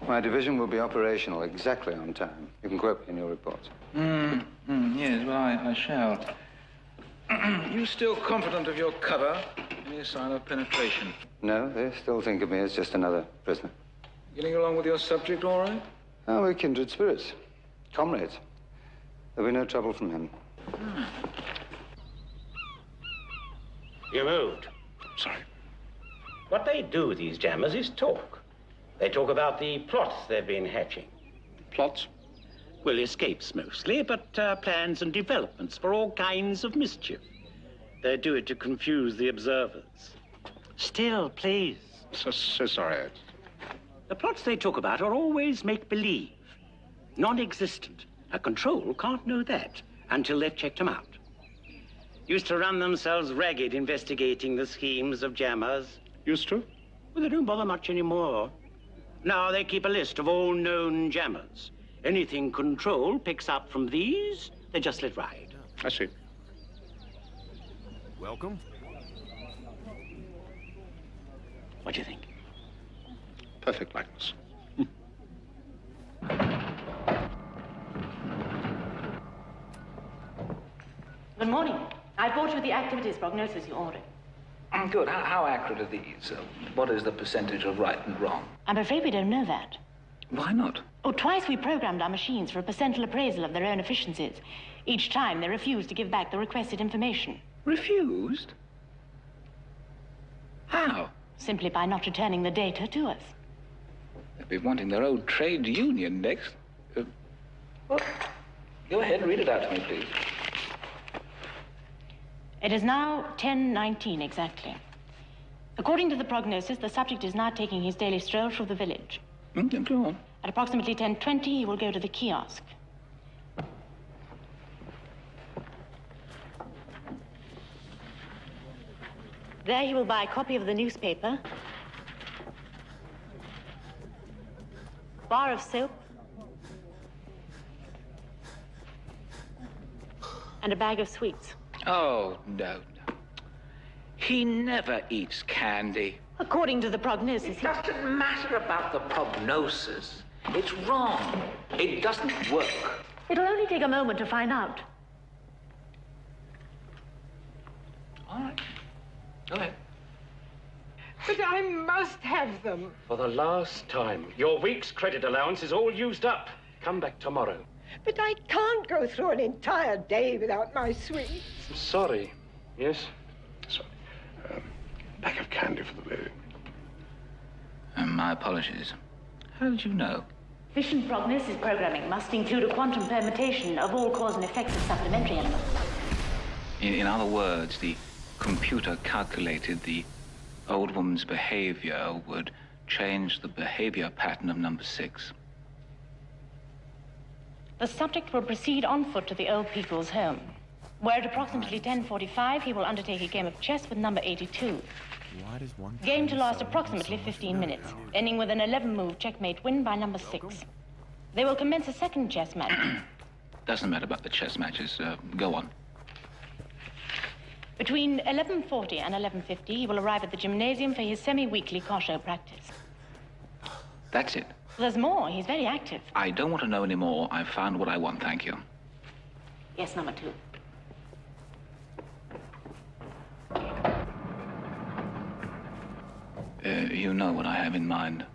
My division will be operational exactly on time. You can quote me in your reports. Yes, well, I shall. You still confident of your cover? Any sign of penetration? No, they still think of me as just another prisoner. Getting along with your subject all right? Oh, we're kindred spirits. Comrades. There'll be no trouble from him. You moved. Sorry. What they do, these jammers, is talk. They talk about the plots they've been hatching. Plots? Well, escapes mostly, but plans and developments for all kinds of mischief. They do it to confuse the observers. Still, please. So sorry. The plots they talk about are always make-believe, non-existent. A control can't know that until they've checked them out. Used to run themselves ragged investigating the schemes of jammers. Used to? Well, they don't bother much anymore. Now they keep a list of all known jammers. Anything control picks up from these, they just let ride. I see. Welcome. What do you think? Perfect likeness. Good morning. I brought you the activities prognosis you ordered. Good. How accurate are these? What is the percentage of right and wrong? I'm afraid we don't know that. Why not? Oh, twice we programmed our machines for a percentile appraisal of their own efficiencies. Each time they refused to give back the requested information. Refused? How? Simply by not returning the data to us. They'll be wanting their old trade union next. Well, go ahead and read it out to me, please. It is now 10:19 exactly. According to the prognosis, the subject is now taking his daily stroll through the village. Go on. At approximately 10:20, he will go to the kiosk. There he will buy a copy of the newspaper, bar of soap, and a bag of sweets. Oh, no. He never eats candy. According to the prognosis, It doesn't matter about the prognosis. It's wrong. It doesn't work. It'll only take a moment to find out. All right. Go ahead. But I must have them. For the last time, your week's credit allowance is all used up. Come back tomorrow. But I can't go through an entire day without my sweets. Sorry. Yes? Sorry. Pack of candy for the baby. My apologies. How did you know? Vision prognosis programming must include a quantum permutation of all cause and effect of supplementary elements. In other words, the computer calculated the old woman's behavior would change the behavior pattern of number 6. The subject will proceed on foot to the old people's home, where at approximately 10:45 he will undertake a game of chess with number 82. Why does one Game to last approximately 15 minutes, ending with an 11-move checkmate win by number 6. They will commence a second chess match. Doesn't matter about the chess matches. Go on. Between 11:40 and 11:50, he will arrive at the gymnasium for his semi-weekly kosho practice. That's it. There's more. He's very active. I don't want to know any more. I've found what I want, thank you. Yes, number 2. You know what I have in mind.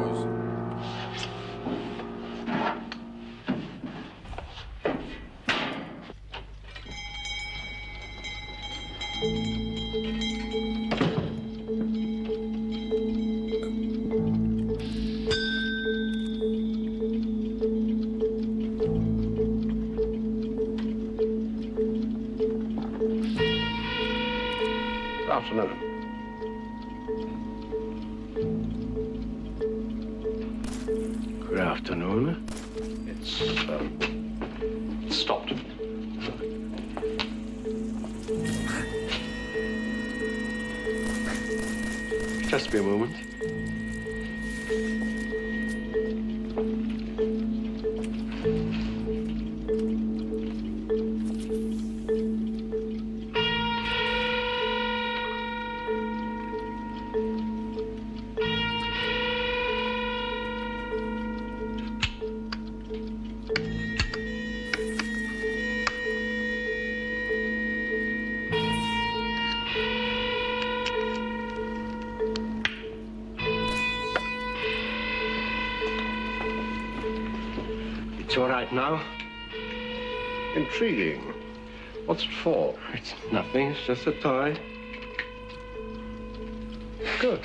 goes. Good afternoon. Good afternoon. It's stopped. Just be a moment. It's all right now. Intriguing. What's it for? It's nothing. It's just a toy. Good.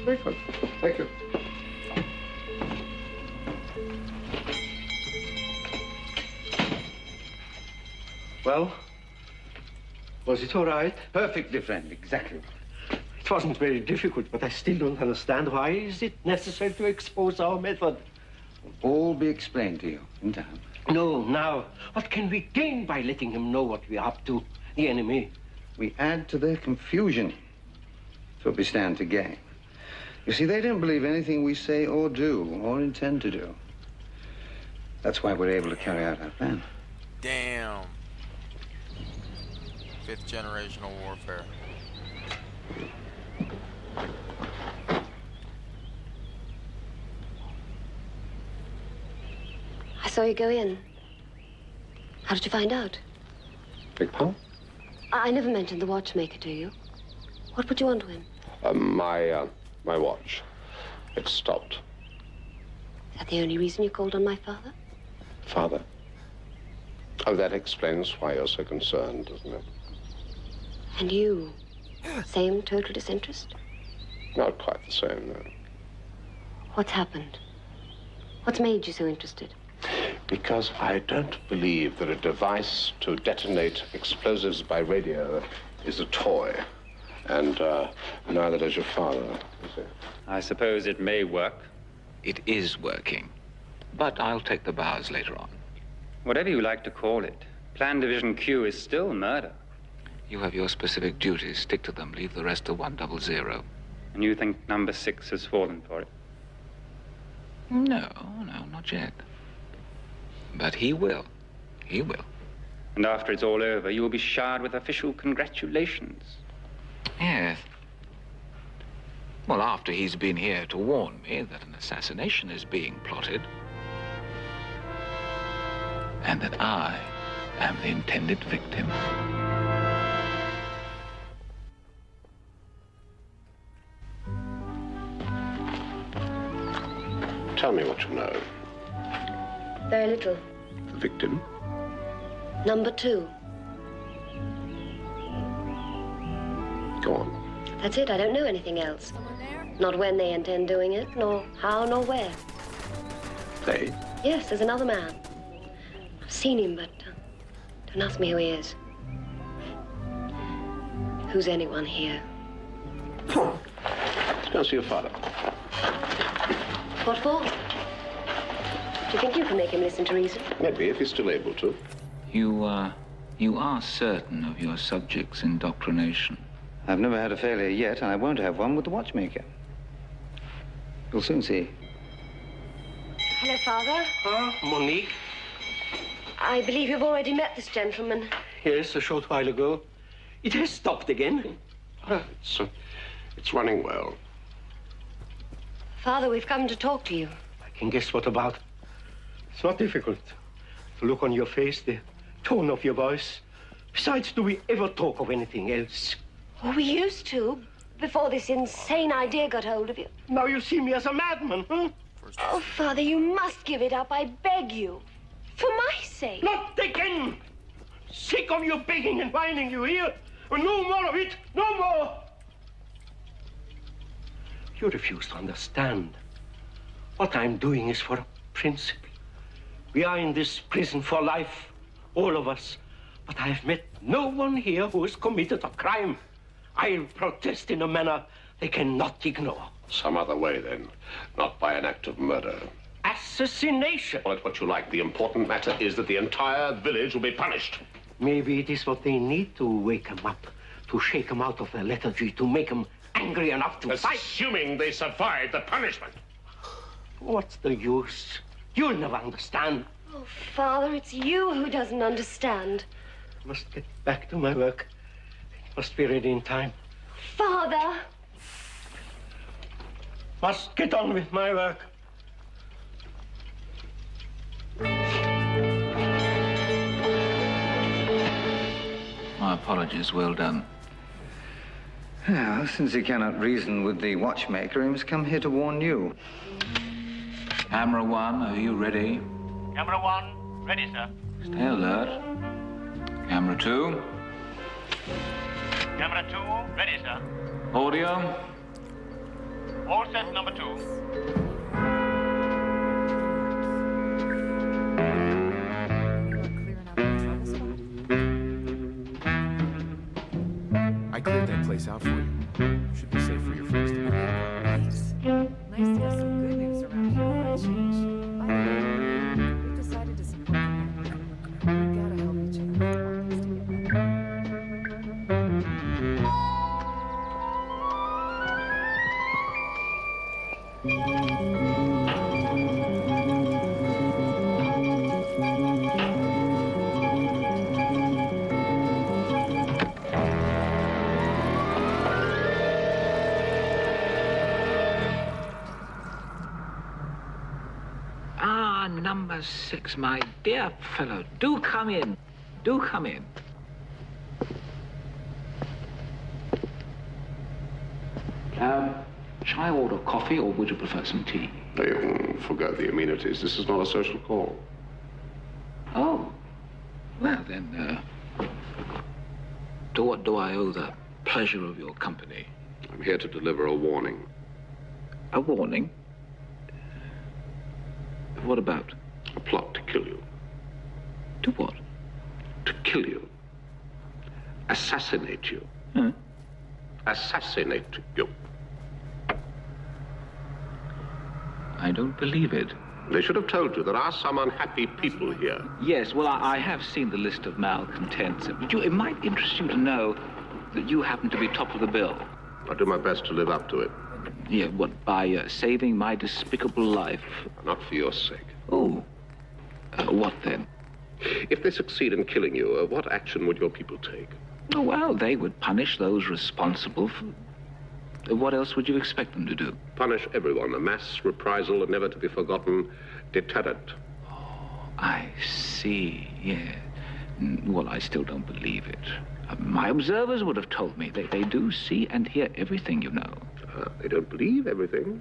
Very good. Thank you. Well, was it all right? Perfectly friend, exactly. It wasn't very difficult, but I still don't understand why is it necessary to expose our method. All be explained to you in time. No, now. What can we gain by letting him know what we're up to, the enemy? We add to their confusion. That's what we stand to gain. You see, they don't believe anything we say or do or intend to do. That's why we're able to carry out our plan. Damn. 5th generational warfare. I saw you go in. How did you find out? Big pardon? I never mentioned the watchmaker to you. What put you onto him? My watch. It stopped. Is that the only reason you called on my father? Father? Oh, that explains why you're so concerned, doesn't it? And you? Same total disinterest? Not quite the same, no. What's happened? What's made you so interested? Because I don't believe that a device to detonate explosives by radio is a toy. And neither does your father, is it? I suppose it may work. It is working. But I'll take the bows later on. Whatever you like to call it, Plan Division Q is still murder. You have your specific duties. Stick to them. Leave the rest to 100. And you think number 6 has fallen for it? No, not yet. But he will. He will. And after it's all over, you will be showered with official congratulations. Yes. Well, after he's been here to warn me that an assassination is being plotted. And that I am the intended victim. Tell me what you know. Very little. The victim? Number 2. Go on. That's it. I don't know anything else. Not when they intend doing it, nor how, nor where. They? Yes, there's another man. I've seen him, but don't ask me who he is. Who's anyone here? Let's go see your father. What for? Do you think you can make him listen to reason? Maybe, if he's still able to. You are certain of your subject's indoctrination? I've never had a failure yet, and I won't have one with the watchmaker. You'll soon see. Hello, Father. Monique? I believe you've already met this gentleman. Yes, a short while ago. It has stopped again. It's running well. Father, we've come to talk to you. I can guess what about. It's not difficult. The look on your face, the tone of your voice. Besides, do we ever talk of anything else? Oh, we used to, before this insane idea got hold of you. Now you see me as a madman, huh? Oh, Father, you must give it up. I beg you. For my sake. Not again! Sick of you begging and whining, you hear? No more of it! No more! You refuse to understand. What I'm doing is for a principle. We are in this prison for life, all of us. But I have met no one here who has committed a crime. I'll protest in a manner they cannot ignore. Some other way, then. Not by an act of murder. Assassination! Call it what you like. The important matter is that the entire village will be punished. Maybe it is what they need to wake them up, to shake them out of their lethargy, to make them angry enough to fight. Assuming they survive the punishment. What's the use? You'll never understand. Oh, Father, it's you who doesn't understand. I must get back to my work. It must be ready in time. Father! Must get on with my work. My apologies, well done. Well, since he cannot reason with the watchmaker, he must come here to warn you. Camera 1, are you ready? Camera 1, ready, sir. Stay alert. Camera 2. Camera 2, ready, sir. Audio. All set, number 2. I cleared that place out for you. Should be safe for your friends to know. Thanks. Nice to have some good news around here for a change. By the way, we've decided to support the men. We gotta help each other. Number 6, my dear fellow. Do come in. Do come in. Shall I order coffee or would you prefer some tea? You can forgo the amenities. This is not a social call. Oh. Well, then, to what do I owe the pleasure of your company? I'm here to deliver a warning. A warning? What about? A plot to kill you. To what? To kill you. Assassinate you. Huh? Assassinate you. I don't believe it. They should have told you there are some unhappy people here. Yes, well, I have seen the list of malcontents. It might interest you to know that you happen to be top of the bill. I'll do my best to live up to it. Yeah, what, by saving my despicable life? Not for your sake. Oh. What then? If they succeed in killing you, what action would your people take? Oh, well, they would punish those responsible for... What else would you expect them to do? Punish everyone. A mass reprisal, a never to be forgotten deterrent. Oh, I see, yeah. Well, I still don't believe it. My observers would have told me. They do see and hear everything, you know. They don't believe everything.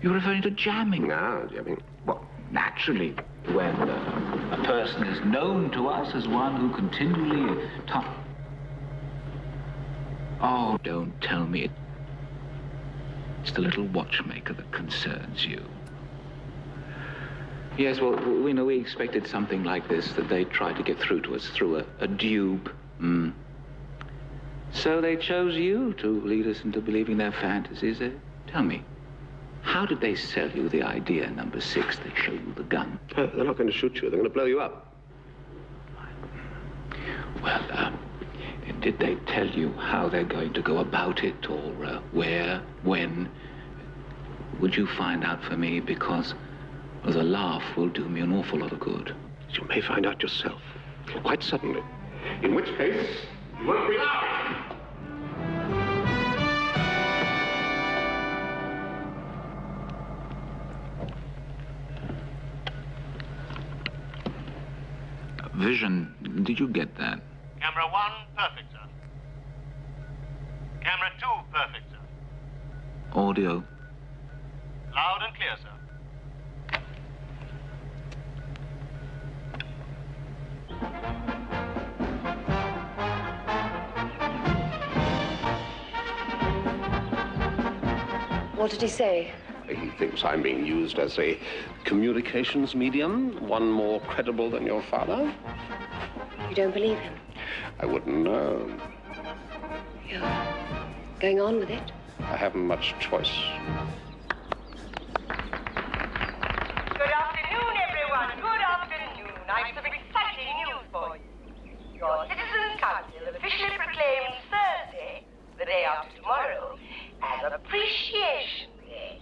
You're referring to jamming? No, jamming. Well, naturally, when a person is known to us as one who continually... Oh, don't tell me. It's the little watchmaker that concerns you. Yes, well, we expected something like this, that they'd try to get through to us through a dupe. So they chose you to lead us into believing their fantasies. Tell me, how did they sell you the idea, number 6? They show you the gun. They're not going to shoot you. They're going to blow you up. Well, did they tell you how they're going to go about it, or where, when? Would you find out for me? Because the laugh will do me an awful lot of good. You may find out yourself, quite suddenly. In which case, you won't be laughed. Vision, did you get that? Camera 1, perfect, sir. Camera 2, perfect, sir. Audio. Loud and clear, sir. What did he say? He thinks I'm being used as a communications medium, one more credible than your father. You don't believe him? I wouldn't know. You're going on with it? I haven't much choice. Good afternoon, everyone. Good afternoon. I have some exciting news for you. Your Citizens' Council officially proclaimed Thursday, the day after tomorrow, as Appreciation Day.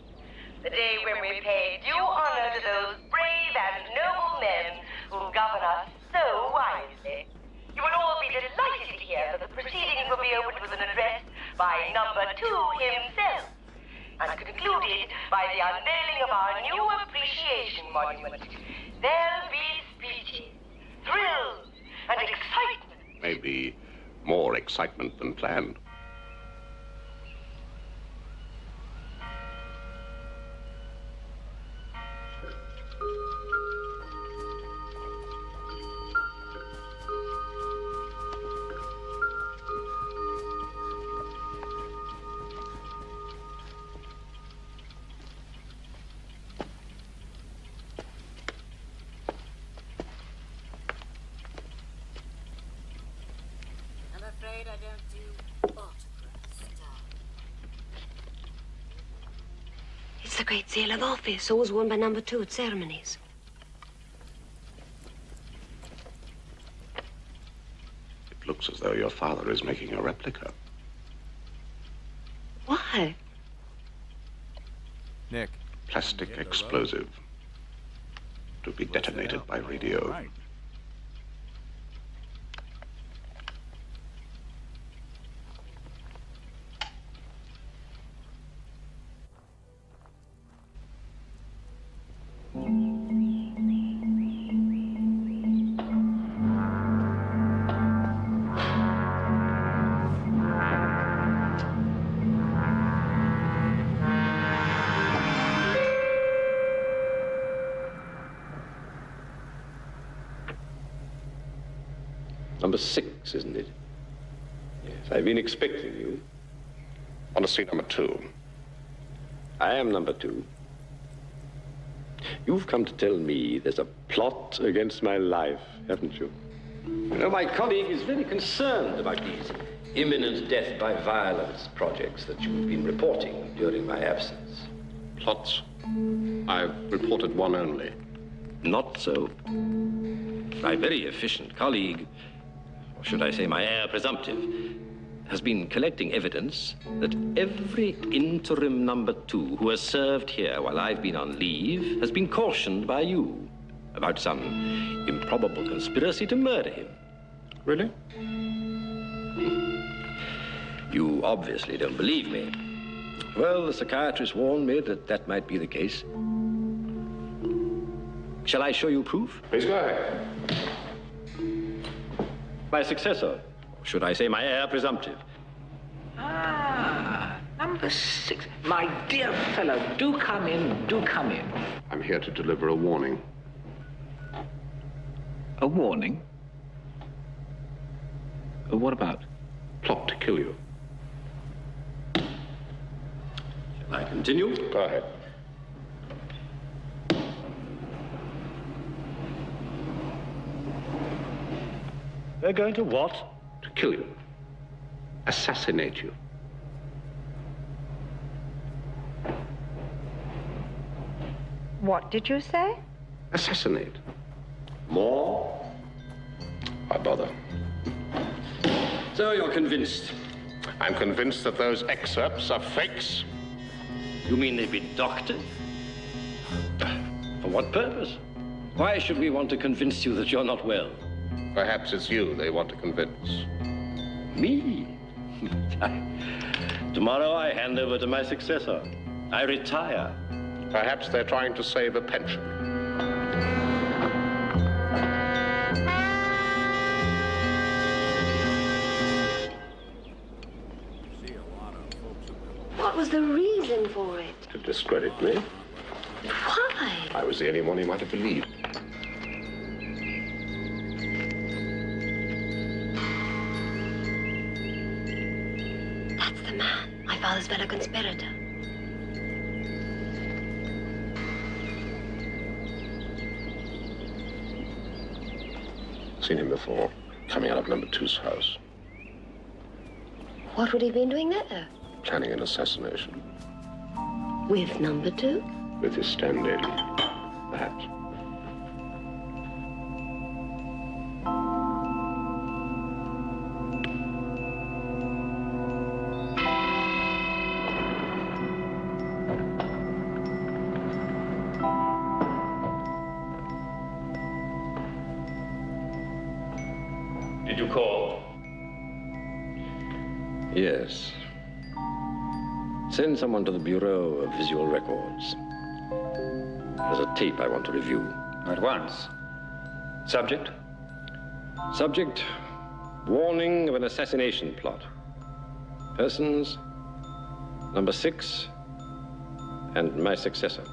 The day when we pay due honor to those brave and noble men who govern us so wisely. You will all be delighted to hear that the proceedings will be opened with an address by number 2 himself, and concluded by the unveiling of our new appreciation monument. There'll be speeches, thrills, and excitement. Maybe more excitement than planned. I'm afraid I don't do autographs, It's the Great Seal of Office, always worn by number 2 at ceremonies. It looks as though your father is making a replica. Why? Nick. Plastic explosive. To be detonated by radio. Right. Number 6, isn't it? Yes, I've been expecting you. Want to see number 2? I am number 2. You've come to tell me there's a plot against my life, haven't you? You know, my colleague is very concerned about these imminent death by violence projects that you've been reporting during my absence. Plots? I've reported one only. Not so. My very efficient colleague, or should I say my heir presumptive, has been collecting evidence that every interim number 2 who has served here while I've been on leave has been cautioned by you about some improbable conspiracy to murder him. Really? You obviously don't believe me. Well, the psychiatrist warned me that that might be the case. Shall I show you proof? Please go ahead. My successor, or should I say my heir presumptive. Ah, number 6. My dear fellow, do come in, do come in. I'm here to deliver a warning. A warning? What about? Plot to kill you. Shall I continue? Go ahead. They're going to what? To kill you. Assassinate you. What did you say? Assassinate. More? Why bother? So you're convinced? I'm convinced that those excerpts are fakes. You mean they've been doctored? For what purpose? Why should we want to convince you that you're not well? Perhaps it's you they want to convince. Me? Tomorrow I hand over to my successor. I retire. Perhaps they're trying to save a pension. was the reason for it? To discredit me. Why? I was the only one he might have believed. That's the man, my father's fellow conspirator. Seen him before, coming out of number 2's house, What would he have been doing there? planning an assassination. With number 2? With his stand-in, perhaps. Did you call? Yes. Send someone to the Bureau of Visual Records. There's a tape I want to review. At once. Subject? Subject, warning of an assassination plot. Persons, number 6, and my successor.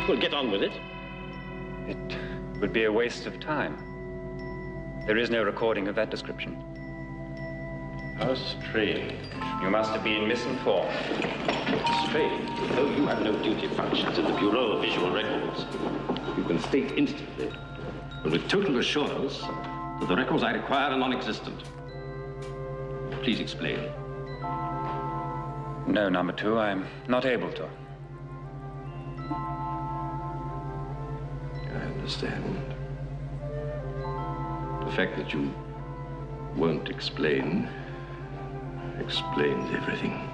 Well, get on with it. It would be a waste of time. There is no recording of that description. How strange. You must have been misinformed. Strange, though you have no duty functions in the Bureau of Visual Records. You can state instantly, and with total assurance, that the records I require are non-existent. Please explain. No, number 2, I'm not able to. I understand. The fact that you won't explain explains everything.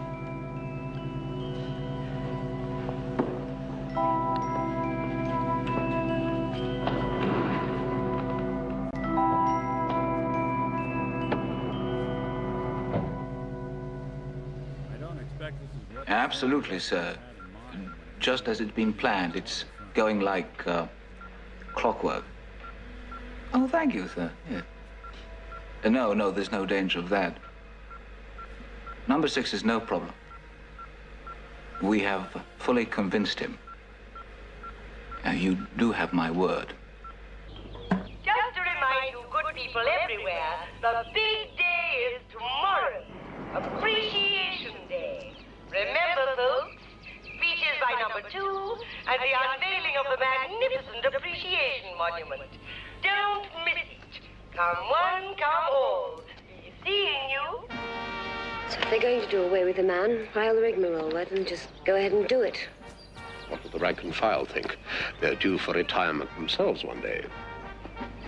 Absolutely, sir. Just as it's been planned, it's going like clockwork. Oh, thank you, sir. Yeah. No, there's no danger of that. Number 6 is no problem. We have fully convinced him. You do have my word. Just to remind you good people everywhere, the big day is tomorrow. Appreciation Day. Remember, folks, speeches by number 2 and the unveiling of the magnificent Appreciation Monument. Don't miss it. Come one, come all. Be seeing you. So if they're going to do away with the man, file the rigmarole, why don't just go ahead and do it? What would the rank and file think? They're due for retirement themselves one day.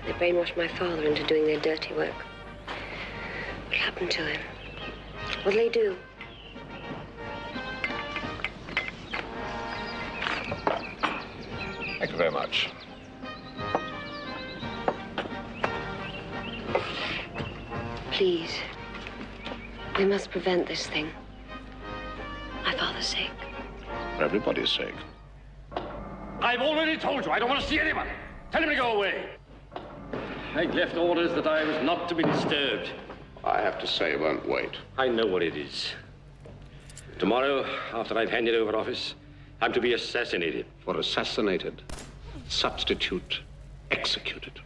They brainwashed my father into doing their dirty work. What happened to him? What'll they do? Thank you very much. Please. We must prevent this thing. My father's sake. For everybody's sake. I've already told you I don't want to see anyone. Tell him to go away. I left orders that I was not to be disturbed. I have to say, won't wait. I know what it is. Tomorrow, after I've handed over office, I'm to be assassinated. For assassinated, substitute executed.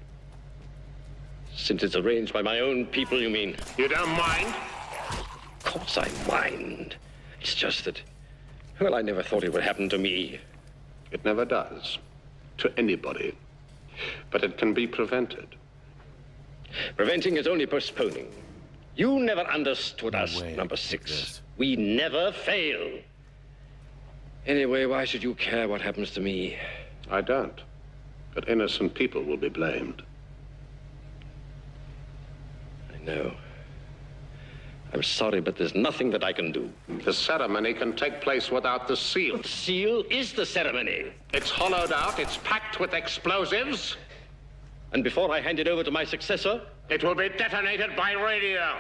Since it's arranged by my own people, you mean? You don't mind? Of course I mind. It's just that, well, I never thought it would happen to me. It never does. To anybody. But it can be prevented. Preventing is only postponing. You never understood us, number 6. We never fail. Anyway, why should you care what happens to me? I don't. But innocent people will be blamed. I know. I'm sorry, but there's nothing that I can do. The ceremony can take place without the seal. The seal is the ceremony. It's hollowed out, it's packed with explosives. And before I hand it over to my successor? It will be detonated by radio.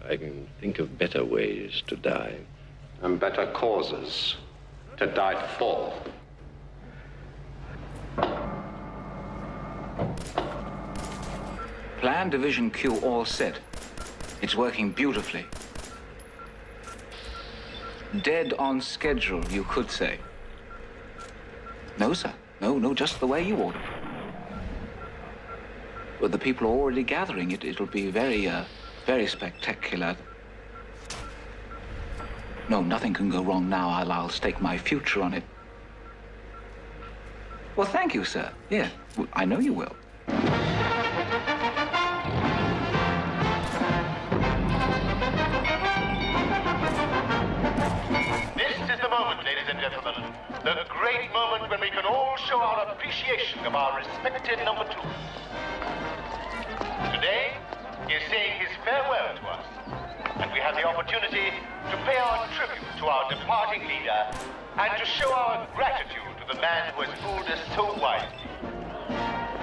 I can think of better ways to die. And better causes to die for. Plan Division Q all set. It's working beautifully. Dead on schedule, you could say. No, sir. No, just the way you ordered. But the people are already gathering. It'll be very spectacular. No, nothing can go wrong now. I'll stake my future on it. Well, thank you, sir. Yeah, I know you will. This is the moment, ladies and gentlemen. The great moment when we can all show our appreciation of our respected number 2. Today, he is saying his farewell to us, and we have the opportunity to pay our tribute to our departing leader and to show our gratitude to the man who has fooled us so wisely.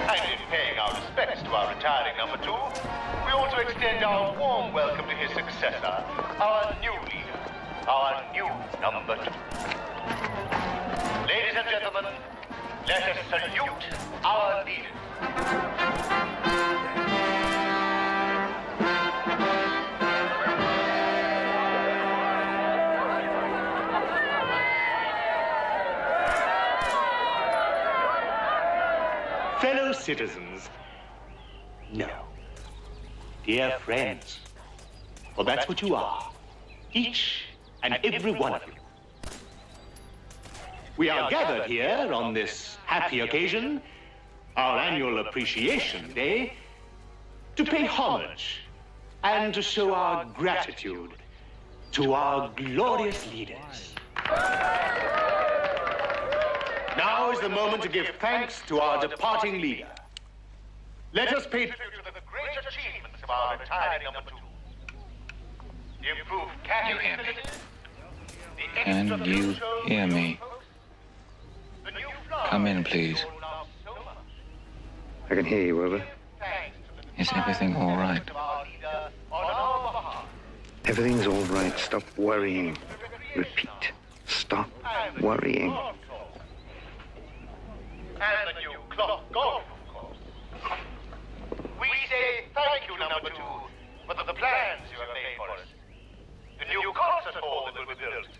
And in paying our respects to our retiring number 2, we also extend our warm welcome to his successor, our new leader, our new number 2. Ladies and gentlemen, let us salute our leader. Fellow citizens, no, dear friends, for that's what you are, each and every one of you. We are gathered here on this happy occasion, our annual Appreciation Day, to pay homage and to show our gratitude to our glorious leaders. Now is the moment to give thanks to our departing leader. Let us pay tribute To the great achievements of our retiring number 2. The improved catering facilities, the Can extra you shows, hear me? the new flowers. Come in, please. I can hear you, Wilbur. Is everything all right? Everything's all right. Stop worrying. Repeat. Stop worrying. And the new clock golf, of course. We say thank you, number 2, for the plans you have made for us. The new concert hall that will be built.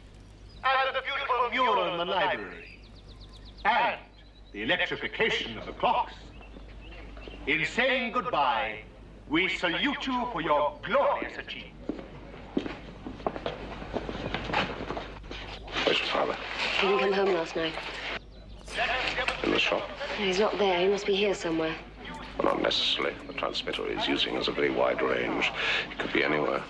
And the beautiful mural in the library. and the electrification of the clocks. In saying goodbye, we salute you for your glorious achievements. Where's your father? He didn't come home last night. In the shop? He's not there. He must be here somewhere. Well, not necessarily. The transmitter he's using has a very wide range. It could be anywhere.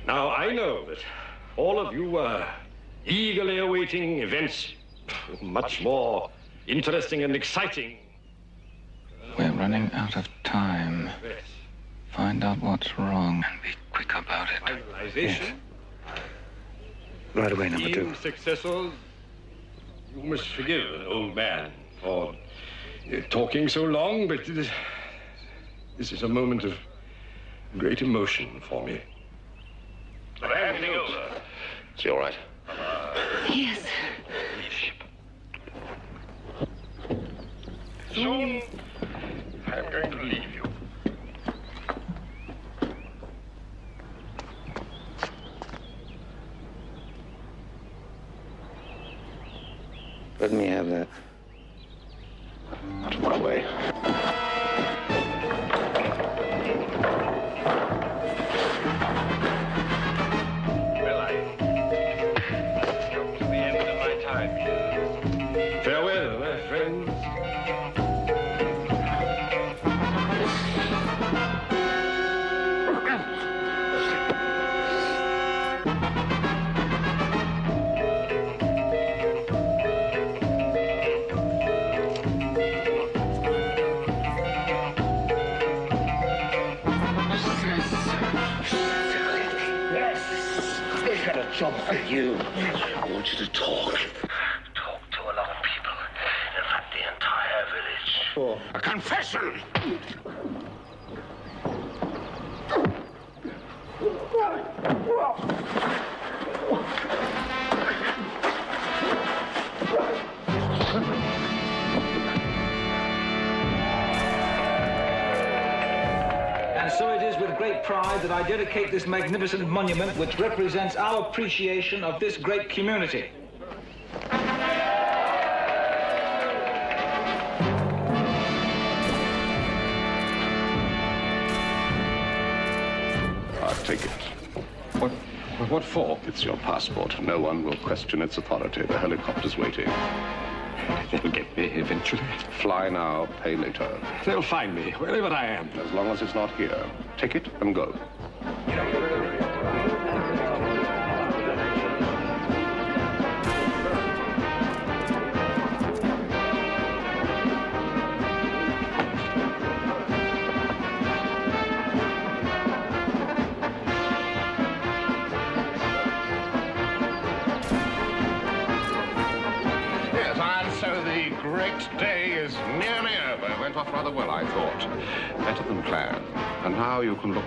Now, I know that all of you are eagerly awaiting events much more interesting and exciting. We're running out of time. Find out what's wrong and be quick about it. Finalization. Right away, number two. Team successors, you must forgive an old man for talking so long, but this is a moment of great emotion for me. Everything over. Is he all right? Yes. Soon, I'm going to leave you. Out of my way. Well, I come to the end of my time here. Farewell, my friends. I've got a job for you. I want you to talk. Talk to a lot of people. In fact, the entire village. For a confession! And so it is with great pride that I dedicate this magnificent monument which represents our appreciation of this great community. Take it. What for? It's your passport. No one will question its authority. The helicopter's waiting. They'll get me eventually. Fly now, pay later. They'll find me, wherever I am. As long as it's not here. Take it and go. Great day is nearly over. Went off rather well, I thought. Better than planned. And now you can look.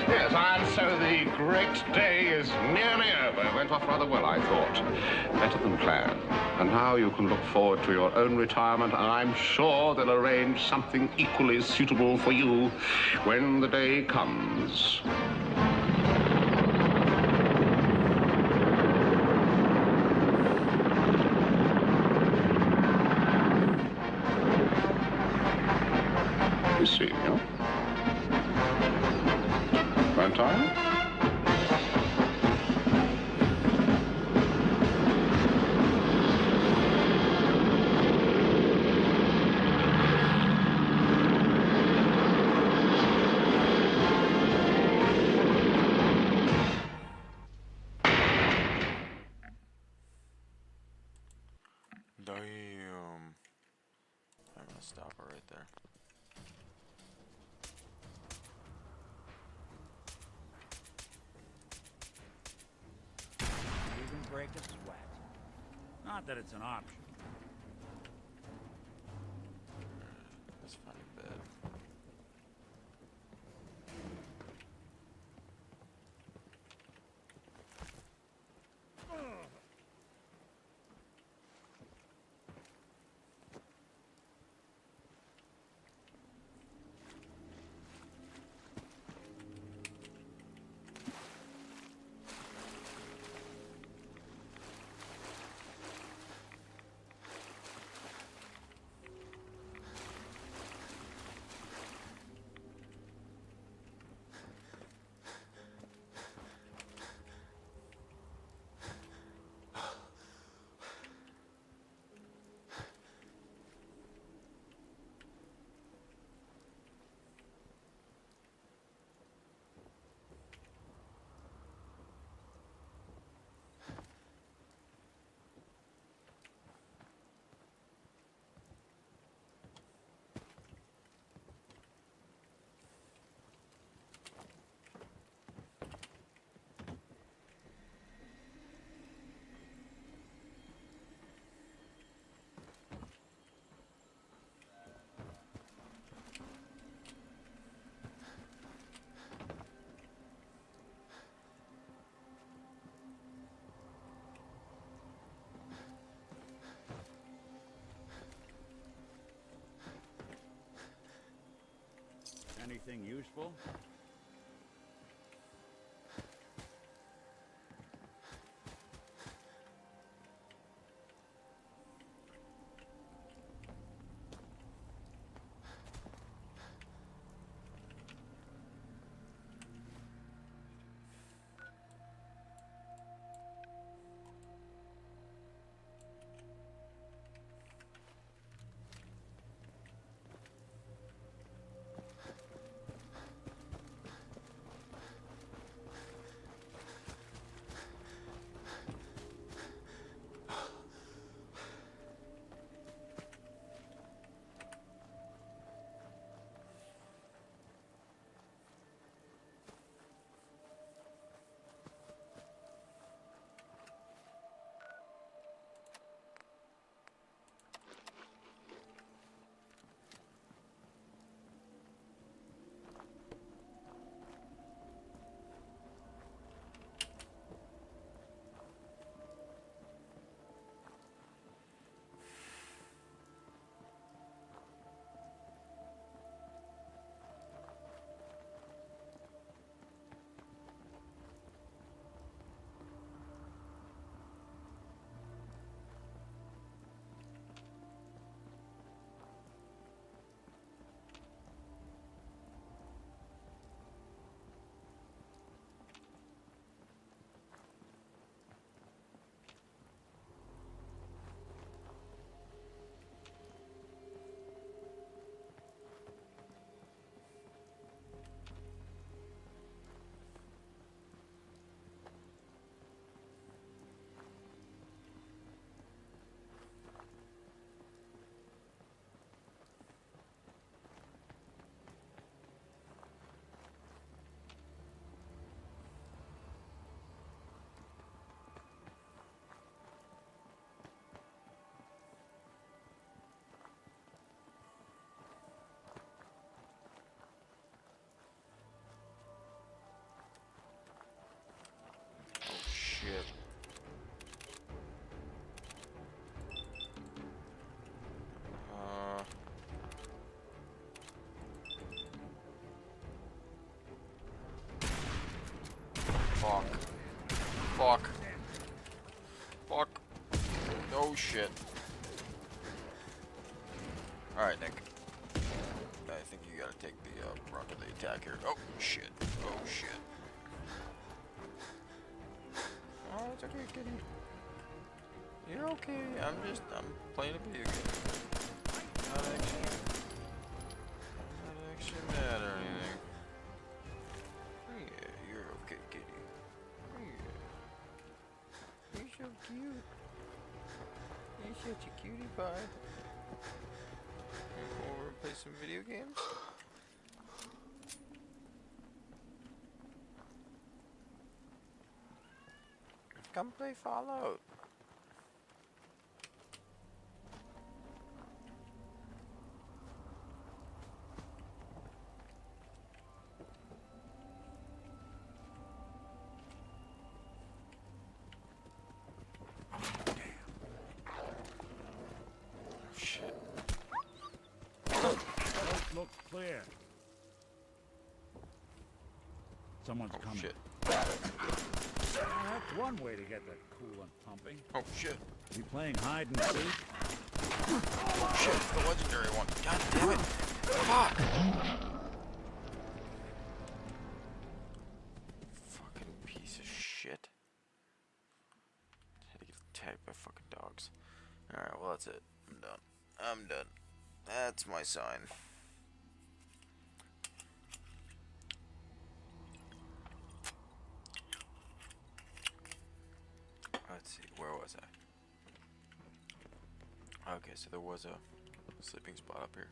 Yes, and so the great day is nearly over. Went off rather well, I thought. Better than planned. And now you can look forward to your own retirement, and I'm sure they'll arrange something equally suitable for you when the day comes. You see, yeah? Won't I? Damn. I'm gonna stop her right there. Even break a sweat. Not that it's an option. Let's find a bed. Anything useful? Shit. Fuck. Fuck. Fuck. No shit. Alright, Nick. I think you gotta take the brunt of the attack here. Oh, shit. Oh, shit. Oh, it's okay, kitty. You're okay. I'm playing a video game. Not actually mad or anything. Yeah, you're okay, kitty. Yeah. You're so cute. You're such a cutie pie. You come over and play some video games? Come play Fallout. Shit. Looks clear. Someone's coming. Shit. That's one way to get that coolant pumping. Oh shit. You playing hide and seek? Oh shit, it's the legendary one. God damn it. Fuck. Fucking piece of shit. Had to get attacked by fucking dogs. Alright, well that's it. I'm done. I'm done. That's my sign. Let's see, where was I? Okay, so there was a sleeping spot up here.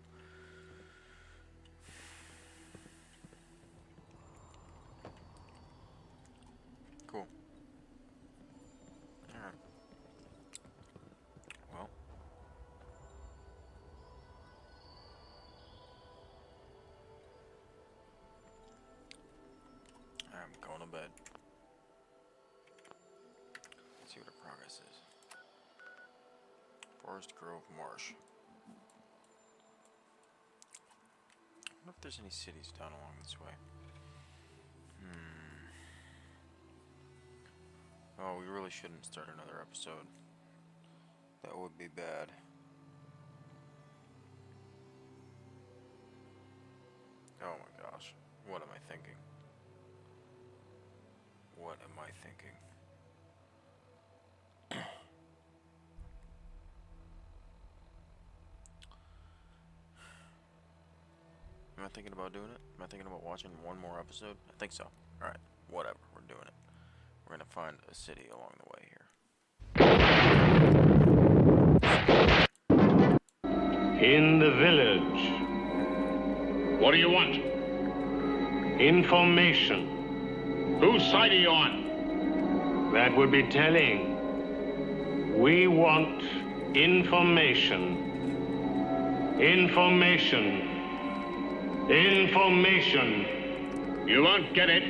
Cool. Alright. Well. I'm going to bed. Let's see what our progress is. Forest Grove Marsh. wonder if there's any cities down along this way. Oh, we really shouldn't start another episode. That would be bad. Oh my gosh. What am I thinking? What am I thinking? Am I thinking about doing it? Am I thinking about watching one more episode? I think so. Alright, whatever. We're doing it. We're gonna find a city along the way here. In the village. What do you want? Information. Whose side are you on? That would be telling. We want information. Information. Information. You won't get it.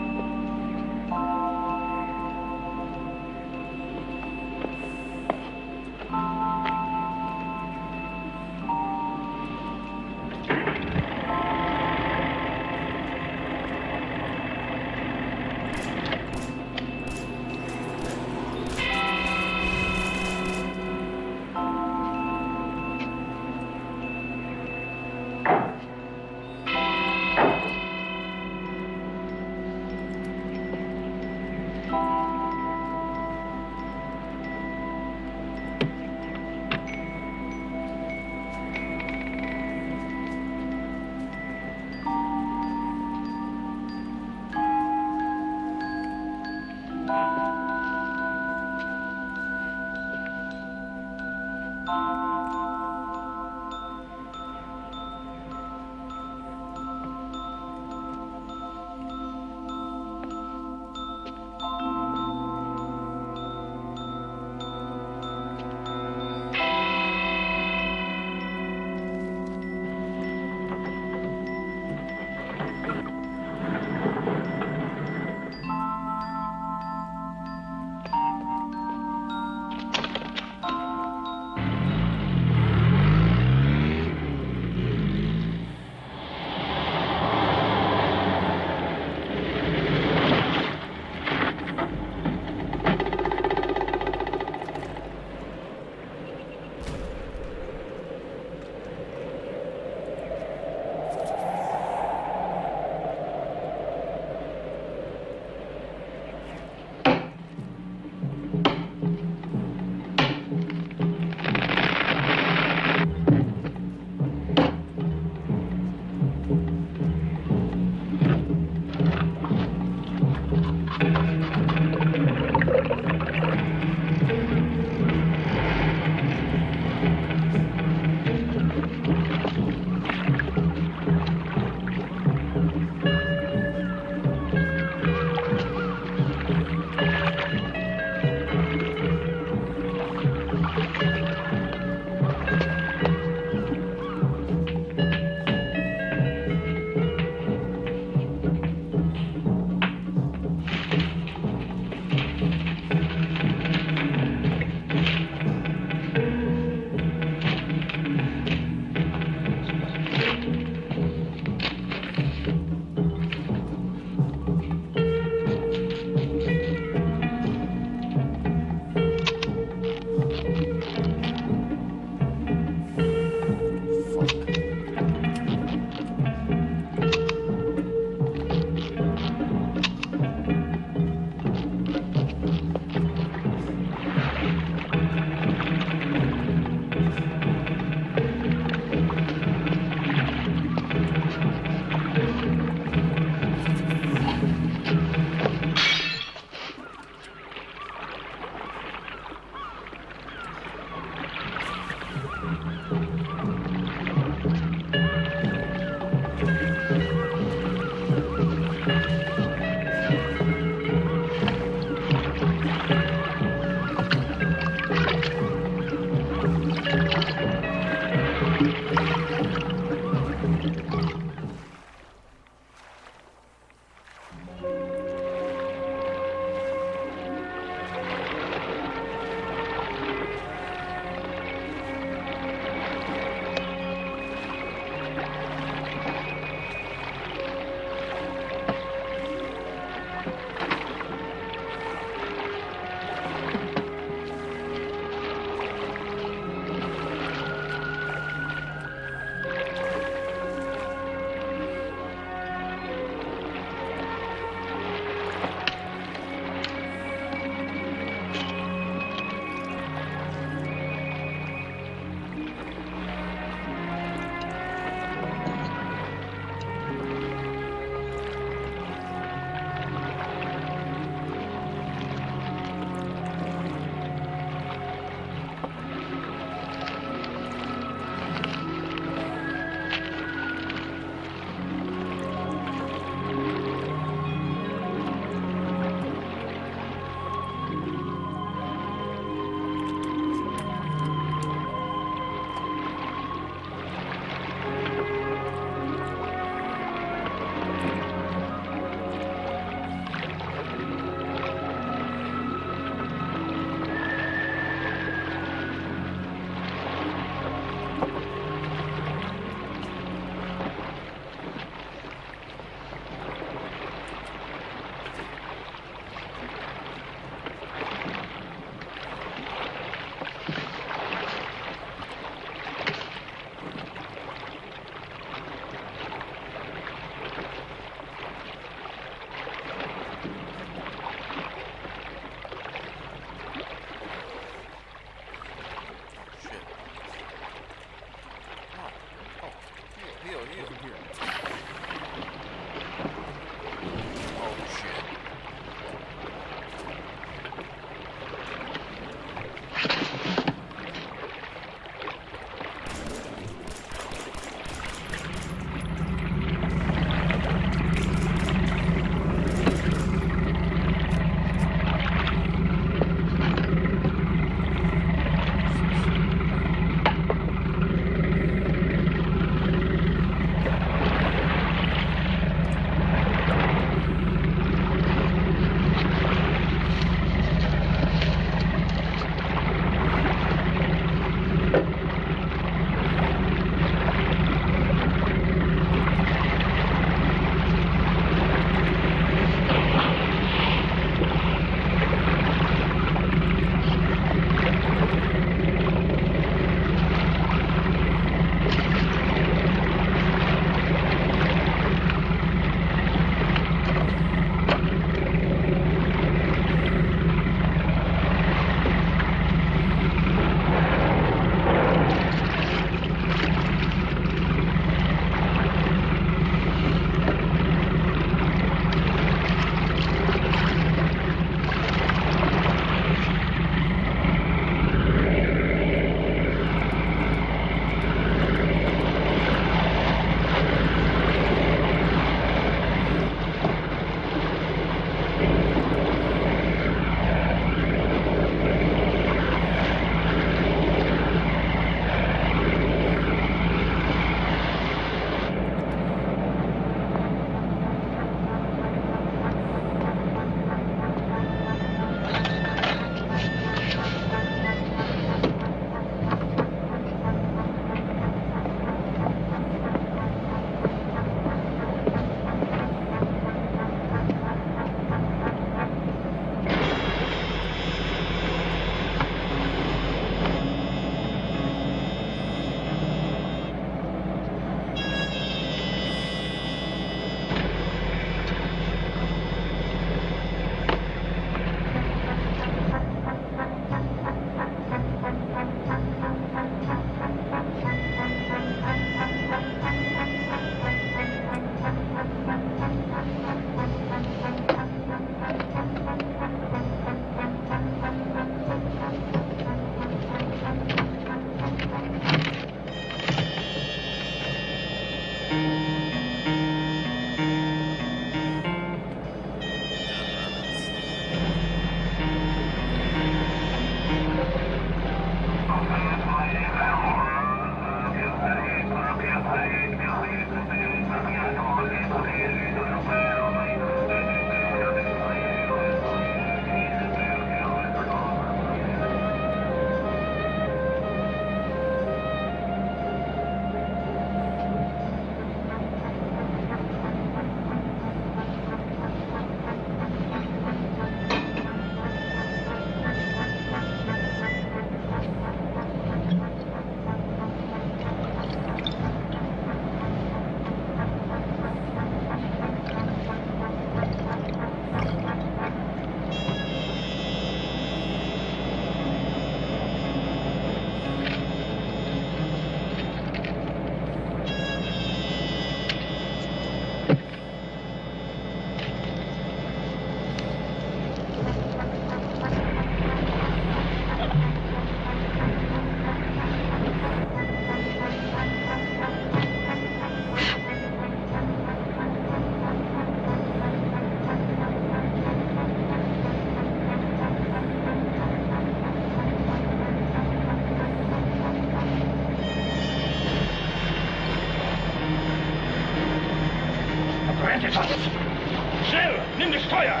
Schnell! Nimm das Steuer!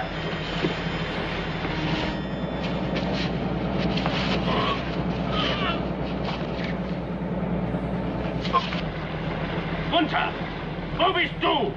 Runter! Wo bist du?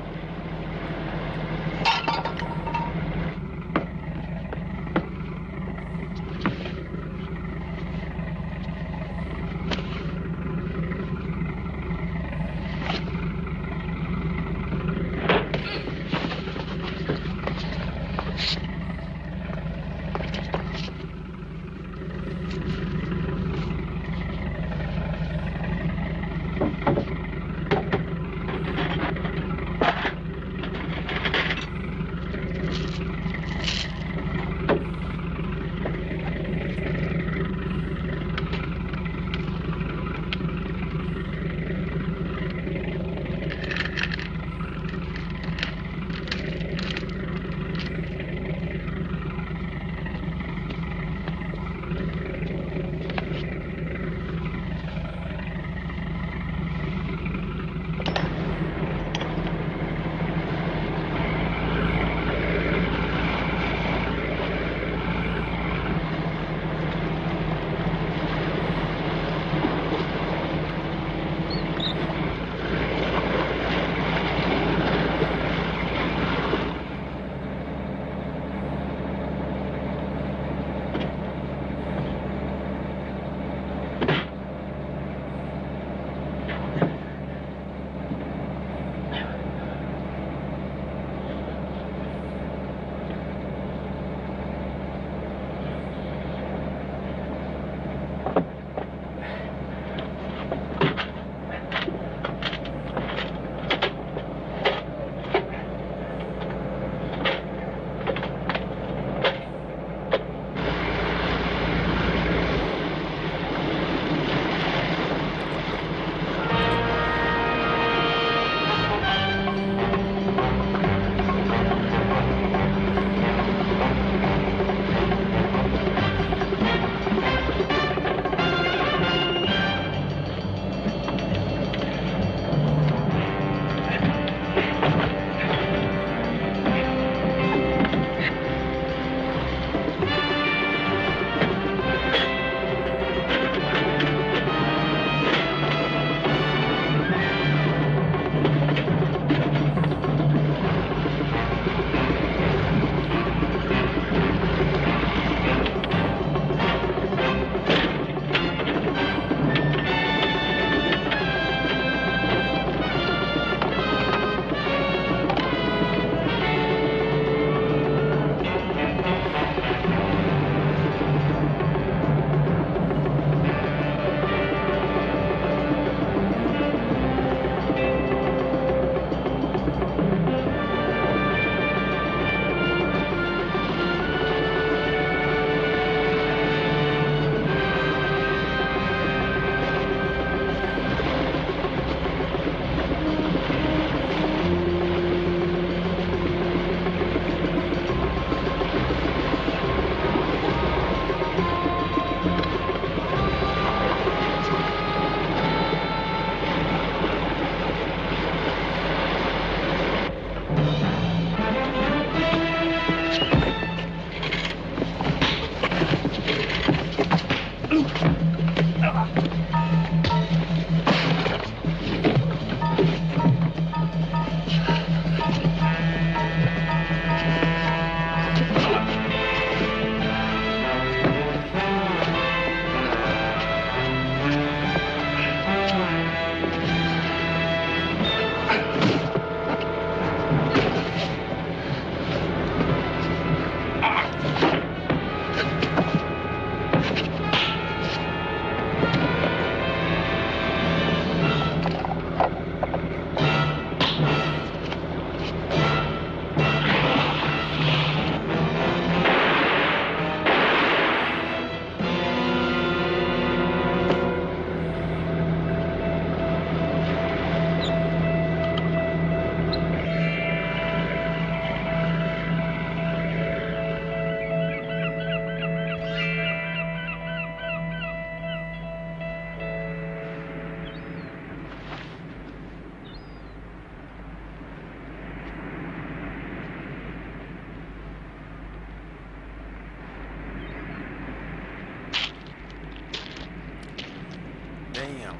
Damn,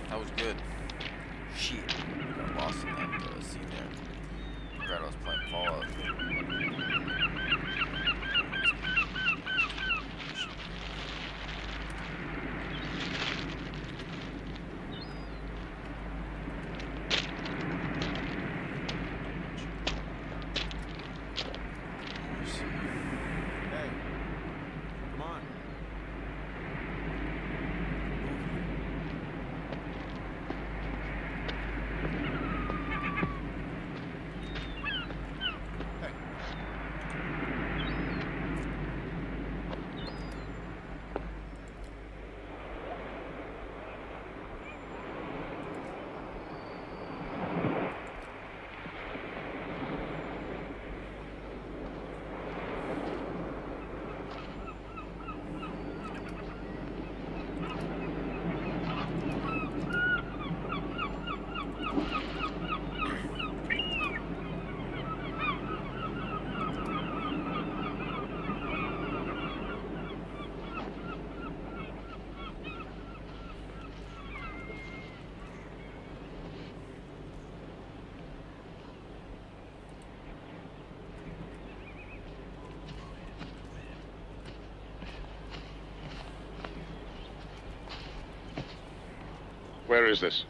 that was good. Shit, got lost in that scene there. Forgot I was playing Fallout. Where is this?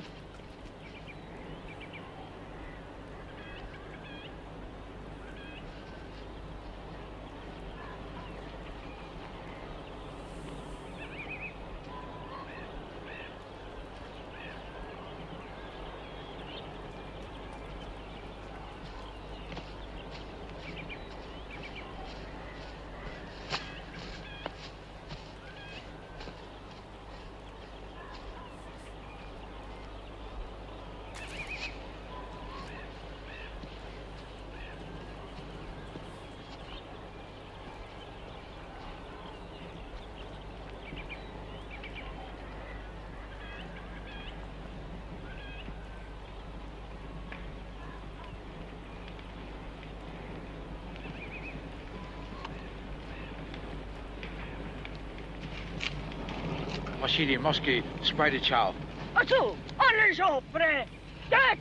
Vasily Mosky, Spider Chow. A tu, alle sopra! Tak!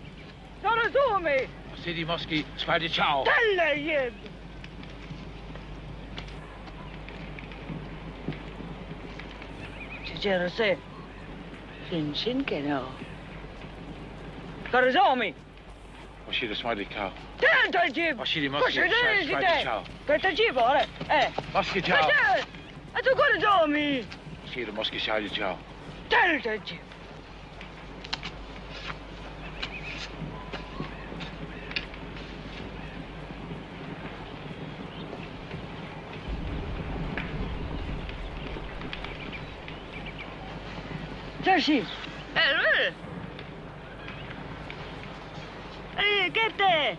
To rozumie! Vasily Mosky, Spider Chow. Telle jeb! C'era se. Sin che no. To rozumie! Vasily Smiley Cow. Tenta jeb! Vasily Mosky, Spider Spider Chow. Tenta jeb, ora. Mosky Chow. A tu rozumie! Vasily Mosky, Spider Chow. Tenta jeb! Cersi. Get there.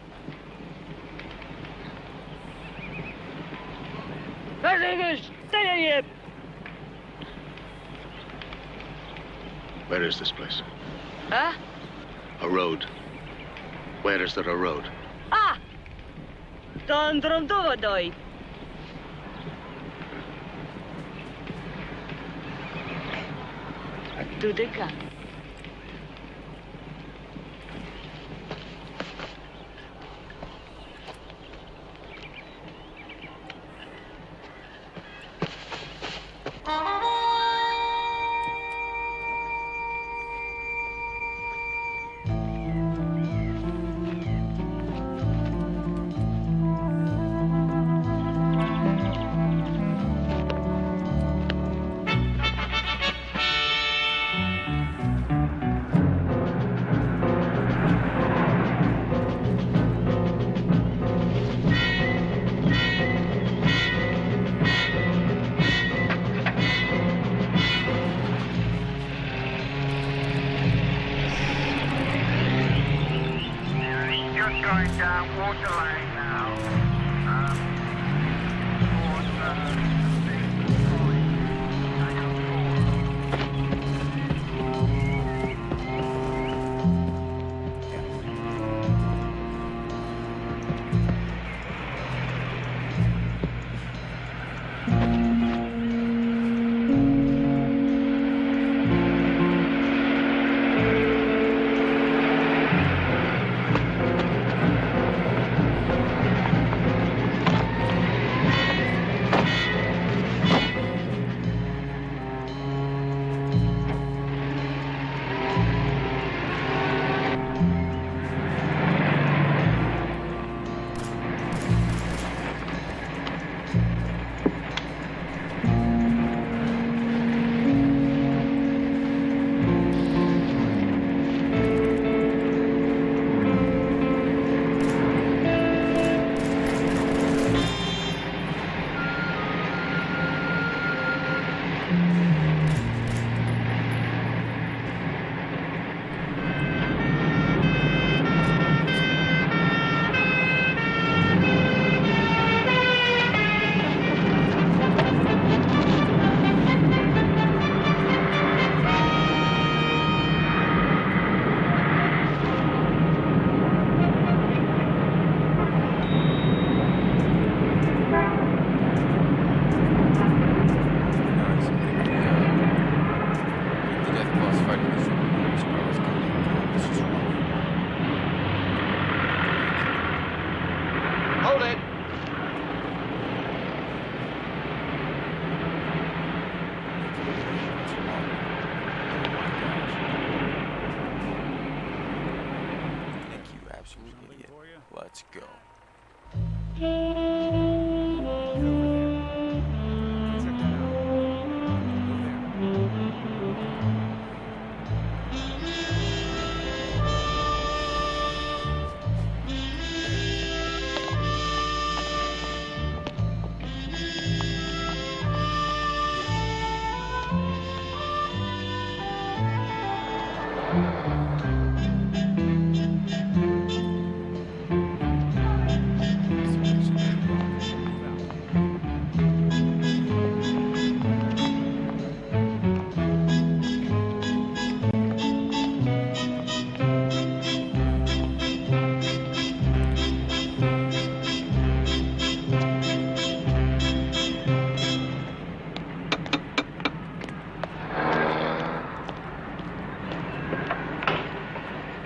Where is this place? Huh? A road. Where is there a road? Ah! Don doi. Tu de cá. Going down watchalong now.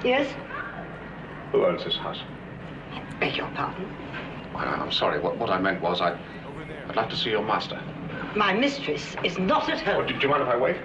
Yes? Who owns this house? Beg your pardon? Well, I'm sorry. What I meant was I'd like to see your master. My mistress is not at home. Do you mind if I wait?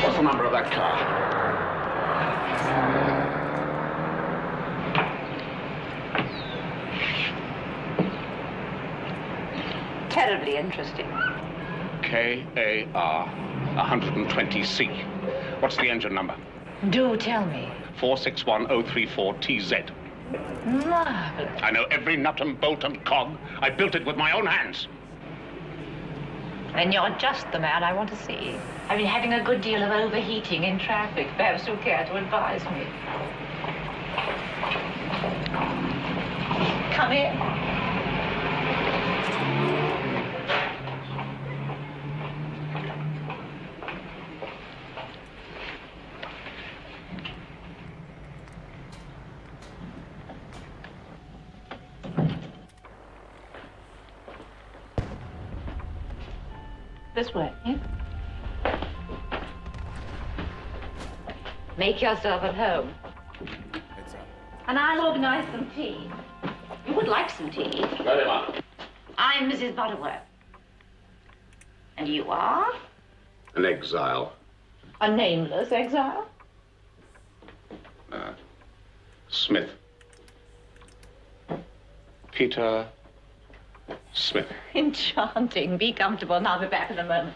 What's the number of that car? Terribly interesting. KAR 120C. What's the engine number? Do tell me. 461034TZ. Marvelous. I know every nut and bolt and cog. I built it with my own hands. Then you're just the man I want to see. I've been having a good deal of overheating in traffic. Perhaps you'll care to advise me. Come in. This way. Make yourself at home. And I'll organize some tea. You would like some tea. Very much. I'm Mrs. Butterworth. And you are? An exile. A nameless exile? Smith. Peter Smith. Enchanting. Be comfortable, and I'll be back in a moment.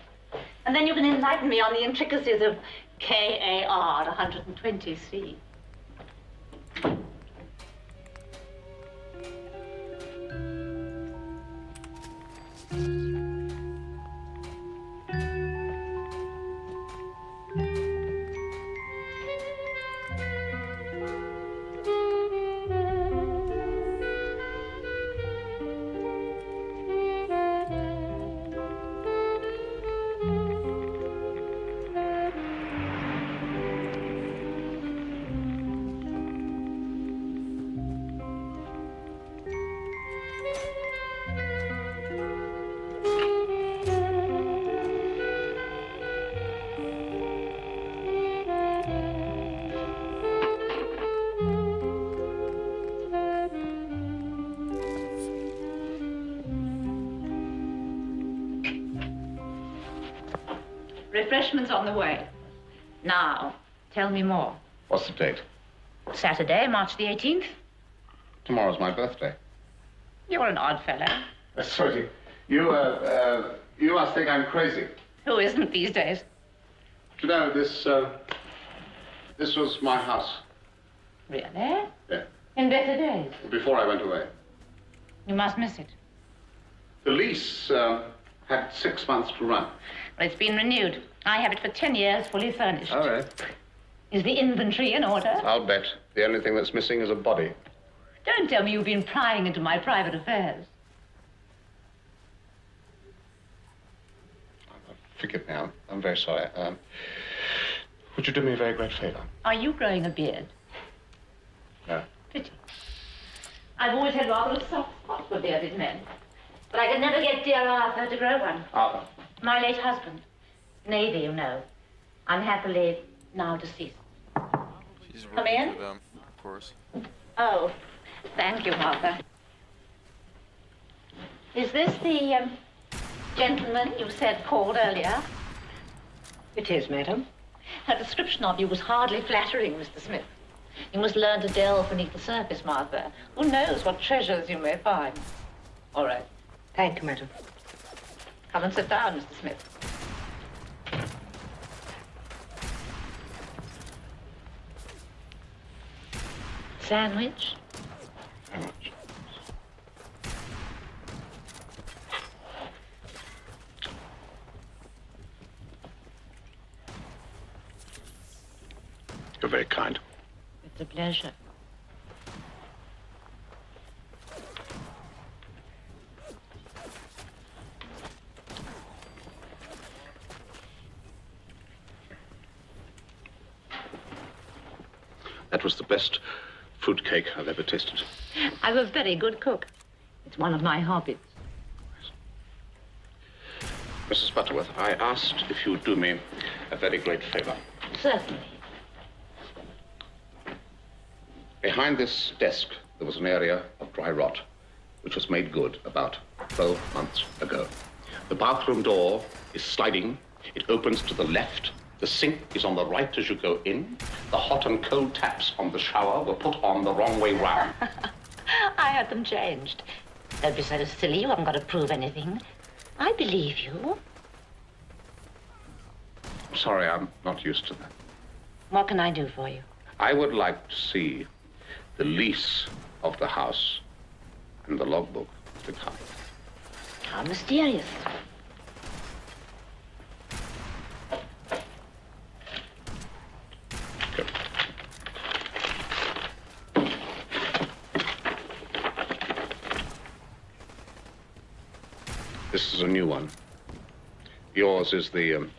And then you can enlighten me on the intricacies of KAR 120C. Refreshments on the way. Now, tell me more. What's the date? Saturday, March the 18th. Tomorrow's my birthday. You're an odd fellow. Sorry, you must think I'm crazy. Who isn't these days? You know, this was my house. Really? Yeah. In better days. Before I went away. You must miss it. The lease had 6 months to run. Well, it's been renewed. I have it for 10 years, fully furnished. All right. Is the inventory in order? I'll bet. The only thing that's missing is a body. Don't tell me you've been prying into my private affairs. Forgive me, I'm very sorry. Would you do me a very great favor? Are you growing a beard? No. Pity. I've always had rather a soft spot for bearded men. But I could never get dear Arthur to grow one. Arthur? My late husband. Navy, you know. Unhappily now deceased. She's Come rooting in? for them, of course. Oh, thank you, Arthur. Is this the gentleman you said called earlier? It is, madam. Her description of you was hardly flattering, Mr. Smith. You must learn to delve beneath the surface, Martha. Who knows what treasures you may find? All right. Thank you, madam. Come and sit down, Mr. Smith. Sandwich? You're very kind. It's a pleasure. That was the best fruit cake I've ever tasted. I'm a very good cook. It's one of my hobbies. Mrs. Butterworth, I asked if you would do me a very great favor. Certainly. Behind this desk, there was an area of dry rot, which was made good about 12 months ago. The bathroom door is sliding. It opens to the left. The sink is on the right as you go in. The hot and cold taps on the shower were put on the wrong way round. I had them changed. Don't be so silly. You haven't got to prove anything. I believe you. I'm sorry, I'm not used to that. What can I do for you? I would like to see the lease of the house and the logbook of the car. How mysterious. This is a new one. Yours is the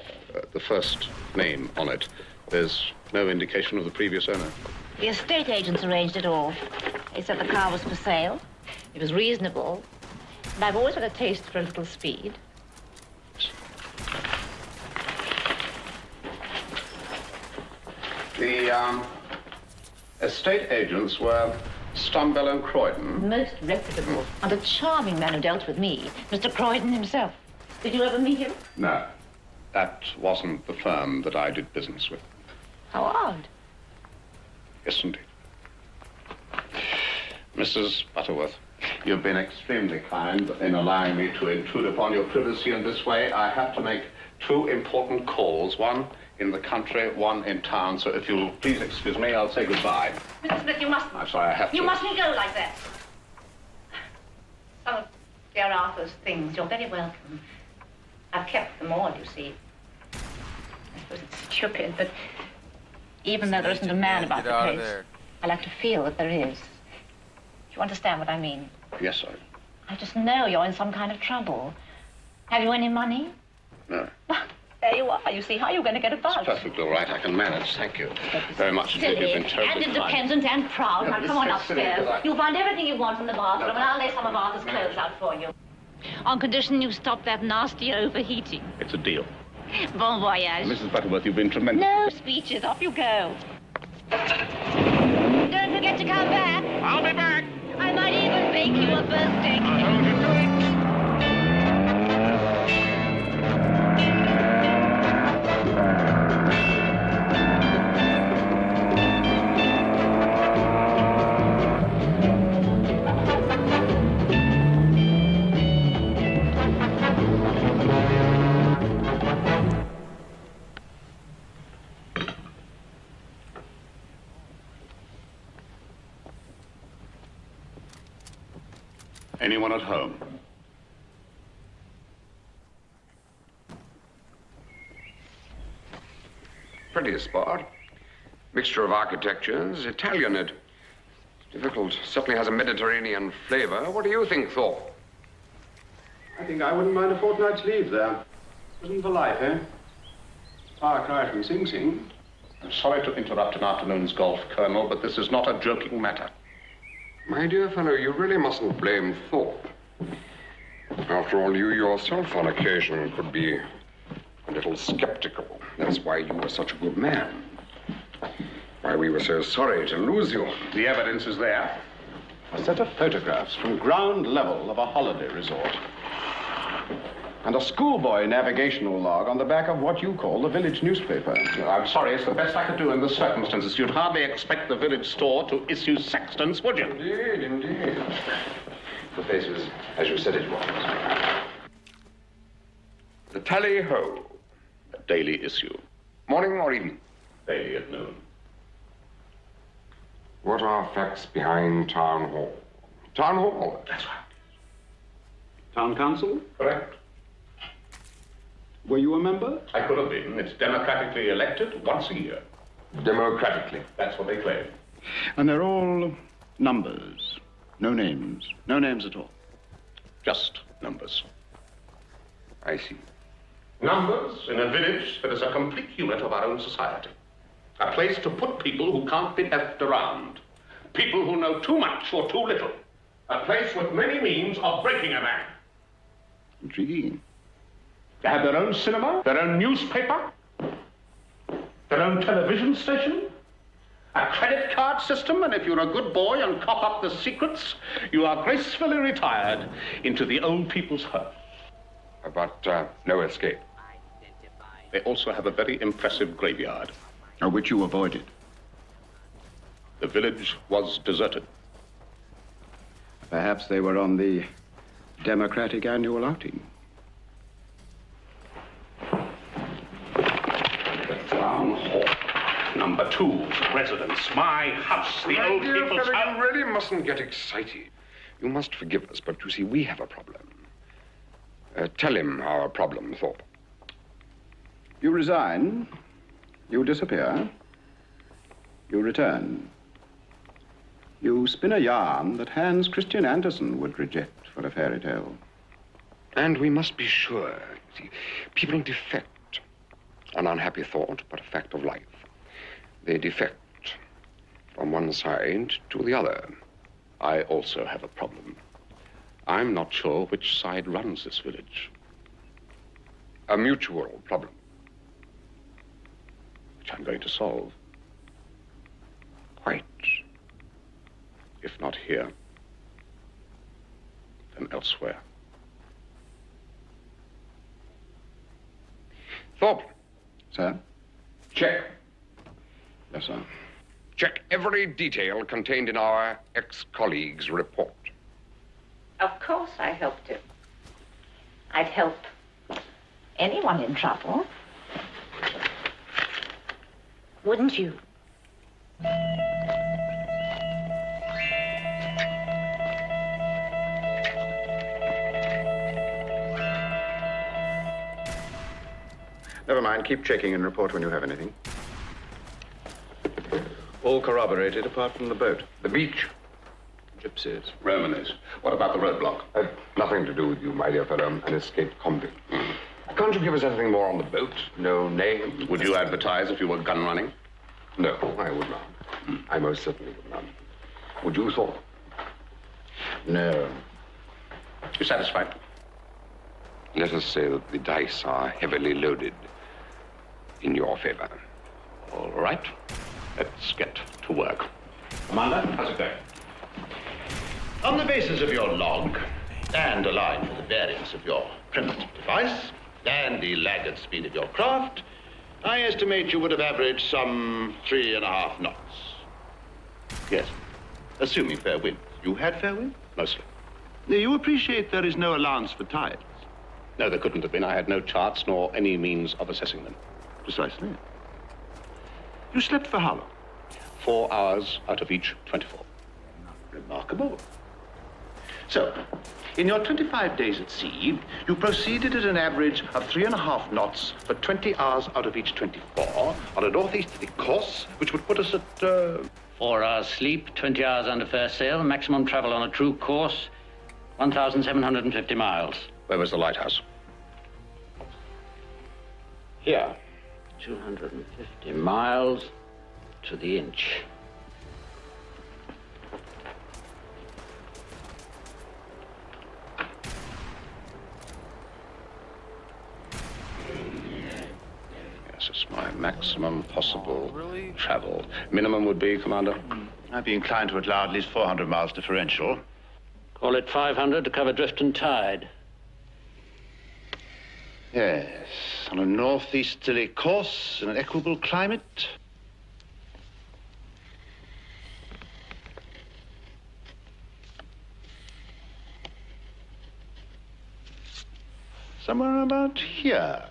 first name on it. There's no indication of the previous owner. The estate agents arranged it all. They said the car was for sale. It was reasonable. And I've always had a taste for a little speed. The estate agents were Stumbell and Croydon. Most reputable. And a charming man who dealt with me, Mr. Croydon himself. Did you ever meet him? No, that wasn't the firm that I did business with. How odd. Yes, indeed. Mrs. Butterworth, you've been extremely kind in allowing me to intrude upon your privacy in this way. I have to make 2 important calls, one in the country, one in town. So if you'll please excuse me, I'll say goodbye. Mr. Smith, you mustn't. I'm sorry, I have to. You mustn't go like that. Some of dear Arthur's things, you're very welcome. I've kept them all, you see. I suppose it's stupid, but even though there isn't a man about the place, I like to feel that there is. Do you understand what I mean? Yes, sir. I just know you're in some kind of trouble. Have you any money? No. There you are. You see, how are you going to get about? It's perfectly all right. I can manage. Thank you very much indeed. Silly You've been terribly and kind. independent and proud. No, now, this come on is silly, upstairs. because You'll find everything you want in the bathroom, No. and I'll lay some of Arthur's clothes out for you. On condition you stop that nasty overheating. It's a deal. Bon voyage. Mrs. Butterworth, you've been tremendous. No speeches. Off you go. Don't forget to come back. I'll be back. I might even bake you a birthday cake. Anyone at home? Pretty spot. Mixture of architectures, Italian. It's difficult. Certainly has a Mediterranean flavor. What do you think, Thor? I think I wouldn't mind a fortnight's leave there. Prison for life, eh? Far cry from Sing Sing. I'm sorry to interrupt an afternoon's golf, Colonel, but this is not a joking matter. My dear fellow, you really mustn't blame Thorpe. After all, you yourself on occasion could be a little skeptical. That's why you were such a good man. Why we were so sorry to lose you. The evidence is there. A set of photographs from ground level of a holiday resort. And a schoolboy navigational log on the back of what you call the village newspaper. I'm sorry, it's the best I could do in the circumstances. You'd hardly expect the village store to issue sextants, would you? Indeed, indeed. The place is as you said it was. The Tally-Ho. A daily issue. Morning or evening? Daily at noon. What are facts behind Town Hall? Town Hall? That's right. Town council? Correct. Were you a member? I could have been. It's democratically elected once a year. Democratically? That's what they claim. And they're all numbers. No names. No names at all. Just numbers. I see. Numbers in a village that is a complete unit of our own society. A place to put people who can't be left around. People who know too much or too little. A place with many means of breaking a man. Intriguing. They have their own cinema, their own newspaper, their own television station, a credit card system, and if you're a good boy and cop up the secrets, you are gracefully retired into the old people's home. But no escape. They also have a very impressive graveyard. Which you avoided. The village was deserted. Perhaps they were on the Democratic annual outing. The Town Hall. Number 2, residence. My house, the old people's house. You really mustn't get excited. You must forgive us, but you see, we have a problem. Tell him our problem, Thorpe. You resign. You disappear. You return. You spin a yarn that Hans Christian Andersen would reject for a fairy tale. And we must be sure. See, people defect. An unhappy thought, but a fact of life. They defect from one side to the other. I also have a problem. I'm not sure which side runs this village. A mutual problem. Which I'm going to solve. Quite. If not here, then elsewhere. Thorpe. Sir? Check. Yes, sir. Check every detail contained in our ex-colleague's report. Of course I helped him. I'd help anyone in trouble. Wouldn't you? Never mind. Keep checking and report when you have anything. All corroborated apart from the boat. The beach. Gypsies. Romanes. What about the roadblock? Nothing to do with you, my dear fellow. An escaped convict. Can't you give us anything more on the boat? No name? Would you advertise if you were gun running? No, I would not. I most certainly would not. Would you, Thorpe? No. You satisfied? Let us say that the dice are heavily loaded in your favor. All right. Let's get to work. Commander, how's it going? On the basis of your log, and aligned with the variance of your primitive device, and the laggard speed of your craft, I estimate you would have averaged some 3.5 knots. Yes, assuming fair wind. You had fair wind? Mostly. You appreciate there is no allowance for tides? No, there couldn't have been. I had no charts nor any means of assessing them. Precisely. You slept for how long? 4 hours out of each 24. Remarkable. So, in your 25 days at sea, you proceeded at an average of 3.5 knots for 20 hours out of each 24 on a northeasterly course, which would put us at, 4 hours sleep, 20 hours under fair sail, maximum travel on a true course, 1,750 miles. Where was the lighthouse? Here. 250 miles to the inch. Yes, it's my maximum possible travel. Minimum would be, Commander? I'd be inclined to allow at least 400 miles differential. Call it 500 to cover drift and tide. Yes, on a northeasterly course in an equable climate. Somewhere about here.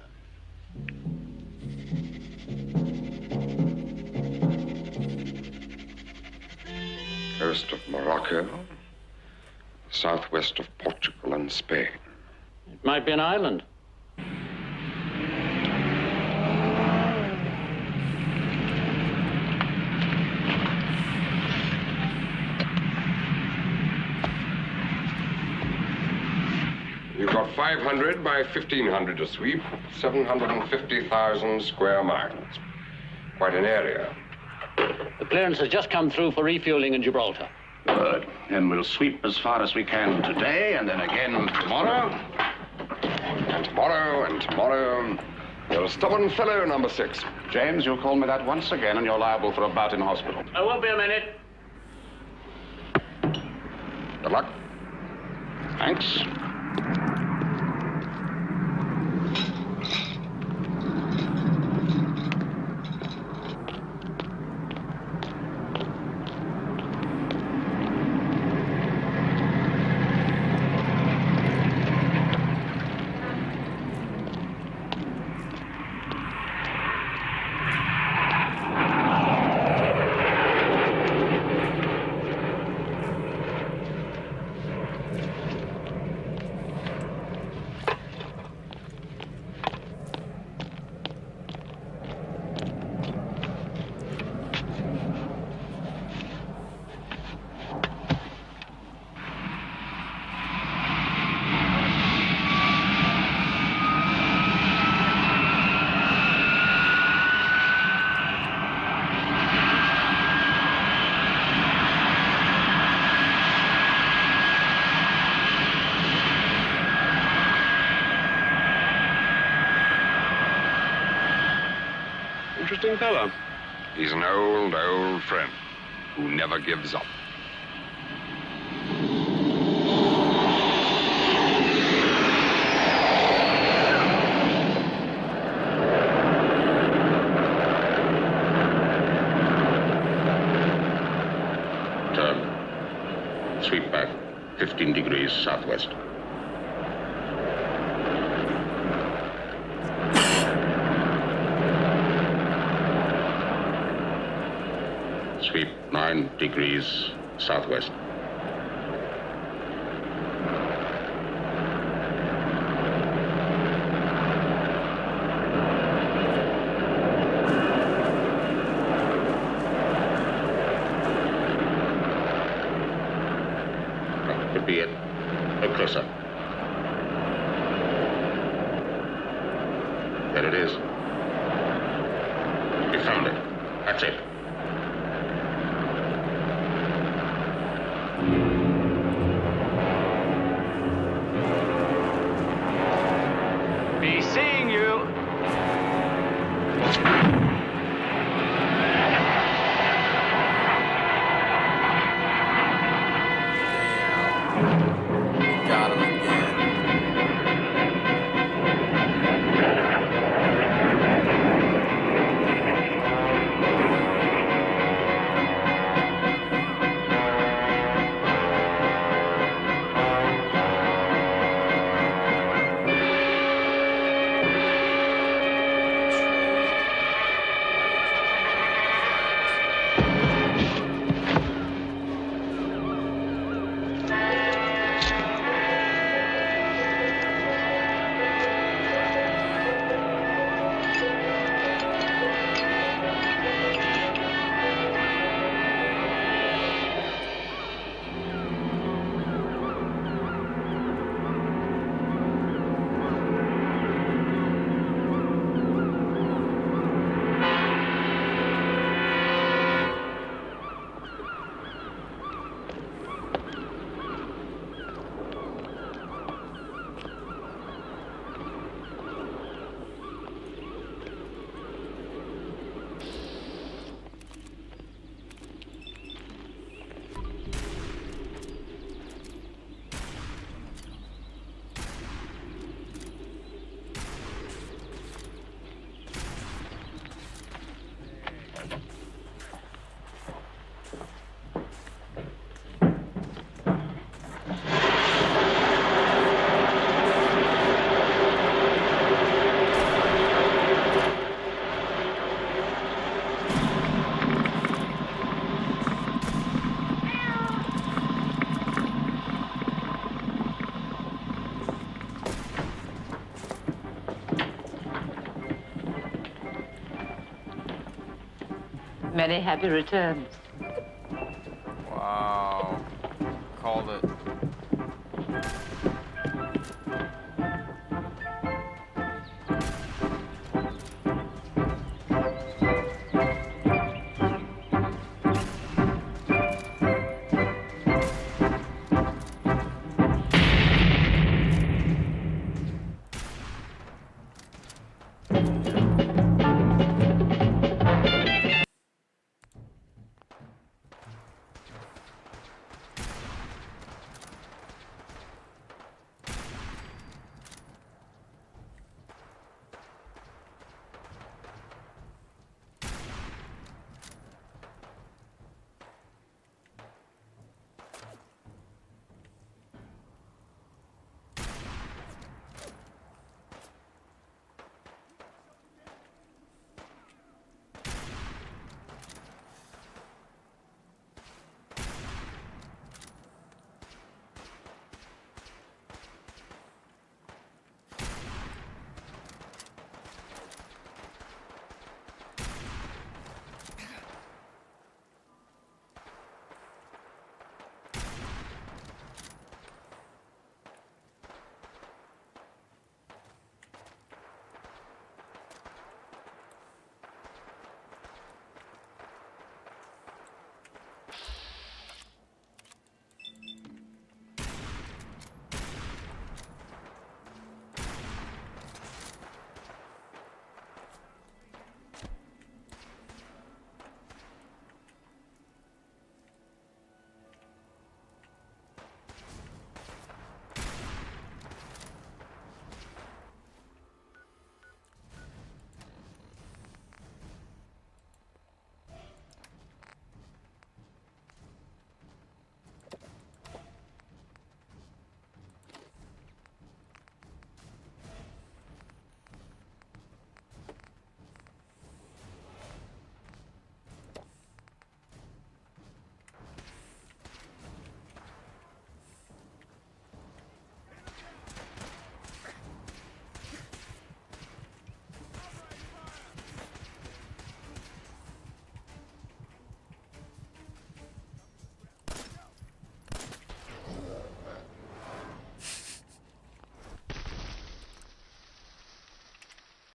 Coast of Morocco, southwest of Portugal and Spain. It might be an island. You've got 500 by 1,500 to sweep, 750,000 square miles. Quite an area. The clearance has just come through for refueling in Gibraltar. Good. Then we'll sweep as far as we can today, and then again tomorrow. And tomorrow, and tomorrow. You're a stubborn fellow, number 6. James, you'll call me that once again, and you're liable for a bout in hospital. I won't be a minute. Good luck. Thanks. Interesting fellow. He's an old, old friend who never gives up. Turn. Sweep back 15 degrees southwest. Sweep 9 degrees southwest. That could be it. Look closer. There it is. You found it. That's it. Be seeing you. Got him again. Many happy returns.